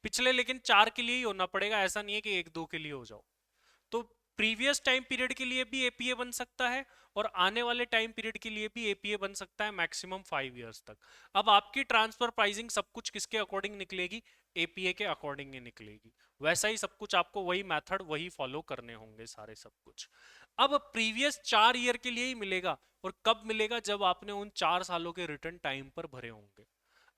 पिछले लेकिन 4 के लिए ही होना पड़ेगा, ऐसा नहीं है कि 1 2 के लिए हो जाओ। तो प्रीवियस टाइम पीरियड के लिए भी एपीए बन सकता है और आने वाले टाइम पीरियड के लिए भी एपीए बन सकता है मैक्सिमम 5 इयर्स तक। अब आपकी ट्रांसफर प्राइसिंग सब कुछ किसके अकॉर्डिंग निकलेगी? एपीए के अकॉर्डिंग ही निकलेगी। वैसा ही सब कुछ आपको वही मेथड वही फॉलो करने होंगे सारे सब कुछ। अब प्रीवियस 4 ईयर के लिए ही मिलेगा, और कब मिलेगा? जब आपने उन 4 सालों के रिटर्न टाइम पर भरे होंगे।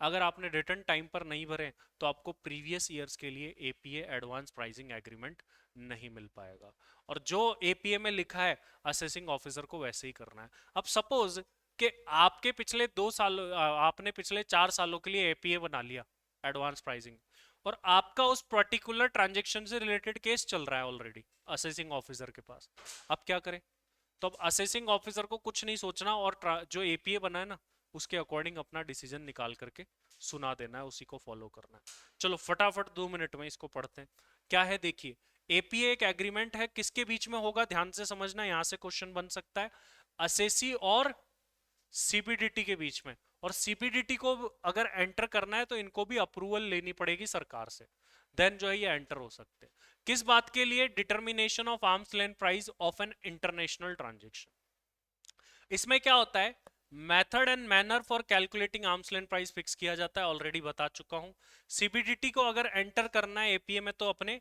अगर आपने रिटर्न टाइम पर नहीं भरे तो आपको प्रीवियस ईयर्स के लिए एपीए एडवांस प्राइसिंग एग्रीमेंट नहीं मिल पाएगा। और जो एपीए में लिखा है असेसिंग ऑफिसर को वैसे ही करना है। अब सपोज कि आपके पिछले 2 साल आपने पिछले 4 सालों के लिए एपीए बना लिया एडवांस प्राइसिंग, और आपका उस पर्टिकुलर ट्रांजेक्शन से रिलेटेड केस चल रहा है ऑलरेडी असेसिंग ऑफिसर के पास। अब क्या करें? तो अब असेसिंग ऑफिसर को कुछ नहीं सोचना, और जो एपीए बना है ना उसके अकॉर्डिंग अपना डिसीजन निकाल करके सुना देना है, उसी को फॉलो करना है। चलो फटाफट 2 मिनट में इसको पढ़ते हैं। क्या है देखिए, एपीए एक एग्रीमेंट है, किसके बीच में होगा? ध्यान से समझना, यहां से क्वेश्चन बन सकता है। असेसी और सीपीडीटी के बीच में। और सीपीडीटी को अगर एंटर करना है तो इनको भी अप्रूवल लेनी पड़ेगी सरकार से, देन जो है ये एंटर हो सकते हैं। किस बात के लिए? Determination of arms length price of an international transaction. इसमें क्या होता है? Method and manner for calculating arms length price fix किया जाता है, ऑलरेडी बता चुका हूं। सीबीडीटी को अगर एंटर करना है एपीए में तो अपने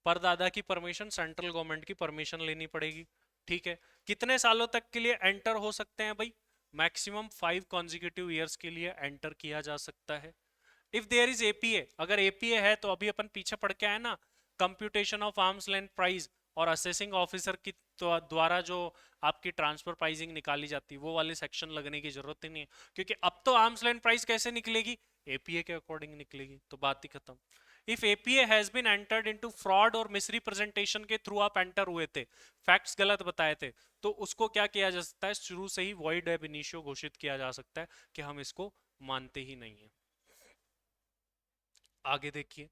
परदादा की परमिशन, सेंट्रल गवर्नमेंट की परमिशन लेनी पड़ेगी। ठीक है, कितने सालों तक के लिए एंटर हो सकते हैं भाई? मैक्सिमम 5 कॉन्जिक्यूटिव ईयर्स के लिए एंटर किया जा सकता है। इफ देयर इज एपीए, अगर एपीए है तो अभी अपन पीछे पढ़ के आए ना, computation of arms length price और असेसिंग ऑफिसर की द्वारा जो आपकी ट्रांसफर प्राइसिंग निकाली जाती है वो वाले सेक्शन लगने की जरूरत ही नहीं है, क्योंकि अब तो आर्म्स लेंथ प्राइस कैसे निकलेगी? एपीए के अकॉर्डिंग निकलेगी, तो बात ही खत्म। If APA has been entered into fraud और मिसरिप्रेजेंटेशन के थ्रू आप एंटर हुए थे, फैक्ट्स गलत बताए थे, तो उसको क्या किया जा सकता है? शुरू से ही वॉइड एब इनिशियो घोषित किया जा सकता है कि हम इसको मानते ही नहीं है। आगे देखिए,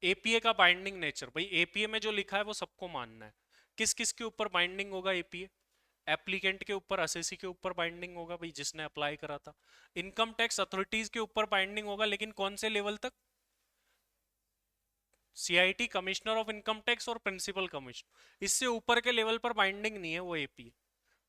एपीए का बाइंडिंग नेचर। भाई एपीए में जो लिखा है वो सबको मानना है। किस किस के ऊपर बाइंडिंग होगा एपीए? एप्लीकेंट के ऊपर, असेसी के ऊपर बाइंडिंग होगा भाई जिसने अप्लाई करा था। इनकम टैक्स अथॉरिटीज के ऊपर बाइंडिंग होगा, लेकिन कौन से लेवल तक? CIT, commissioner of income tax और प्रिंसिपल कमिश्नर, इससे ऊपर के लेवल पर बाइंडिंग नहीं है वो एपीए।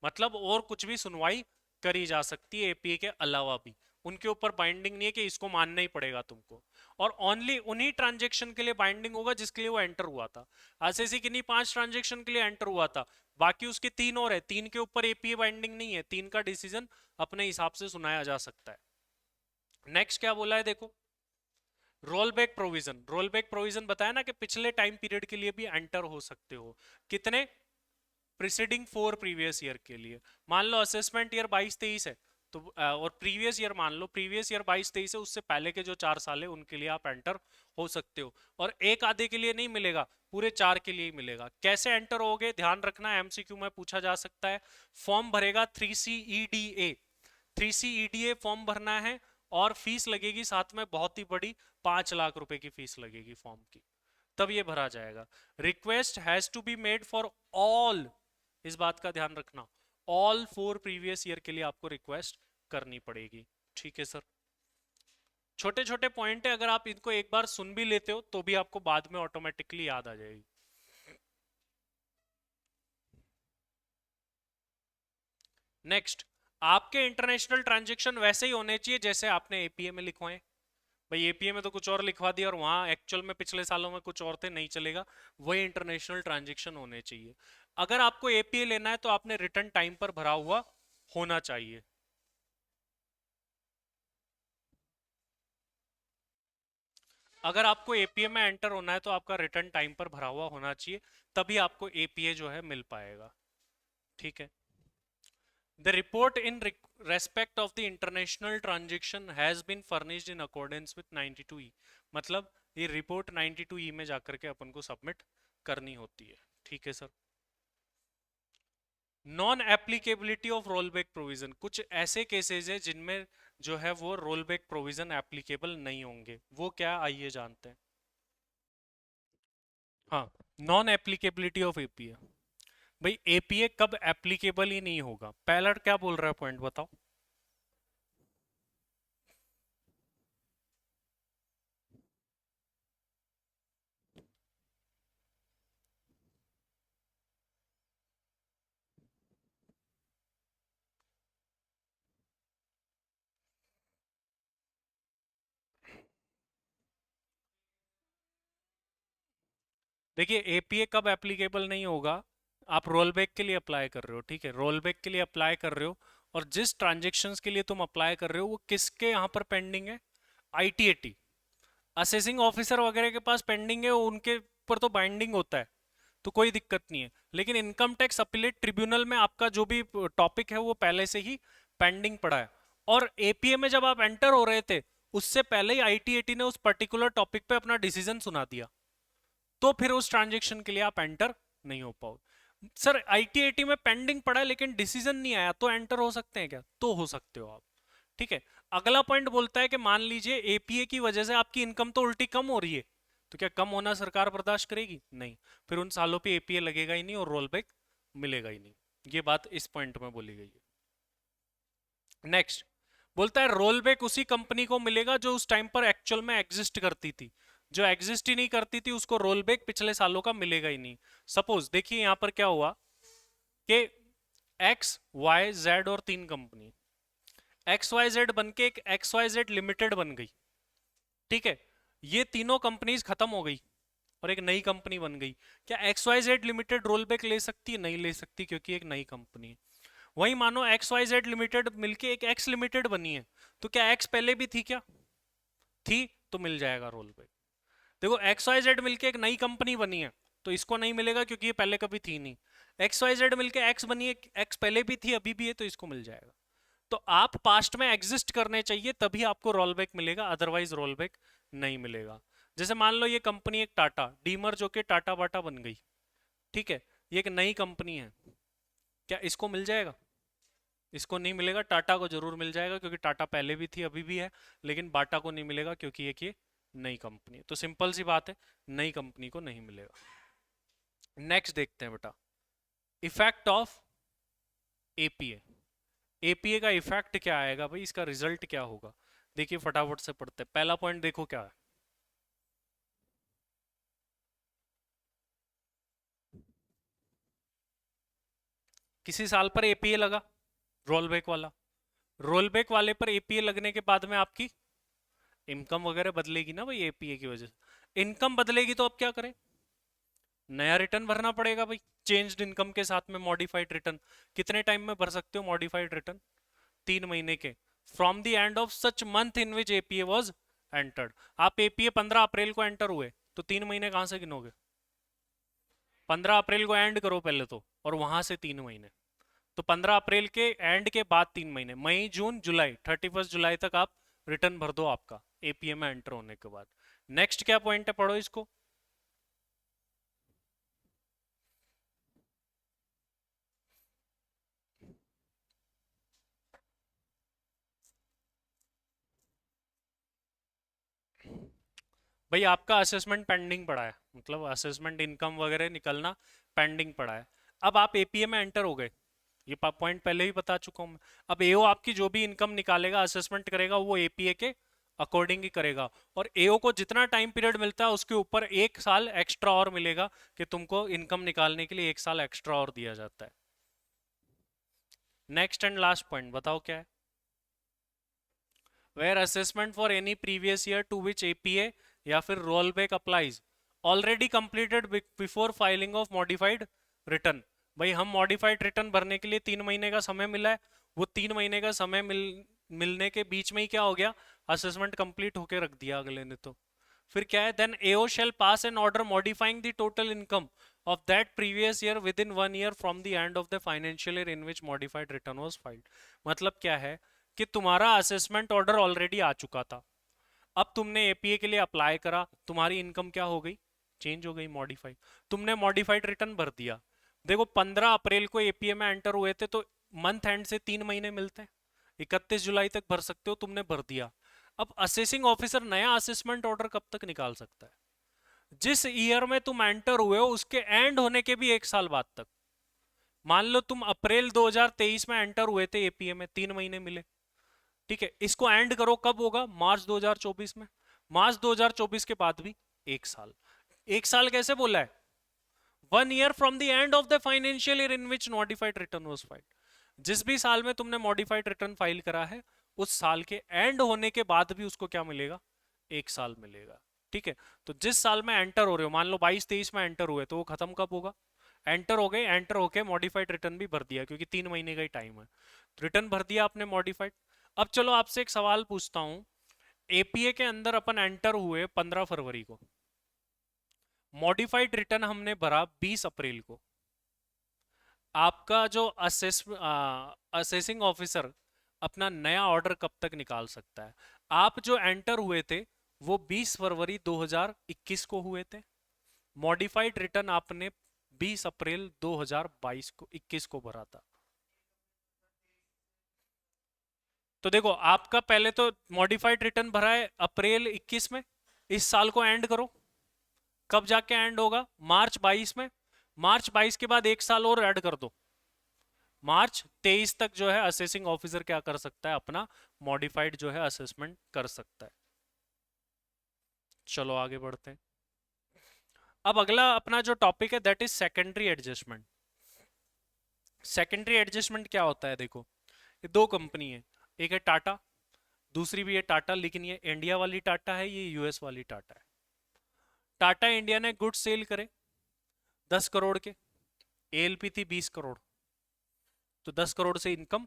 मतलब और कुछ भी सुनवाई करी जा सकती है एपीए के अलावा भी, उनके ऊपर बाइंडिंग नहीं है कि इसको मानना ही पड़ेगा तुमको। और ओनली उन्हीं ट्रांजेक्शन के लिए बाइंडिंग होगा जिसके लिए वो एंटर हुआ था। आईसीसी किन्हीं 5 ट्रांजेक्शन के लिए एंटर हुआ था, बाकी उसके 3 और है, 3 के ऊपर एपीए बाइंडिंग नहीं है, 3 का डिसीजन अपने हिसाब से सुनाया जा सकता है। नेक्स्ट क्या बोला है देखो, roll back provision. Roll back provision बताया ना कि पिछले टाइम पीरियड के लिए भी एंटर हो सकते हो। कितने? प्रीसीडिंग 4 प्रीवियस ईयर के लिए। मान लो असेसमेंट ईयर 22-23 है, तो और प्रीवियस ईयर मान लो प्रीवियस ईयर 22-23 है, उससे पहले के जो 4 साल है उनके लिए आप एंटर हो सकते हो। और एक आधे के लिए नहीं मिलेगा, पूरे 4 के लिए ही मिलेगा। कैसे एंटर होगे? ध्यान रखना, एमसीक्यू में पूछा जा सकता है। फॉर्म भरेगा 3CEDA, 3CEDA फॉर्म भरना है, और फीस लगेगी साथ में बहुत ही बड़ी, 5 लाख रुपए की फीस लगेगी फॉर्म की, तब ये भरा जाएगा। Request has to be made for all, इस बात का ध्यान रखना, ऑल 4 प्रीवियस ईयर के लिए आपको रिक्वेस्ट करनी पड़ेगी। ठीक है सर, छोटे छोटे पॉइंट है, अगर आप इनको एक बार सुन भी लेते हो तो भी आपको बाद में ऑटोमेटिकली याद आ जाएगी। नेक्स्ट, आपके इंटरनेशनल ट्रांजेक्शन वैसे ही होने चाहिए जैसे आपने एपीए में लिखवाए। भाई एपीए में तो कुछ और लिखवा दिया और वहां एक्चुअल में पिछले सालों में कुछ और थे, नहीं चलेगा। वही इंटरनेशनल ट्रांजेक्शन होने चाहिए। अगर आपको एपीए लेना है तो आपने रिटर्न टाइम पर भरा हुआ होना चाहिए। अगर आपको एपीए में एंटर होना है तो आपका रिटर्न टाइम पर भरा हुआ होना चाहिए, तभी आपको एपीए जो है मिल पाएगा। ठीक है, the report in respect of the international transaction has been furnished in accordance with 92E। मतलब ये रिपोर्ट 92E में जाकर के अपन को सबमिट करनी होती है। ठीक है sir, non applicability of roll back provision. कुछ ऐसे केसेस है जिनमें जो है वो रोल बैक प्रोविजन एप्लीकेबल नहीं होंगे, वो क्या आइए जानते हैं। हाँ, नॉन एप्लीकेबिलिटी ऑफ एपीए। भाई एपीए कब एप्लीकेबल ही नहीं होगा? पहला क्या बोल रहा है पॉइंट बताओ। देखिए एपीए कब एप्लीकेबल नहीं होगा, आप रोल बैक के लिए अप्लाई कर रहे हो, ठीक है, रोल बैक के लिए अप्लाई कर रहे हो, और जिस ट्रांजेक्शन्स के लिए तुम अप्लाई कर रहे हो वो किसके यहाँ पर पेंडिंग है, आईटीएटी, असेसिंग ऑफिसर वगैरह के पास पेंडिंग है, उनके ऊपर तो बाइंडिंग होता है, तो कोई दिक्कत नहीं है। लेकिन इनकम टैक्स अपीलेट ट्रिब्यूनल में आपका जो भी टॉपिक है वो पहले से ही पेंडिंग पड़ा है, और एपीए में जब आप एंटर हो रहे थे उससे पहले ही आईटीएटी ने उस पर्टिकुलर टॉपिक पे अपना डिसीजन सुना दिया, तो फिर उस ट्रांजेक्शन के लिए आप एंटर नहीं हो पाओ। सर आईटीएटी में पेंडिंग पड़ा है लेकिन डिसीजन नहीं आया, तो एंटर हो सकते हैं क्या, तो हो सकते हो आप, ठीक है। अगला पॉइंट बोलता है कि मान लीजिए एपीए की वजह से आपकी इनकम तो उल्टी कम हो रही है, तो क्या कम होना सरकार बर्दाश्त करेगी, नहीं, फिर उन सालों पे एपीए लगेगा ही नहीं और रोल बैक मिलेगा ही नहीं। ये बात इस पॉइंट में बोली गई है। नेक्स्ट बोलता है रोल बैक उसी कंपनी को मिलेगा जो उस टाइम पर एक्चुअल में एग्जिस्ट करती थी, जो एग्जिस्ट ही नहीं करती थी उसको रोल बैक पिछले सालों का मिलेगा ही नहीं। सपोज देखिए यहां पर क्या हुआ कि एक्स वाई जेड और तीन कंपनी, एक्स वाई जेड बन के एक एक्स वाई जेड लिमिटेड बन गई, ठीक है, ये तीनों कंपनीज खत्म हो गई और एक नई कंपनी बन गई। क्या X Y Z limited roll back ले सकती है, नहीं ले सकती, क्योंकि एक नई कंपनी है। वही मानो एक्स वाई जेड लिमिटेड मिलके एक एक्स लिमिटेड बनी है, तो क्या एक्स पहले भी थी क्या, थी, तो मिल जाएगा रोल बैक। देखो एक्स वाई जेड मिलके एक नई कंपनी बनी है तो इसको नहीं मिलेगा क्योंकि ये पहले कभी थी नहीं, एक्स वाई जेड मिलके एक्स बनी है, एक्स पहले भी थी अभी भी है, तो इसको मिल जाएगा। तो आप पास्ट में एग्जिस्ट करने चाहिए तभी आपको रोल बैक मिलेगा, अदरवाइज रोल बैक नहीं मिलेगा। जैसे मान लो ये कंपनी एक टाटा डीमर जो कि टाटा बाटा बन गई, ठीक है, ये एक नई कंपनी है, क्या इसको मिल जाएगा, इसको नहीं मिलेगा। टाटा को जरूर मिल जाएगा क्योंकि टाटा पहले भी थी अभी भी है, लेकिन बाटा को नहीं मिलेगा क्योंकि एक ये नई कंपनी है। तो सिंपल सी बात है, नई कंपनी को नहीं मिलेगा। नेक्स्ट देखते हैं बेटा, इफेक्ट ऑफ एपीए। एपीए का इफेक्ट क्या आएगा भाई, इसका रिजल्ट क्या होगा, देखिए फटाफट से पढ़ते हैं। पहला पॉइंट देखो क्या है, किसी साल पर एपीए लगा रोल बैक वाला, रोल बैक वाले पर एपीए लगने के बाद में आपकी इनकम वगैरह बदलेगी ना भाई, एपीए की वजह से इनकम बदलेगी, तो अब क्या करें, नया रिटर्न भरना पड़ेगा भाई, चेंज्ड इनकम के साथ में मॉडिफाइड रिटर्न। कितने टाइम में भर सकते हो मॉडिफाइड रिटर्न, 3 महीने के, from the end of such month in which APA was entered. आप एपीए 15 अप्रैल को एंटर हुए तो 3 महीने कहां से गिनोगे, 15 अप्रैल को एंड करो पहले तो, और वहां से 3 महीने, तो 15 अप्रैल के एंड के बाद 3 महीने, मई जून जुलाई, 31 जुलाई तक आप रिटर्न भर दो आपका एपीए में एंटर होने के बाद। नेक्स्ट क्या पॉइंट है, पढ़ो इसको, भाई आपका असेसमेंट पेंडिंग पड़ा है, मतलब असेसमेंट इनकम वगैरह निकलना पेंडिंग पड़ा है। अब आप एपीए में एंटर हो गए, ये पॉइंट पहले ही बता चुका हूं मैं। अब एओ आपकी जो भी इनकम निकालेगा असेसमेंट करेगा वो एपीए के अकॉर्डिंग ही करेगा, और एओ को जितना टाइम पीरियड मिलता है उसके ऊपर 1 साल एक्स्ट्रा और मिलेगा कि तुमको इनकम निकालने के लिए 1 साल एक्स्ट्रा और दिया जाता है। नेक्स्ट एंड लास्ट पॉइंट बताओ क्या है, where assessment for any previous year to which APA या फिर roll back applies already completed before filing of modified return. भाई हम मॉडिफाइड रिटर्न भरने के लिए 3 महीने का समय मिला है, वो 3 महीने का समय मिलने के बीच में ही क्या हो गया, असेसमेंट कंप्लीट होके रख दिया अगले ने, तो फिर क्या है, then AO shall pass an order modifying the total income of that previous year within 1 year from the end of the financial year in which modified return was filed. मतलब क्या है कि तुम्हारा असेसमेंट ऑर्डर ऑलरेडी आ चुका था, अब तुमने APA के लिए अप्लाई करा, तुम्हारी इनकम क्या हो गई, चेंज हो गई, मॉडिफाइड, तुमने मॉडिफाइड रिटर्न भर दिया। देखो 15 अप्रैल को एपीए में एंटर हुए थे तो मंथ एंड से 3 महीने मिलते हैं, 31 जुलाई तक भर सकते हो, तुमने भर दिया। अब असेसिंग ऑफिसर नया असेसमेंट ऑर्डर कब तक निकाल सकता है, जिस ईयर में तुम एंटर हुए हो उसके एंड होने के भी 1 साल बाद तक। मान लो तुम अप्रैल 2023 में एंटर हुए थे एपीए में, 3 महीने मिले, ठीक है, इसको एंड करो कब होगा, मार्च 2024 में, मार्च 2024 के बाद भी 1 साल। 1 साल कैसे बोला है, 1 year from the end of the financial year in which modified return was filed. जिस भी साल में तुमने मॉडिफाइड रिटर्न फाइल करा है उस साल के एंड होने के बाद भी उसको क्या मिलेगा, 1 साल मिलेगा। ठीक है, तो जिस साल में एंटर हो रहे हो, मान लो 22-23 में एंटर हुए, तो वो खत्म कब होगा? एंटर हो गए, एंटर होके मॉडिफाइड रिटर्न भी भर दिया क्योंकि 3 महीने का ही टाइम है, तो रिटर्न भर दिया आपने मॉडिफाइड। अब चलो आपसे एक सवाल पूछता हूं, एपीए के अंदर अपन एंटर हुए 15 फरवरी को, मॉडिफाइड रिटर्न हमने भरा 20 अप्रैल को, आपका जो असेसिंग ऑफिसर अपना नया ऑर्डर कब तक निकाल सकता है? आप जो एंटर हुए थे वो 20 फरवरी 2021 को हुए थे, मॉडिफाइड रिटर्न आपने 20 अप्रैल 2022 को 21 को भरा था। तो देखो आपका पहले तो मॉडिफाइड रिटर्न भरा है अप्रैल 21 में, इस साल को एंड करो, कब जाके एंड होगा? मार्च 22 में। मार्च 22 के बाद एक साल और ऐड कर दो, मार्च 23 तक जो है असेसिंग ऑफिसर क्या कर सकता है? अपना मॉडिफाइड जो है असेसमेंट कर सकता है। चलो आगे बढ़ते हैं। अब अगला अपना जो टॉपिक है that is secondary adjustment. Secondary adjustment क्या होता है? देखो ये दो कंपनी है, एक है टाटा, दूसरी भी है टाटा, लेकिन ये इंडिया वाली टाटा है, ये यूएस वाली टाटा है। टाटा इंडिया ने गुड्स सेल करे 10 करोड़ के, एएलपी थी 20 करोड़, तो 10 करोड़ से इनकम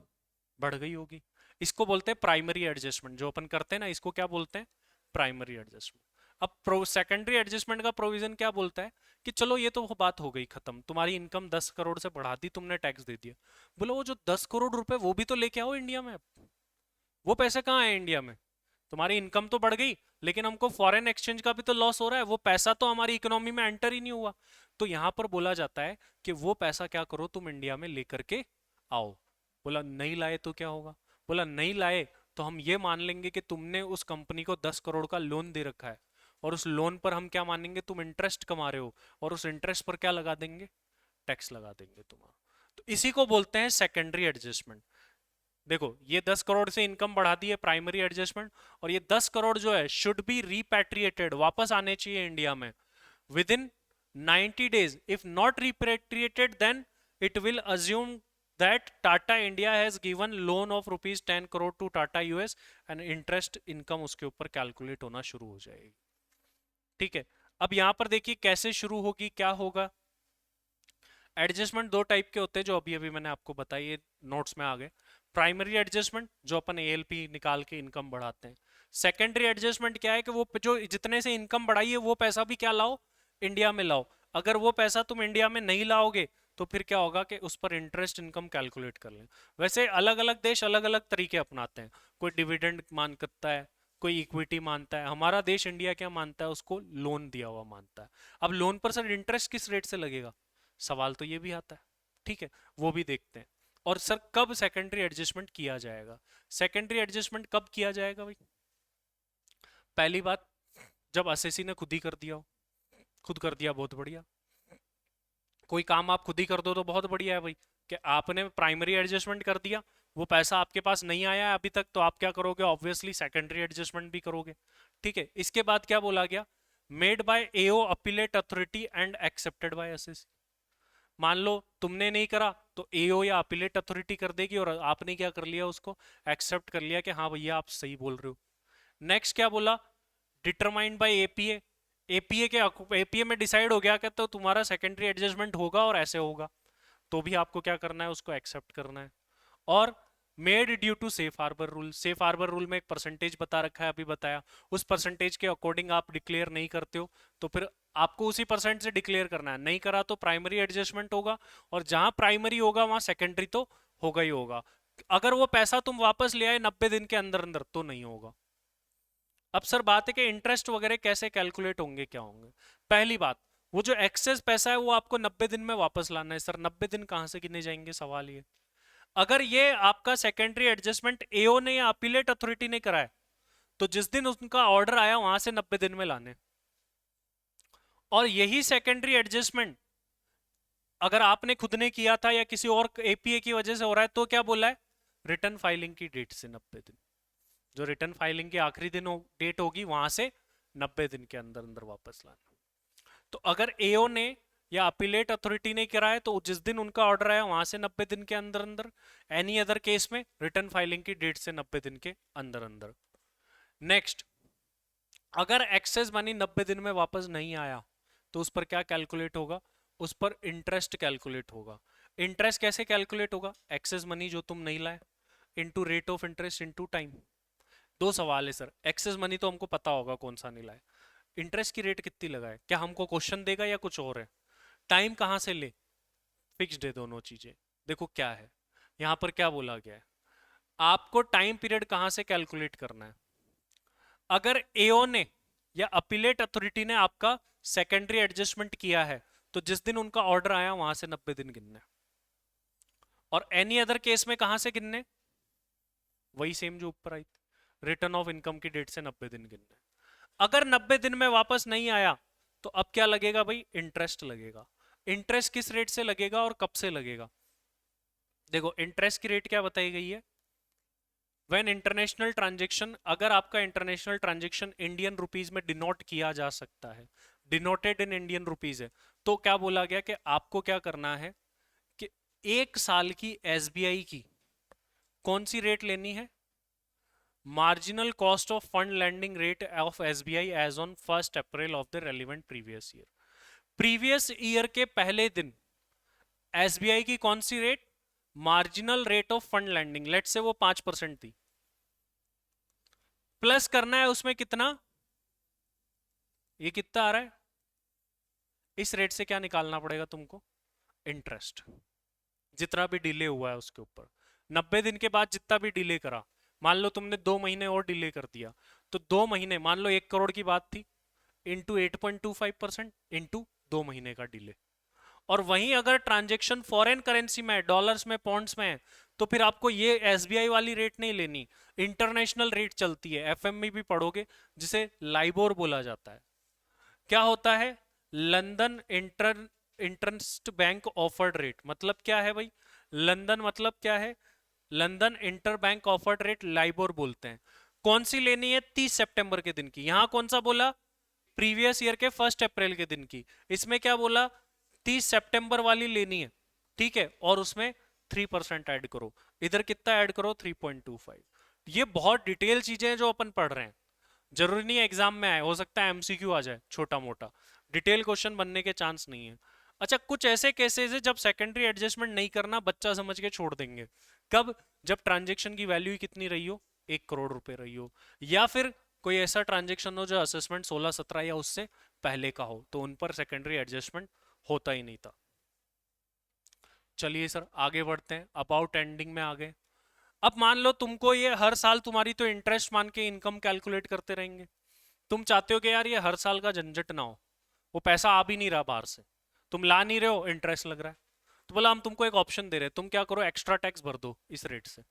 बढ़ गई होगी। इसको बोलते हैं प्राइमरी एडजस्टमेंट, जो अपन करते हैं ना इसको क्या बोलते हैं? Primary adjustment. अब सेकेंडरी एडजस्टमेंट का प्रोविजन क्या बोलता है कि चलो ये तो बात हो गई खत्म, तुम्हारी इनकम 10 करोड़ से बढ़ा दी तुमने, टैक्स दे दिया, बोलो वो जो 10 करोड़ रुपए वो भी तो लेके आओ इंडिया में। वो पैसे कहाँ है इंडिया में? तुम्हारी इनकम तो बढ़ गई, लेकिन हमको फॉरेन एक्सचेंज का भी तो लॉस हो रहा है, वो पैसा तो हमारी इकोनॉमी में एंटर ही नहीं हुआ। तो यहां पर बोला जाता है कि वो पैसा क्या करो, तुम इंडिया में लेकर के आओ। बोला नहीं लाए तो क्या होगा? बोला नहीं लाए तो हम ये मान लेंगे कि तुमने उस कंपनी को 10 करोड़ का लोन दे रखा है, और उस लोन पर हम क्या मानेंगे? तुम इंटरेस्ट कमा रहे हो, और उस इंटरेस्ट पर क्या लगा देंगे? टैक्स लगा देंगे तुम्हारा। तो इसी को बोलते हैं सेकेंडरी एडजस्टमेंट। देखो ये 10 करोड़ से इनकम बढ़ा दी है, प्राइमरी एडजस्टमेंट, और ये 10 करोड़ जो है शुड बी रिपैट्रिएटेड, वापस आने चाहिए इंडिया में within 90 days। If not repatriated then it will assume that Tata India has given loan of ₹10 crore to Tata US, and interest income उसके ऊपर कैलकुलेट होना शुरू हो जाएगी। ठीक है, अब यहां पर देखिए कैसे शुरू होगी, क्या होगा। एडजस्टमेंट दो टाइप के होते हैं जो अभी अभी मैंने आपको बताई, ये नोट्स में आ गए। प्राइमरी एडजस्टमेंट जो अपन एएलपी निकाल के इनकम बढ़ाते हैं। सेकेंडरी एडजस्टमेंट क्या है कि वो जो जितने से इनकम बढ़ाई है वो पैसा भी क्या लाओ? इंडिया में लाओ। अगर वो पैसा तुम इंडिया में नहीं लाओगे तो फिर क्या होगा कि उस पर इंटरेस्ट इनकम कैलकुलेट कर लें। वैसे अलग अलग देश अलग अलग तरीके अपनाते हैं, कोई डिविडेंड मान करता है, कोई इक्विटी मानता है। हमारा देश इंडिया क्या मानता है? उसको लोन दिया हुआ मानता है। अब लोन पर सर इंटरेस्ट किस रेट से लगेगा? सवाल तो ये भी आता है। ठीक है, वो भी देखते हैं। और सर कब सेकेंडरी एडजस्टमेंट किया जाएगा? सेकेंडरी एडजस्टमेंट कब किया जाएगा भाई? पहली बात, जब एसएससी ने खुद ही कर दिया हो। खुद कर दिया बहुत बढ़िया, कोई काम आप खुद ही कर दो तो बहुत बढ़िया है भाई, कि आपने प्राइमरी एडजस्टमेंट कर दिया, वो पैसा आपके पास नहीं आया है अभी तक, तो आप क्या करोगे? ऑब्वियसली सेकेंडरी एडजस्टमेंट भी करोगे। ठीक है, इसके बाद क्या बोला गया? Made by AO appellate authority and accepted by SSC. मान लो तुमने नहीं करा तो एओ या अपीलेट अथॉरिटी कर देगी, और आपने क्या कर लिया? उसको एक्सेप्ट कर लिया कि हाँ भैया आप सही बोल रहे हो। नेक्स्ट क्या बोला? Determined by APA. एपीए में डिसाइड हो गया कि तो तुम्हारा सेकेंडरी एडजस्टमेंट होगा और ऐसे होगा, तो भी आपको क्या करना है? उसको एक्सेप्ट करना है। और made due to safe harbour rule. Safe harbour rule में एक परसेंटेज बता रखा है, अभी बताया, उस परसेंटेज के अकॉर्डिंग आप डिक्लेयर नहीं करते हो तो फिर आपको उसी परसेंट से डिक्लेयर करना है। नहीं करा तो प्राइमरी एडजस्टमेंट होगा, और जहां प्राइमरी होगा वहां सेकेंडरी तो होगा ही होगा। अगर वो पैसा तुम वापस ले आए 90 दिन के अंदर अंदर तो नहीं होगा। अब सर बात है कि इंटरेस्ट वगैरह कैसे कैलकुलेट होंगे, क्या होंगे? पहली बात, वो जो एक्सेस पैसा है वो आपको 90 दिन में वापस लाना है। सर 90 दिन कहां से गिने जाएंगे? सवाल ये। अगर ये आपका सेकेंडरी एडजस्टमेंट एओ ने या अपीलेट अथॉरिटी ने कराया, तो जिस दिन उनका ऑर्डर आया वहां से 90 दिन में लाने। और यही सेकेंडरी एडजस्टमेंट अगर आपने खुद ने किया था या किसी और एपीए की वजह से हो रहा है तो क्या बोला है? रिटर्न फाइलिंग की डेट से 90 दिन, जो रिटर्न फाइलिंग की आखिरी दिन डेट होगी वहां से 90 दिन के अंदर अंदर वापस लाना। तो अगर एओ ने या अपीलेट अथॉरिटी ने कराया तो जिस दिन उनका ऑर्डर आया वहां से 90 दिन के अंदर अंदर। एनी अदर केस में रिटर्न फाइलिंग की डेट से 90 दिन के अंदर अंदर। नेक्स्ट, अगर एक्सेस मनी 90 दिन में वापस नहीं आया तो उस पर क्या कैलकुलेट होगा? उस पर इंटरेस्ट कैलकुलेट होगा। इंटरेस्ट कैसे कैलकुलेट होगा? एक्सेस मनी जो तुम नहीं लाए into rate of interest into time. दो सवाल है सर, एक्सेस मनी तो हमको पता होगा कौन सा नहीं लाए, इंटरेस्ट की रेट कितनी लगाए, क्या हमको क्वेश्चन देगा या कुछ और है? टाइम कहां से ले? फिक्स्ड है दोनों चीजें। देखो क्या है यहां पर, क्या बोला गया है, आपको टाइम पीरियड कहां से कैलकुलेट करना है। अगर एओ ने या अपीलेट अथॉरिटी ने आपका सेकेंडरी एडजस्टमेंट किया है तो जिस दिन उनका ऑर्डर आया वहां से 90 दिन गिनने, और एनी अदर केस में कहां से गिनने? वही सेम जो ऊपर आई, रिटर्न ऑफ इनकम की डेट से 90 दिन गिनने। अगर 90 दिन में वापस नहीं आया तो अब क्या लगेगा भाई? इंटरेस्ट लगेगा। इंटरेस्ट किस रेट से लगेगा और कब से लगेगा? देखो इंटरेस्ट की रेट क्या बताई गई है, व्हेन इंटरनेशनल ट्रांजेक्शन, अगर आपका इंटरनेशनल ट्रांजेक्शन इंडियन रुपीज में डिनोट किया जा सकता है, डिनोटेड इन इंडियन रुपीज है, तो क्या बोला गया कि आपको क्या करना है कि एक साल की एसबीआई की कौन सी रेट लेनी है? Marginal cost of fund lending rate of SBI as on 1 April of the relevant previous year. Previous year के पहले दिन एसबीआई की कौन सी rate? Marginal rate of fund lending, let's say वो 5% थी, प्लस करना है उसमें कितना, ये कितना आ रहा है, इस रेट से क्या निकालना पड़ेगा तुमको? इंटरेस्ट, जितना भी डिले हुआ है उसके ऊपर। 90 दिन के बाद जितना भी डिले करा, मान लो तुमने 2 महीने और डिले कर दिया, तो 2 महीने, मान लो 1 करोड़ की बात थी, इंटू 8.25% इंटू 2 महीने का डिले। और वहीं अगर ट्रांजेक्शन फॉरेन करेंसी में है, डॉलर्स में, पॉन्ड्स में है, तो फिर आपको ये एसबीआई वाली रेट नहीं लेनी, इंटरनेशनल रेट चलती है, एफएम में भी पढ़ोगे, जिसे लाइबोर बोला जाता है। क्या होता है? London interest bank offered rate, मतलब क्या है भाई? लंदन मतलब क्या है? London inter bank offered rate LIBOR बोलते हैं। कौन सी लेनी है? 30 सितंबर के दिन की। यहां कौन सा बोला? प्रीवियस ईयर के 1 अप्रैल के दिन की। इसमें क्या बोला? 30 सितंबर वाली लेनी है, ठीक है, और उसमें 3% ऐड करो। इधर कितना ऐड करो? 3.25। ये बहुत डिटेल चीजें हैं जो अपन पढ़ रहे हैं, जरूरी नहीं है एग्जाम में आए, हो सकता है एमसीक्यू आ जाए छोटा मोटा, डिटेल क्वेश्चन बनने के चांस नहीं है। अच्छा, कुछ ऐसे केसेस है जब सेकेंडरी एडजस्टमेंट नहीं करना, बच्चा समझ के छोड़ देंगे। कब? जब ट्रांजेक्शन की वैल्यू कितनी रही हो, 1 करोड़ रुपए रही हो, या फिर कोई ऐसा ट्रांजेक्शन हो जो असेसमेंट 16-17 या उससे पहले का हो, तो उन पर सेकेंडरी एडजस्टमेंट होता ही नहीं था। चलिए सर आगे बढ़ते हैं, अबाउट एंडिंग में आ गए। अब मान लो तुमको ये हर साल तुम्हारी तो इंटरेस्ट मान के इनकम कैलकुलेट करते रहेंगे, तुम चाहते हो कि यार ये हर साल का झंझट ना हो, वो पैसा आ भी नहीं रहा बाहर से, तुम ला नहीं रहे हो, इंटरेस्ट लग रहा है, तो बोला हम तुमको एक ऑप्शन दे रहे हैं, तुम क्या करो, एक्स्ट्रा टैक्स भर दो इस रेट से,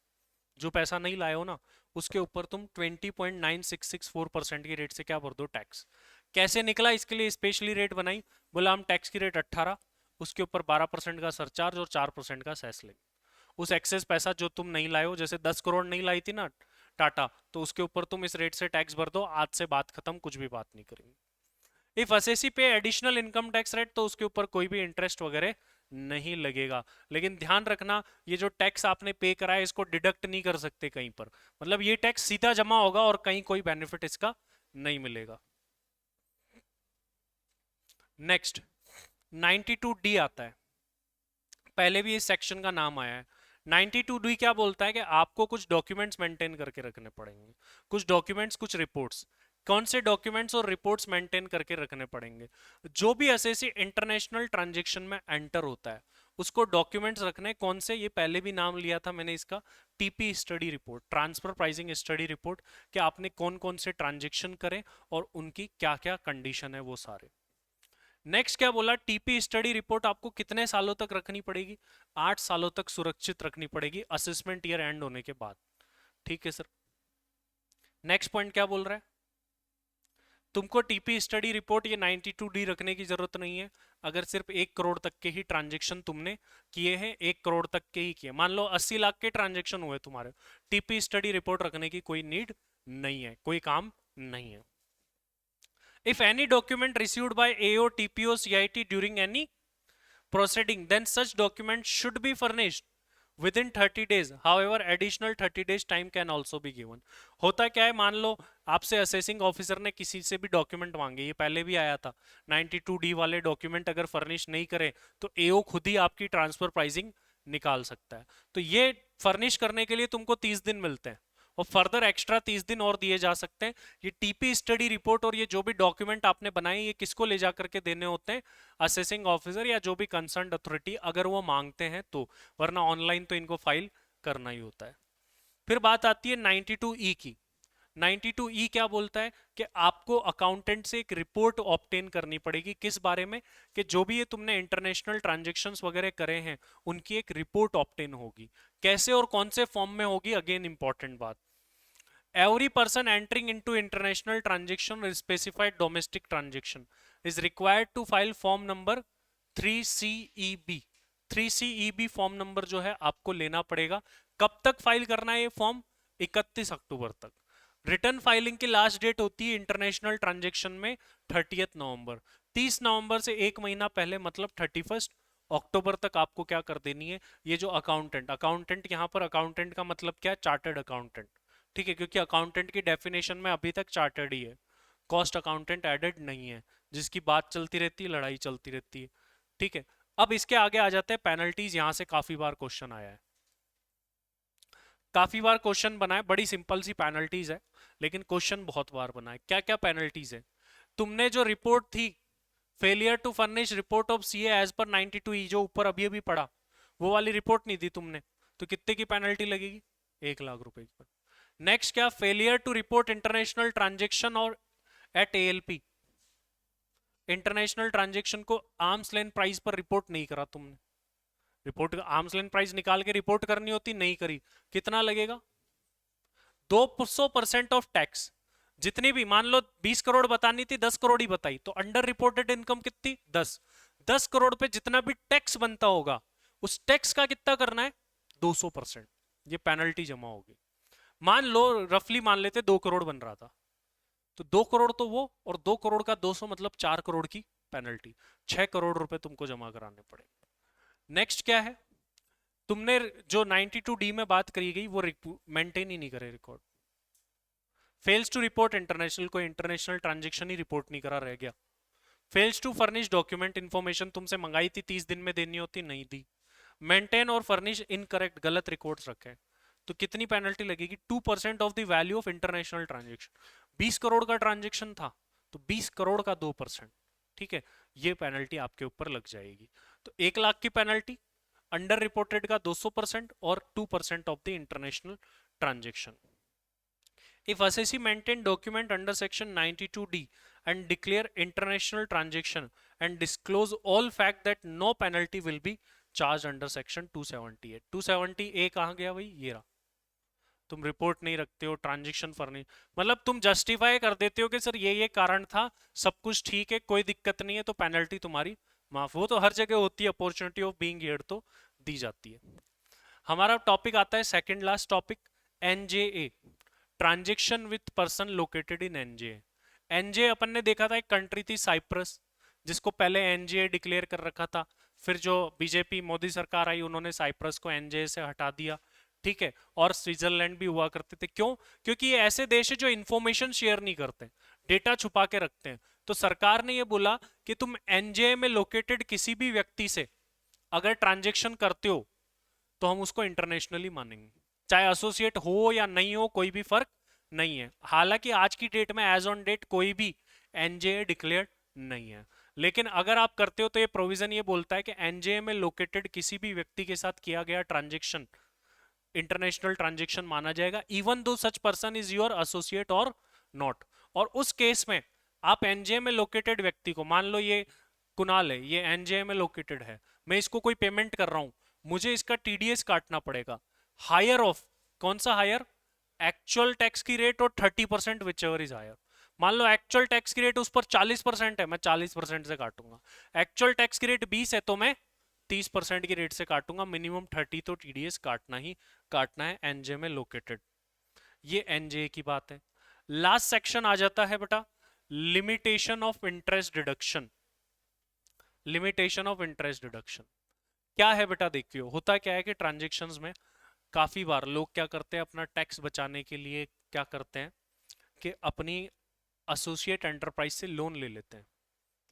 जो पैसा नहीं लाए हो ना उसके ऊपर तुम 20.9664% की रेट से क्या भर दो, टैक्स। कैसे निकला? इसके लिए स्पेशली रेट बनाई, बोला हम टैक्स की रेट 18, उसके ऊपर 12% का सरचार्ज और 4% का सेस लेंगे। उस एक्सेस पैसा जो तुम नहीं लाए हो, जैसे 10 करोड़ नहीं लाई थी ना टाटा, तो उसके ऊपर तुम इस रेट से टैक्स भर दो, आज से बात खत्म, कुछ भी बात नहीं करेंगे। इफ असेसी पे एडिशनल इनकम टैक्स रेट, तो उसके ऊपर कोई भी इंटरेस्ट वगैरह नहीं लगेगा। लेकिन ध्यान रखना, ये जो टैक्स आपने पे करा है इसको डिडक्ट नहीं कर सकते कहीं पर, मतलब ये टैक्स सीधा जमा होगा और कहीं कोई बेनिफिट इसका नहीं मिलेगा। नेक्स्ट 92D आता है, पहले भी इस सेक्शन का नाम आया है। 92D क्या बोलता है कि आपको कुछ डॉक्यूमेंट्स मेंटेन करके रखने पड़ेंगे, कुछ डॉक्यूमेंट्स, कुछ रिपोर्ट्स। कौन से डॉक्यूमेंट्स और रिपोर्ट्स मेंटेन करके रखने पड़ेंगे? जो भी एसएसी इंटरनेशनल ट्रांजैक्शन में एंटर होता है उसको डॉक्यूमेंट्स रखने, कौन से, ये पहले भी नाम लिया था मैंने इसका, TP study report, transfer pricing study report, कि आपने कौन कौन से ट्रांजेक्शन करे और उनकी क्या क्या कंडीशन है वो सारे। नेक्स्ट क्या बोला? टीपी स्टडी रिपोर्ट आपको कितने सालों तक रखनी पड़ेगी? 8 सालों तक सुरक्षित रखनी पड़ेगी असेसमेंट ईयर एंड होने के बाद। ठीक है सर। नेक्स्ट पॉइंट क्या बोल रहा है? तुमको टीपी स्टडी रिपोर्ट ये 92D रखने की जरूरत नहीं है अगर सिर्फ 1 करोड़ तक के ही ट्रांजेक्शन तुमने किए हैं, 1 करोड़ तक के ही किए, मान लो 80 लाख के ट्रांजेक्शन हुए तुम्हारे, टीपी स्टडी रिपोर्ट रखने की कोई नीड नहीं है, कोई काम नहीं है। If any document received by AO, TPO, CIT during any proceeding, then such document should be furnished within 30 days. However, additional 30 days time can also be given. होता क्या है, मान लो आपसे असेसिंग ऑफिसर ने किसी से भी डॉक्यूमेंट मांगे, ये पहले भी आया था, 92D वाले डॉक्यूमेंट अगर फर्निश नहीं करे तो एओ खुद ही आपकी ट्रांसफर प्राइसिंग निकाल सकता है। तो ये फर्निश करने के लिए तुमको 30 दिन मिलते हैं और फर्दर एक्स्ट्रा 30 दिन और दिए जा सकते हैं। ये टीपी स्टडी रिपोर्ट और ये जो भी डॉक्यूमेंट आपने बनाए ये किसको ले जा करके देने होते हैं, असेसिंग ऑफिसर या जो भी कंसर्न अथॉरिटी अगर वो मांगते हैं तो, वरना ऑनलाइन तो इनको फाइल करना ही होता है। फिर बात आती है 92E की। 92E क्या बोलता है कि आपको अकाउंटेंट से एक रिपोर्ट ऑब्टेन करनी पड़ेगी, किस बारे में, कि जो भी ये तुमने इंटरनेशनल ट्रांजैक्शंस वगैरह करे हैं उनकी एक रिपोर्ट ऑब्टेन होगी। कैसे और कौन से फॉर्म में होगी, अगेन इंपॉर्टेंट बात, every person entering into international transaction or specified domestic transaction is required to file form number 3CEB। 3CEB form number जो है आपको लेना पड़ेगा। कब तक फाइल करना है ये फॉर्म, 31 अक्टूबर तक। रिटर्न फाइलिंग की लास्ट डेट होती है इंटरनेशनल ट्रांजैक्शन में 30 नवंबर। 30 नवंबर से एक महीना पहले मतलब 31 अक्टूबर तक आपको क्या कर देनी है, ये जो अकाउंटेंट यहाँ पर अकाउंटेंट का मतलब क्या है, चार्टर्ड अकाउंटेंट, ठीक है, क्योंकि अकाउंटेंट की डेफिनेशन में अभी तक चार्टर्ड ही है, कॉस्ट अकाउंटेंट एडेड नहीं है, जिसकी बात चलती रहती है, लड़ाई चलती रहती है, ठीक है। अब इसके आगे आ जाते हैं पेनल्टीज। यहां से काफी बार क्वेश्चन आया है, काफी बार क्वेश्चन बना है, बड़ी सिंपल सी पेनल्टीज है लेकिन क्वेश्चन बहुत बार बना है। क्या क्या पेनल्टीज है, तुमने जो रिपोर्ट थी failure to furnish report of CA as per 92E जो ऊपर अभी अभी पढ़ा, वो वाली रिपोर्ट नहीं दी तुमने, तो कितने की पेनल्टी लगेगी, 1,00,000 रुपए की। नेक्स्ट क्या, failure to report international transaction और एट एएलपी, इंटरनेशनल ट्रांजेक्शन को आर्म्स लेंथ प्राइस पर रिपोर्ट नहीं करा तुमने, रिपोर्ट आर्म्स लेंथ प्राइस निकाल के रिपोर्ट करनी होती, नहीं करी, कितना लगेगा, 200% ऑफ टैक्स। जितनी भी, मान लो 20 करोड़ बतानी थी 10 करोड़ ही बताई, तो अंडर रिपोर्टेड इनकम कितनी, 10 करोड़ पे जितना भी टैक्स बनता होगा उस टैक्स का कितना करना है, 200%, ये पेनल्टी जमा होगी। मान लो रफली मान लेते 2 करोड़ बन रहा था, तो 2 करोड़ तो वो, और 2 करोड़ का 200 मतलब 4 करोड़ की पेनल्टी, 6 करोड़ रुपए तुमको जमा कराने पड़ेंगे। नेक्स्ट क्या है, तुमने जो 92D में बात करी गई वो मेंटेन ही नहीं करे record, fails to report international, को इंटरनेशनल ट्रांजेक्शन ही रिपोर्ट नहीं करा, रह गया। Fails to furnish document, information तुमसे मंगाई थी 30 दिन में देनी होती, नहीं दी। मेंटेन और फर्निश इनकरेक्ट, गलत रिकॉर्ड्स रखे, तो कितनी पेनल्टी लगेगी, 2% of the value of international transaction. 20 crore का ट्रांजेक्शन था तो 20 करोड़ का 2%, ठीक है, ये पेनल्टी आपके ऊपर लग जाएगी। तो 1,00,000 की पेनल्टी, अंडर रिपोर्टेड का 200% और 2% of the international transaction. If assessee maintain document under section 92D and declare international transaction and disclose all fact that no penalty will be charged under section 278। 270A कहाँ गया भाई, ये रहा, तुम report नहीं रखते हो, ट्रांजेक्शन फर्निश, मतलब तुम जस्टिफाई कर देते हो कि सर ये कारण था, सब कुछ ठीक है, कोई दिक्कत नहीं है, तो पेनल्टी तुम्हारी माफ। वो तो हर जगह होती है, अपॉर्चुनिटी ऑफ बीइंग हियर्ड तो दी जाती है। हमारा टॉपिक आता है second last topic, NJA, transaction with person located in NJA. NJA अपन ने देखा था एक कंट्री थी साइप्रस, जिसको पहले एनजेए डिक्लेयर कर रखा था, फिर जो बीजेपी मोदी सरकार आई उन्होंने साइप्रस को एनजेए से हटा दिया, ठीक है। और स्विट्जरलैंड भी हुआ करते थे, क्यों, क्योंकि ये ऐसे देश है जो इंफॉर्मेशन शेयर नहीं करते, डेटा छुपा के रखते हैं। तो सरकार ने ये बोला कि तुम एनजेए में लोकेटेड किसी भी व्यक्ति से अगर ट्रांजेक्शन करते हो तो हम उसको इंटरनेशनली मानेंगे, चाहे एसोसिएट हो या नहीं हो, कोई भी फर्क नहीं है। हालांकि आज की डेट में एज ऑन डेट कोई भी एनजेए डिक्लेयर्ड नहीं है, लेकिन अगर आप करते हो तो ये प्रोविजन ये बोलता है कि एनजेए में लोकेटेड किसी भी व्यक्ति के साथ किया गया ट्रांजेक्शन इंटरनेशनल ट्रांजेक्शन माना जाएगा, even though such person is your associate और नॉट। और उस केस में आप एनजेए में लोकेटेड व्यक्ति को, मान लो ये कुणाल है, ये एनजेए में लोकेटेड है, मैं इसको कोई पेमेंट कर रहा हूं, मुझे इसका टीडीएस काटना पड़ेगा, हायर ऑफ, कौन सा हायर, एक्चुअल टैक्स की रेट और 30% विच एवर इज हायर। मान लो एक्चुअल टैक्स की रेट उस पर 40% है, मैं 40% से काटूंगा। एक्चुअल टैक्स की रेट 20 है तो मैं 30% की रेट से काटूंगा, मिनिमम 30 तो टीडीएस काटना ही काटना है एनजे में लोकेटेड। ये एनजे की बात है। लास्ट सेक्शन आ जाता है बेटा limitation of interest deduction. Limitation of interest deduction क्या है बेटा, देखियो होता क्या है कि ट्रांजेक्शन्स में काफी बार लोग क्या करते हैं, अपना टैक्स बचाने के लिए क्या करते हैं कि अपनी एसोसिएट एंटरप्राइज से लोन ले लेते हैं।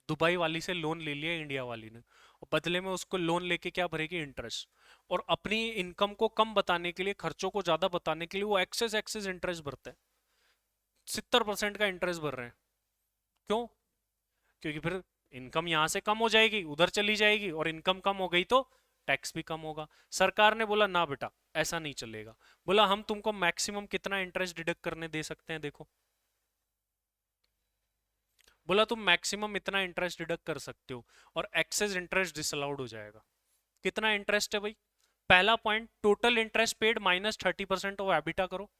दुबई वाली से लोन ले लिया इंडिया वाली ने, और बदले में उसको लोन लेके क्या भरेगी, इंटरेस्ट। और अपनी इनकम को कम बताने के लिए, खर्चों को ज्यादा बताने के लिए वो एक्सेस एक्सेस इंटरेस्ट भरते हैं। 70% का इंटरेस्ट भर रहे हैं। क्यों? क्योंकि फिर इनकम यहां से कम हो जाएगी, उधर चली जाएगी, और इनकम कम हो गई तो टैक्स भी कम होगा। सरकार ने बोला ना बेटा ऐसा नहीं चलेगा। बोला हम तुमको मैक्सिमम कितना इंटरेस्ट डिडक्ट करने दे सकते हैं, देखो। बोला तुम मैक्सिमम इतना इंटरेस्ट डिडक्ट कर सकते हो, और एक्सेस इंटरेस्ट डिसअलाउड हो जाएगा। कितना इंटरेस्ट है भाई? पहला point, total interest paid minus 30% of EBITDA करो।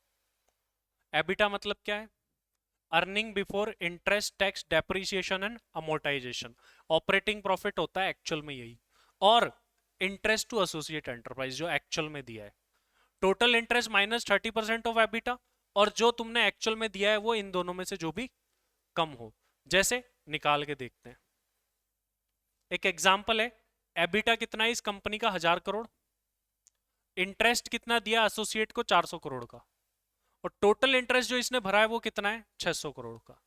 एबिटा मतलब क्या है? Earning before interest tax depreciation and amortisation. Operating profit होता है एक्चुअल में यही, और इंटरेस्ट टू एसोसिएट एंटरप्राइज जो एक्चुअल में दिया है। Total interest minus 30% of EBITDA, और जो तुमने एक्चुअल में दिया है वो इन दोनों में से जो भी कम हो। जैसे निकाल के देखते हैं। एक एग्जांपल है, एबिटा कितना है इस कंपनी का, 1000 करोड़। इंटरेस्ट कितना दिया एसोसिएट को, 400 करोड़ का। और टोटल इंटरेस्ट जो इसने भरा है वो कितना है, 600 करोड़ का।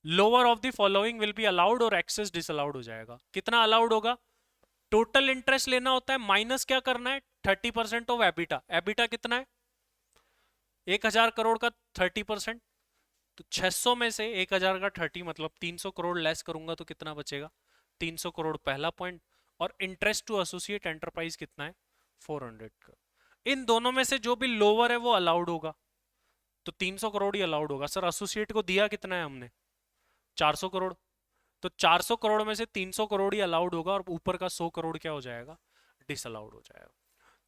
Lower of the following will be allowed, और एक्सेस डिसअलाउड हो जाएगा। कितना अलाउड होगा? टोटल इंटरेस्ट लेना होता है, माइनस क्या करना है, 30% ऑफ एबिटा। एबिटा कितना है, 1000 करोड़ का 30%। तो 600 में से 1000 का 30 मतलब 300 करोड़ लेस करूंगा तो कितना बचेगा, 300 करोड़, पहला पॉइंट। और इंटरेस्ट टू एसोसिएट एंटरप्राइज कितना है, 400 का। इन दोनों में से जो भी लोअर है वो अलाउड होगा, तो 300 करोड़ ही अलाउड होगा। सर एसोसिएट को दिया कितना है हमने, 400 करोड़, तो 400 करोड़ में से 300 करोड़ ही अलाउड होगा, और ऊपर का 100 करोड़ क्या हो जाएगा, डिसअलाउड हो जाएगा।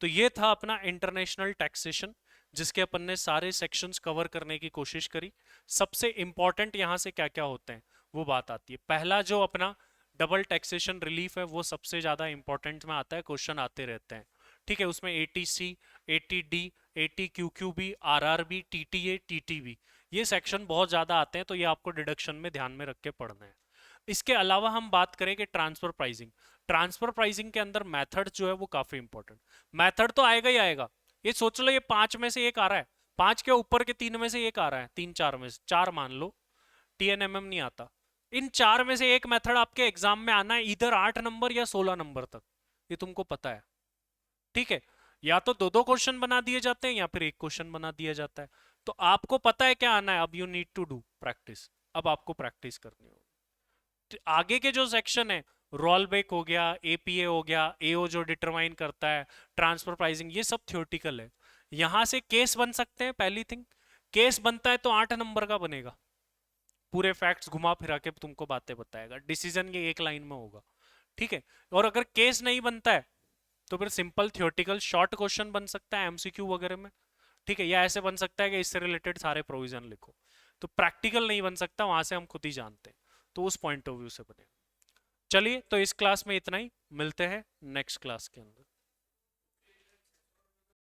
तो ये था अपना इंटरनेशनल टैक्सेशन, जिसके अपन ने सारे सेक्शंस कवर करने की कोशिश करी। सबसे इंपॉर्टेंट यहां से क्या क्या होते हैं वो बात आती है। पहला जो अपना डबल टैक्सेशन रिलीफ है वो सबसे ज्यादा इंपॉर्टेंट में आता है, क्वेश्चन आते रहते हैं। ठीक है, उसमें ATC, ATD, ATQQB, RRB, TTA, TTB, ये सेक्शन बहुत ज्यादा आते हैं, तो ये आपको डिडक्शन में ध्यान में रख के पढ़ना है। इसके अलावा हम बात करेंगे ट्रांसफर प्राइसिंग। ट्रांसफर प्राइसिंग के अंदर मेथड जो है वो काफी इंपॉर्टेंट। मेथड तो आएगा ही आएगा, ये सोच लो ये 5 में से एक आ रहा है, 5 के ऊपर के 3 में से एक आ रहा है, 3 4 में से 4 मान लो, टीएनएमएम नहीं आता। इन 4 में से एक मेथड आपके एग्जाम में आना है, इधर 8 नंबर या 16 नंबर तक, ये तुमको पता है। ठीक है, या तो दो दो क्वेश्चन बना दिए जाते हैं या फिर एक क्वेश्चन बना दिया जाता है। तो आपको पता है क्या आना है, अब you need to do practice. अब आपको प्रैक्टिस करनी होगी। आगे के जो सेक्शन है, रोल बैक हो गया, एपीए हो गया, एओ जो डिटरमाइन करता है, ट्रांसफर प्राइसिंग, ये सब थियोरटिकल है। यहां से केस बन सकते हैं, पहली थिंग। केस बनता है तो 8 नंबर का बनेगा, पूरे फैक्ट्स घुमा फिरा के तुमको बातें बताएगा, डिसीजन ये एक लाइन में होगा। ठीक है, और अगर केस नहीं बनता है तो फिर सिंपल थियोरटिकल शॉर्ट क्वेश्चन बन सकता है एमसीक्यू वगैरह में। ठीक है, या ऐसे बन सकता है कि इससे रिलेटेड सारे प्रोविजन लिखो। तो प्रैक्टिकल नहीं बन सकता, वहां से हम खुद ही जानते हैं, तो उस पॉइंट ऑफ व्यू से बने। चलिए, तो इस क्लास में इतना ही, मिलते हैं नेक्स्ट क्लास के अंदर।